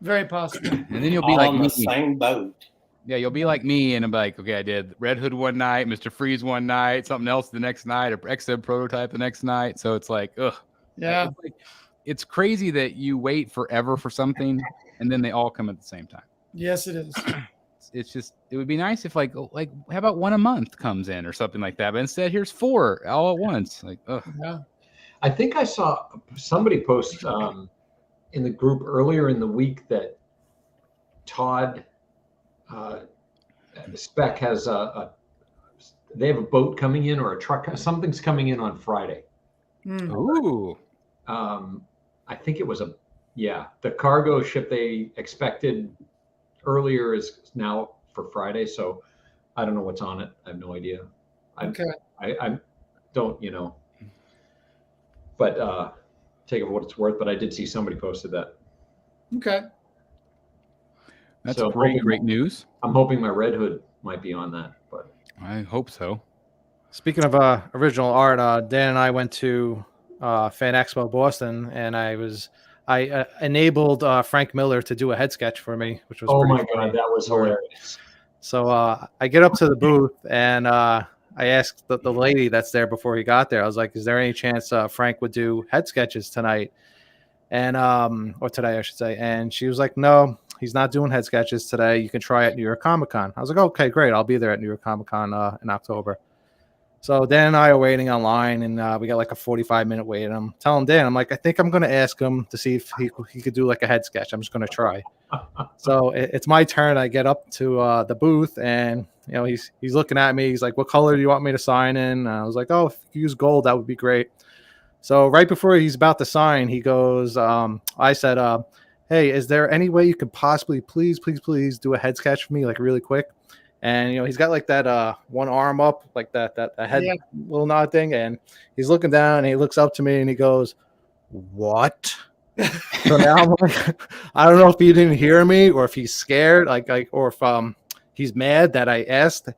Very possible. And then you'll be like on me. The same boat. Yeah, you'll be like me, and I'm like, okay, I did Red Hood one night, Mr. Freeze one night, something else the next night, or XM Prototype the next night. So it's like, ugh. Yeah. It's crazy that you wait forever for something, and then they all come at the same time. Yes, it is. It's just, it would be nice if like how about one a month comes in or something like that. But instead, here's 4 all at once. Like, ugh. Yeah. I think I saw somebody post in the group earlier in the week that Todd Spec has they have a boat coming in or a truck. Something's coming in on Friday. Ooh. I think it was the cargo ship they expected earlier is now for Friday. So I don't know what's on it. I have no idea. I don't, but take it for what it's worth. But I did see somebody posted that. Okay. That's great news. I'm hoping my Red Hood might be on that, but I hope so. Speaking of original art, Dan and I went to Fan Expo Boston, and I enabled Frank Miller to do a head sketch for me, which was Oh pretty my funny. God, that was hilarious. So I get up to the booth, and I asked the lady that's there before he got there. I was like, "Is there any chance Frank would do head sketches tonight?" And or today, I should say. And she was like, "No, he's not doing head sketches today. You can try at New York Comic Con." I was like, "Okay, great. I'll be there at New York Comic Con in October." So Dan and I are waiting online, and we got like a 45-minute wait. And I'm telling Dan, I'm like, I think I'm going to ask him to see if he could do like a head sketch. I'm just going to try. So it's my turn. I get up to the booth, and he's looking at me. He's like, "What color do you want me to sign in?" And I was like, "Oh, if you use gold, that would be great." So right before he's about to sign, he goes, I said, "Hey, is there any way you could possibly please do a head sketch for me, like really quick?" And he's got like that one arm up, like that head little nod thing, and he's looking down, and he looks up to me, and he goes, "What?" So now I'm like, I don't know if he didn't hear me, or if he's scared, or if he's mad that I asked.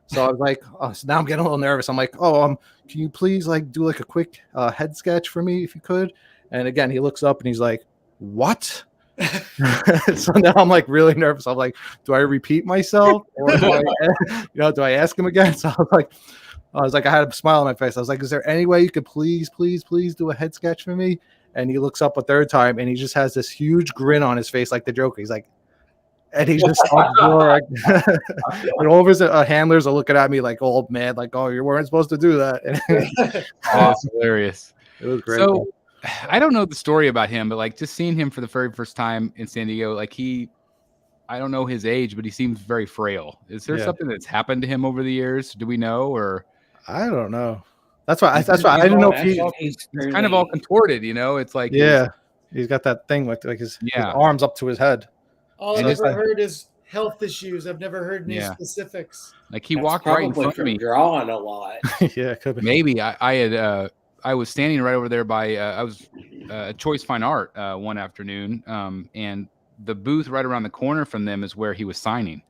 So I was like, so now I'm getting a little nervous. I'm like, "Oh, can you please like do like a quick head sketch for me if you could?" And again, he looks up and he's like, "What?" So now I'm like really nervous. I'm like, do I repeat myself, or do I ask him again? So I was like, I had a smile on my face. I was like, "Is there any way you could please do a head sketch for me?" And he looks up a third time, and he just has this huge grin on his face, like the Joker. He's like, and he's just and all of his handlers are looking at me like all mad, like, "Oh, you weren't supposed to do that." That's hilarious. It was great. So I don't know the story about him, but like just seeing him for the very first time in San Diego, like I don't know his age, but he seems very frail. Is there something that's happened to him over the years? Do we know, or I don't know. That's why I didn't know if he's kind of all contorted. It's like he's got that thing with like his arms up to his head. All I've ever heard is health issues. I've never heard any specifics. Like he walked right in front of me, drawing a lot. Yeah, it could be. Maybe I was standing right over there by I was Choice Fine Art one afternoon, and the booth right around the corner from them is where he was signing.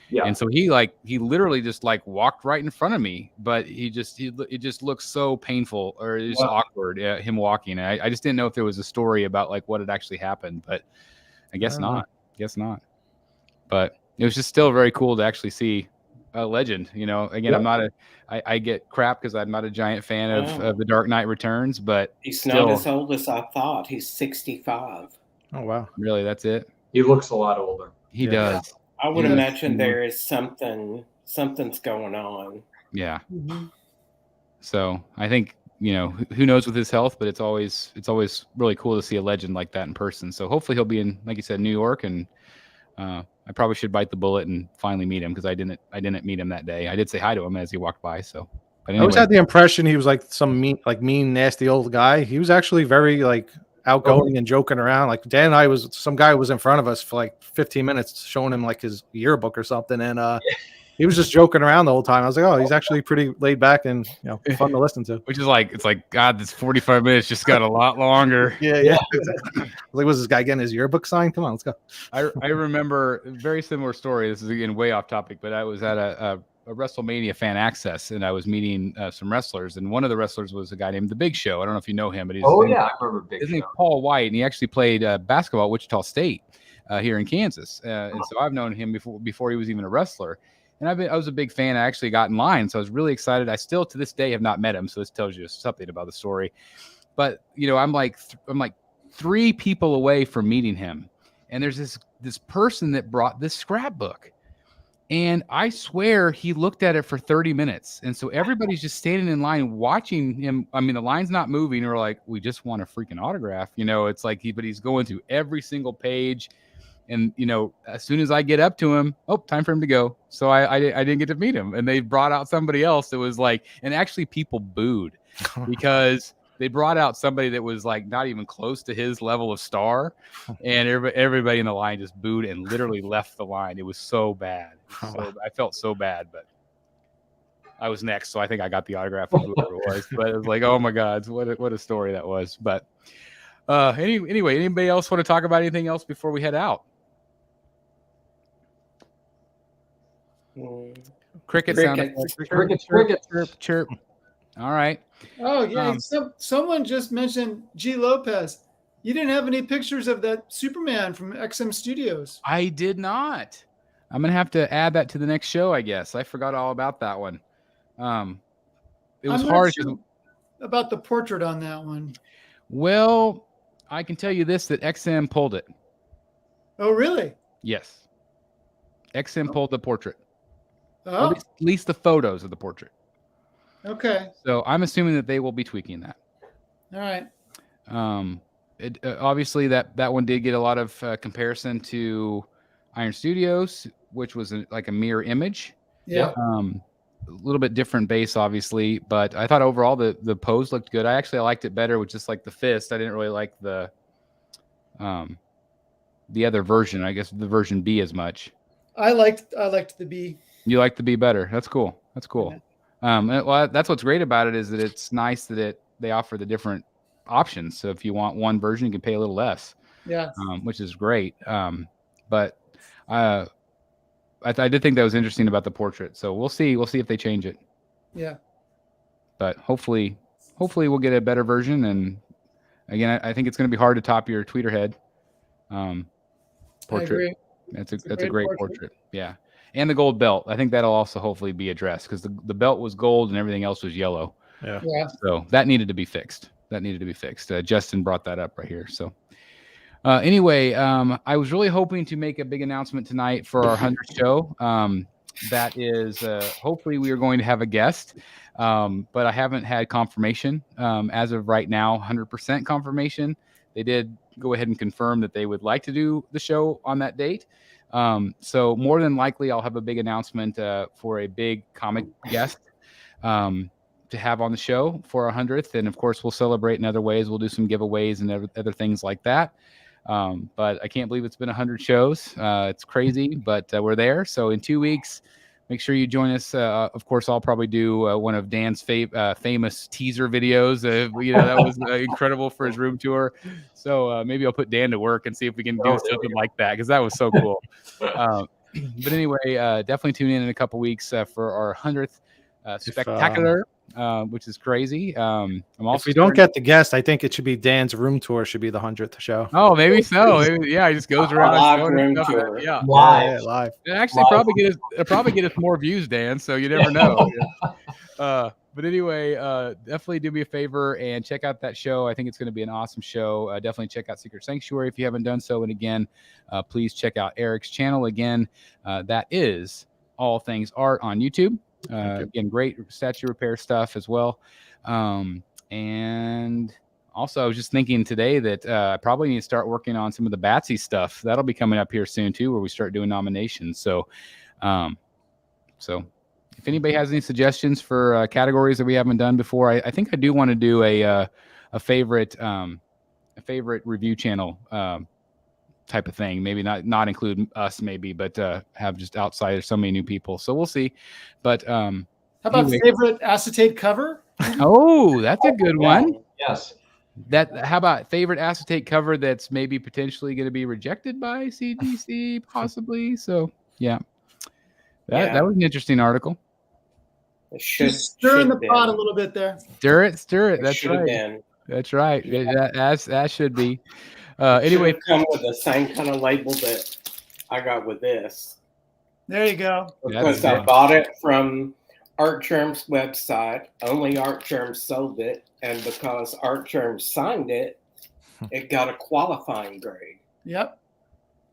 Yeah. And so he literally just like walked right in front of me, but it just looks so painful or just awkward, him walking. And I just didn't know if there was a story about like what had actually happened, but I guess not. But it was just still very cool to actually see a legend. Again, I'm not I get crap because I'm not a giant fan of The Dark Knight Returns, but he's not as old as I thought. He's 65. Oh wow. Really, that's it? He looks a lot older. He does. I would imagine there is something's going on. Yeah. Mm-hmm. So I think, who knows with his health, but it's always really cool to see a legend like that in person. So hopefully he'll be in, like you said, New York, and I probably should bite the bullet and finally meet him because I didn't meet him that day. I did say hi to him as he walked by. So, but anyway. I always had the impression he was like some mean, nasty old guy. He was actually very like outgoing and joking around. Like Dan and I some guy was in front of us for like 15 minutes showing him like his yearbook or something, and he was just joking around the whole time. I was like, oh, he's actually pretty laid back and fun to listen to. Which is like, it's like, God, this 45 minutes just got a lot longer. Yeah. Like, was this guy getting his yearbook signed? Come on, let's go. I remember a very similar story. This is again way off topic, but I was at a WrestleMania fan access, and I was meeting some wrestlers, and one of the wrestlers was a guy named The Big Show. I don't know if you know him, but I remember Big Show. His name's Paul White, and he actually played basketball at Wichita State here in Kansas, and so I've known him before he was even a wrestler. And I was a big fan. I actually got in line, so I was really excited. I still to this day have not met him, so this tells you something about the story. But I'm like 3 people away from meeting him, and there's this person that brought this scrapbook. And I swear he looked at it for 30 minutes. And so everybody's just standing in line watching him. I mean, the line's not moving. We're like, we just want a freaking autograph. It's like but he's going through every single page. And, as soon as I get up to him, time for him to go. So I didn't get to meet him. And they brought out somebody else that was like, and actually people booed because they brought out somebody that was like not even close to his level of star, and everybody in the line just booed and literally left the line. It was so bad. I felt so bad, but I was next, so I think I got the autograph of whoever it was. But it was like, oh my God, what a story that was. But anyway, anybody else want to talk about anything else before we head out? Cricket sound. Crickets. Chirp, chirp. All right. Oh yeah, someone just mentioned G. Lopez. You didn't have any pictures of that Superman from XM Studios. I did not. I'm gonna have to add that to the next show, I guess. I forgot all about that one. It was hard about the portrait on that one. Well, I can tell you this, that XM pulled it. Oh, really? Yes. XM pulled the portrait. Oh. At least the photos of the portrait. Okay. So I'm assuming that they will be tweaking that. All right. Obviously that one did get a lot of comparison to Iron Studios, which was like a mirror image. Yeah. A little bit different base, obviously, but I thought overall the pose looked good. I liked it better with just like the fist. I didn't really like the other version. I guess the version B as much. I liked the B. You liked the B better. That's cool. That's cool. Yeah. Well, that's what's great about it, is that it's nice that they offer the different options. So if you want one version, you can pay a little less. Yeah. Which is great. But I did think that was interesting about the portrait. So we'll see if they change it. Yeah. But hopefully we'll get a better version. And again, I think it's going to be hard to top your Tweeterhead portrait. I agree. That's a great portrait. Yeah. And the gold belt. I think that'll also hopefully be addressed, because the belt was gold and everything else was yellow. Yeah. So that needed to be fixed. Justin brought that up right here. So anyway, I was really hoping to make a big announcement tonight for our 100th show. That is, hopefully we are going to have a guest, but I haven't had confirmation as of right now, 100% confirmation. They did go ahead and confirm that they would like to do the show on that date. So more than likely, I'll have a big announcement for a big comic guest to have on the show for our 100th. And of course, we'll celebrate in other ways. We'll do some giveaways and other things like that. But I can't believe it's been 100 shows. It's crazy, but we're there. So in 2 weeks, make sure you join us. Of course, I'll probably do one of Dan's famous teaser videos. That was incredible for his room tour. So maybe I'll put Dan to work and see if we can do something like that, because that was so cool. But anyway, definitely tune in a couple weeks for our 100th spectacular. Which is crazy. I'm also, if we don't get the guest, I think it should be Dan's room tour. Should be the 100th show. Oh, maybe so. Yeah, he just goes around. Live room tour. Yeah, live. It actually probably get us more views, Dan. So you never know. But anyway, definitely do me a favor and check out that show. I think it's going to be an awesome show. Definitely check out Secret Sanctuary if you haven't done so. And again, please check out Eric's channel. Again, that is All Things Art on YouTube. Again, great statue repair stuff as well. And also, I was just thinking today that I probably need to start working on some of the Batsy stuff. That'll be coming up here soon too, where we start doing nominations. So if anybody has any suggestions for categories that we haven't done before, I think I do want to do a favorite review channel type of thing. Maybe not include us, maybe, but have just outsiders, so many new people. So we'll see. But how about favorite acetate cover? Oh, that's a good one. Yes. How about favorite acetate cover that's maybe potentially going to be rejected by CGC, possibly? So yeah, that was an interesting article. Just stir in the pot a little bit there. Stir it. That's right. That's right. That should be. Anyway, come with the same kind of label that I got with this. There you go. Because I bought it from Art Germ's website. Only Art Germ sold it, and because Art Germ signed it, it got a qualifying grade. Yep.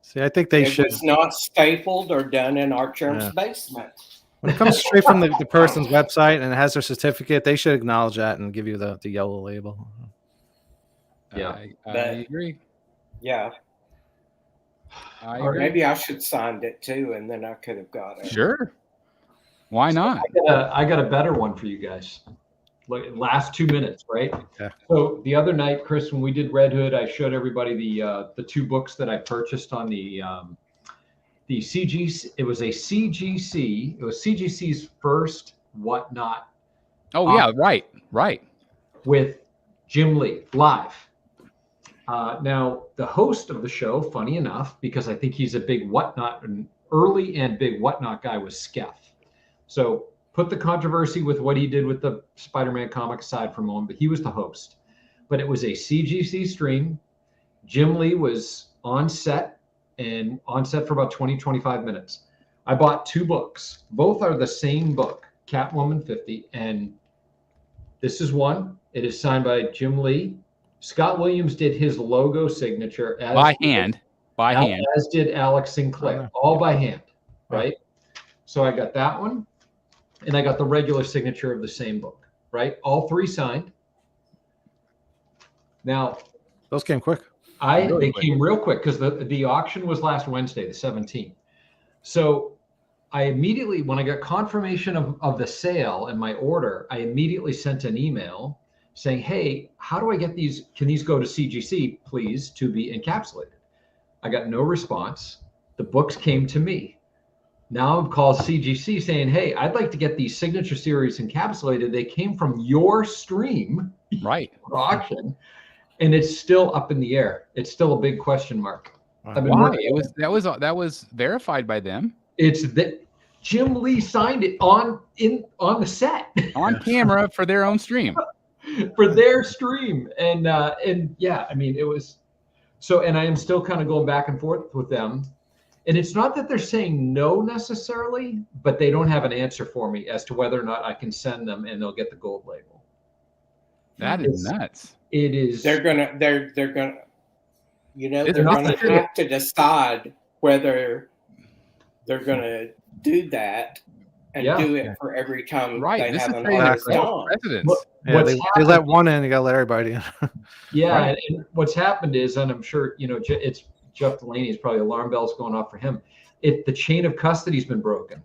See, I think it was not stapled or done in Art Germ's basement. When it comes straight from the person's website and it has their certificate, they should acknowledge that and give you the yellow label. Yeah, I agree. Yeah. Or maybe I should signed it too, and then I could have got it. Sure. Why not? I got a better one for you guys. Look, last 2 minutes, right? Yeah. So the other night, Chris, when we did Red Hood, I showed everybody the 2 books that I purchased on the CGC. It was a CGC. It was CGC's first Whatnot. Oh yeah, right. With Jim Lee live. Now, the host of the show, funny enough, because I think he's a big Whatnot early and big Whatnot guy was Skeff. So put the controversy with what he did with the Spider-Man comic aside for a moment, but he was the host. But it was a CGC stream. Jim Lee was on set for about 20, 25 minutes. I bought 2 books. Both are the same book, Catwoman 50. And this is one. It is signed by Jim Lee. Scott Williams did his logo signature by hand, as did Alex Sinclair, all by hand, right? So I got that one, and I got the regular signature of the same book, right? All 3 signed. Now, those came quick. They came real quick because the auction was last Wednesday, the 17th. So I immediately, when I got confirmation of the sale and my order, I immediately sent an email saying, hey, how do I get these? Can these go to CGC, please, to be encapsulated? I got no response. The books came to me. Now I've called CGC saying, hey, I'd like to get these signature series encapsulated. They came from your stream, right? Auction, and it's still up in the air. It's still a big question mark. Why? That was verified by them. It's that Jim Lee signed it on the set, on camera for their own stream. For their stream, and yeah, I mean, it was so, and I am still kind of going back and forth with them, and it's not that they're saying no necessarily, but they don't have an answer for me as to whether or not I can send them and they'll get the gold label. That is nuts. It is. They're gonna they're gonna have to decide whether they're gonna do that and do it for every time they have an artist on. Yeah, they let one in, you gotta let everybody in. Yeah, and what's happened is, and I'm sure it's Jeff Delaney's probably alarm bells going off for him. The chain of custody's been broken,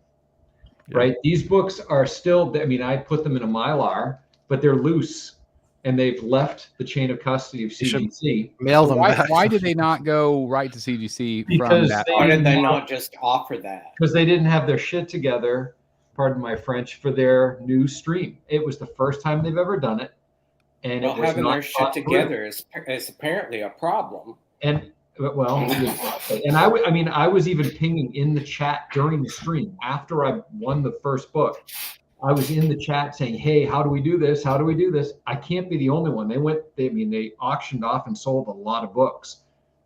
right? These books are still. I mean, I put them in a Mylar, but they're loose, and they've left the chain of custody of CGC. Mail them back. Why did they not go right to CGC because from that? Why did they not just offer that? Because they didn't have their shit together. Pardon my French, for their new stream. It was the first time they've ever done it. And it was having not their shit together is apparently a problem. And I was even pinging in the chat during the stream after I won the first book. I was in the chat saying, hey, how do we do this? How do we do this? I can't be the only one. They auctioned off and sold a lot of books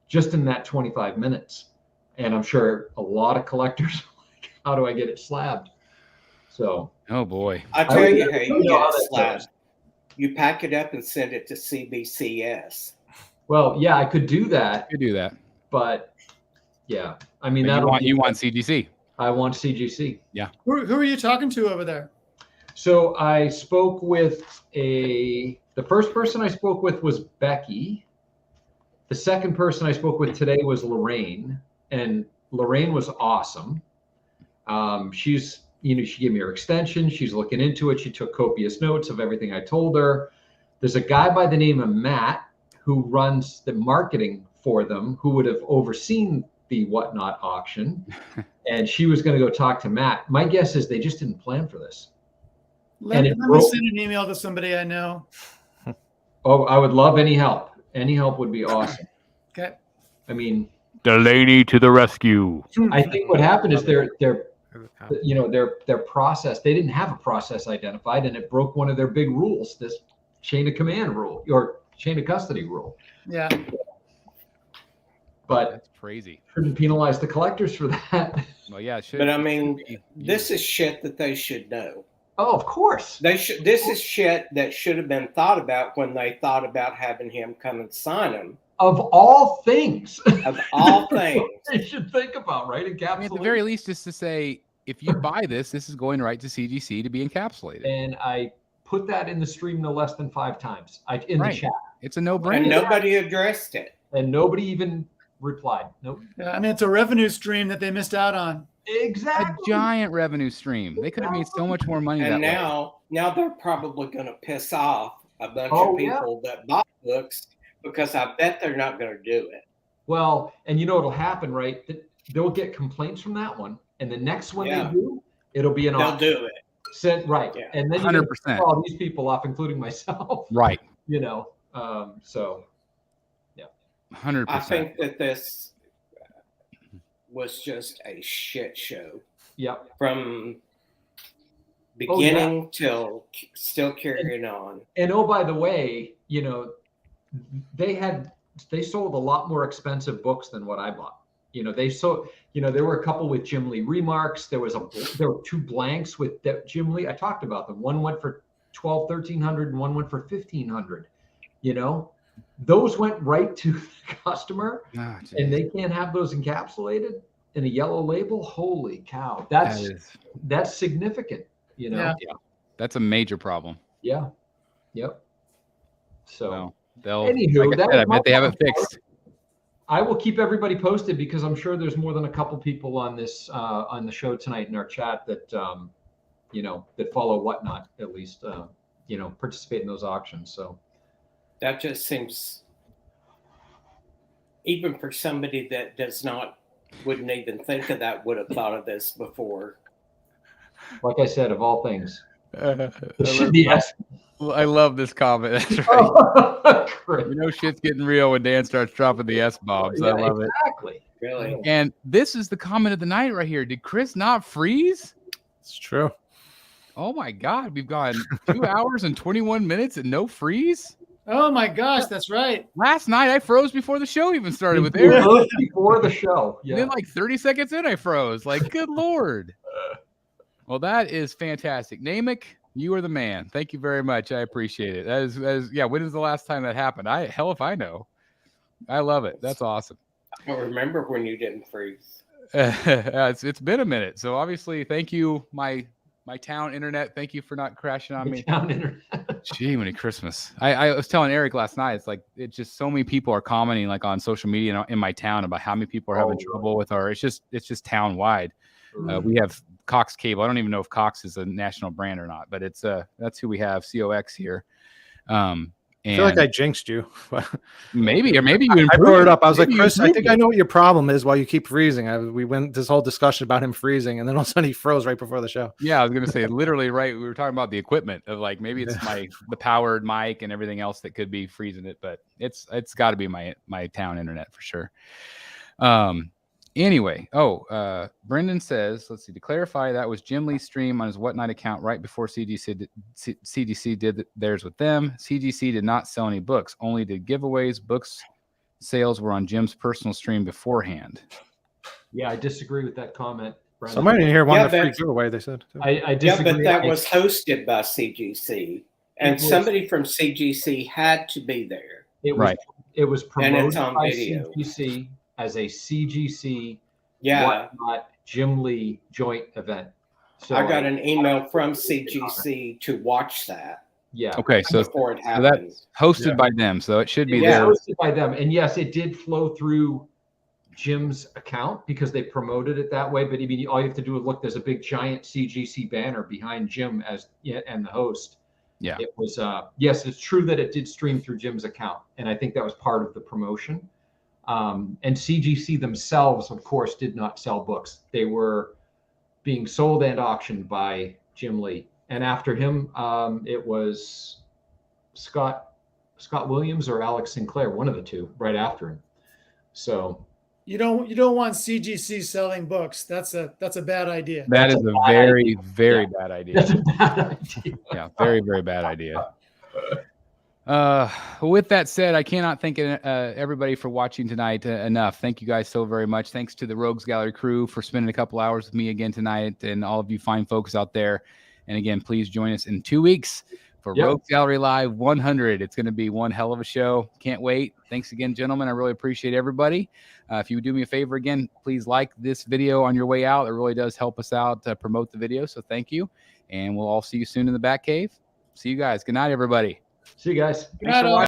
just in that 25 minutes. And I'm sure a lot of collectors are like, how do I get it slabbed? So, oh boy, I tell you how you get it slabbed. You pack it up and send it to CBCS. Well, yeah, I could do that. You do that, but yeah, I mean, you want CGC. I want CGC. Yeah. Who are you talking to over there? So I spoke with the first person I spoke with was Becky. The second person I spoke with today was Lorraine, and Lorraine was awesome. She gave me her extension. She's looking into it. She took copious notes of everything I told her. There's a guy by the name of Matt who runs the marketing for them, who would have overseen the Whatnot auction. And she was going to go talk to Matt. My guess is they just didn't plan for this. Let me send an email to somebody I know. Oh, I would love any help. Any help would be awesome. Okay. I mean, Delaney to the rescue. I think what happened is their process, they didn't have a process identified, and it broke one of their big rules, this chain of command rule or chain of custody rule. Yeah. But that's crazy. Shouldn't penalize the collectors for that. Well, yeah, it should. But I mean, this is shit that they should know. Oh, of course. They should. This is shit that should have been thought about when they thought about having him come and sign them. Of all things. Of all things. They should think about, right? I mean, at the very least, just to say, if you buy this is going right to CGC to be encapsulated. And I put that in the stream no less than 5 times in the chat. It's a no-brainer. And nobody addressed it. And nobody even replied. Nope. Yeah, I mean, it's a revenue stream that they missed out on. Exactly. A giant revenue stream. They could have made so much more money and that way. Now they're probably going to piss off a bunch of people that bought books because I bet they're not going to do it. Well, and what'll happen, right? They'll get complaints from that one. And the next one they do, it'll be an auction. They'll do it. Right. Yeah. And then 100%. All these people off, including myself. Right. So, yeah. 100%. I think that this, was just a shit show. Yep. From beginning till still carrying on. And oh, by the way, you know, they sold a lot more expensive books than what I bought. You know, there were a couple with Jim Lee remarks. There were 2 blanks with Jim Lee. I talked about them. One went for $1,200 and one went for $1,500. You know, those went right to the customer, and they can't have those encapsulated in a yellow label. Holy cow. That's significant, you know? Yeah. That's a major problem. Yeah. Yep. So anywho, like I bet they have it fixed. I will keep everybody posted because I'm sure there's more than a couple people on this on the show tonight in our chat that you know, that follow Whatnot, at least you know, participate in those auctions. So that just seems, even for somebody that wouldn't even think of that, would have thought of this before. Like I said, of all things, I love this comment. That's right. You know, shit's getting real when Dan starts dropping the S-bombs. Yeah, I love exactly. Really. And this is the comment of the night right here. Did Chris not freeze? It's true. Oh my God, we've gone 2 hours and 21 minutes and no freeze. Oh my gosh, that's right. Last night I froze before the show even started with Eric. Before the show. Yeah. And then like 30 seconds in, I froze. Like, good Lord. Well, that is fantastic. Namek, you are the man. Thank you very much. I appreciate it. That is yeah. When is the last time that happened? Hell if I know. I love it. That's awesome. I don't remember when you didn't freeze. It's been a minute. So obviously, thank you, my town internet. Thank you for not crashing on me. Town internet. Gee, Merry Christmas. I was telling Eric last night, it's like, it's just so many people are commenting like on social media in my town about how many people are having trouble with it's just town wide. We have Cox Cable. I don't even know if Cox is a national brand or not, but it's that's who we have, COX here. I feel like I jinxed you. maybe you improved. I brought it up. I was like, Chris, I think I know what your problem is. Why you keep freezing? We went this whole discussion about him freezing, and then all of a sudden he froze right before the show. Yeah, I was gonna say literally right. We were talking about the equipment of like maybe it's the powered mic and everything else that could be freezing it, but it's got to be my town internet for sure. Anyway, Brendan says, let's see, to clarify, that was Jim Lee's stream on his Whatnot account right before CGC did theirs with them. CGC did not sell any books, only did giveaways. Books sales were on Jim's personal stream beforehand. Yeah, I disagree with that comment, Brendan. Somebody in here wanted a free giveaway, they said. I disagree. Yeah, but that was hosted by CGC, and somebody from CGC had to be there. It was promoted by video. CGC as a CGC Whatnot Jim Lee joint event. So I got an email from CGC to watch that. Yeah. Okay, so before it happened. That's hosted by them, so it should be there. Hosted by them, and yes, it did flow through Jim's account because they promoted it that way. But I mean, all you have to do is look. There's a big giant CGC banner behind Jim and the host. Yeah. It was yes, it's true that it did stream through Jim's account, and I think that was part of the promotion. And CGC themselves, of course, did not sell books. They were being sold and auctioned by Jim Lee. And after him, it was Scott Williams or Alex Sinclair, one of the two, right after him. So you don't want CGC selling books. That's a bad idea. That is a very bad idea. That's a bad idea. Yeah, very, very bad idea. With that said, I cannot thank everybody for watching tonight enough. Thank you guys so very much. Thanks to the Rogues Gallery crew for spending a couple hours with me again tonight, and all of you fine folks out there. And again, please join us in 2 weeks for Rogues Gallery Live 100. It's going to be one hell of a show. Can't wait. Thanks again, gentlemen. I really appreciate everybody. If you would do me a favor again, please like this video on your way out. It really does help us out to promote the video. So thank you. And we'll all see you soon in the Batcave. See you guys. Good night, everybody. See you guys. Good night, all.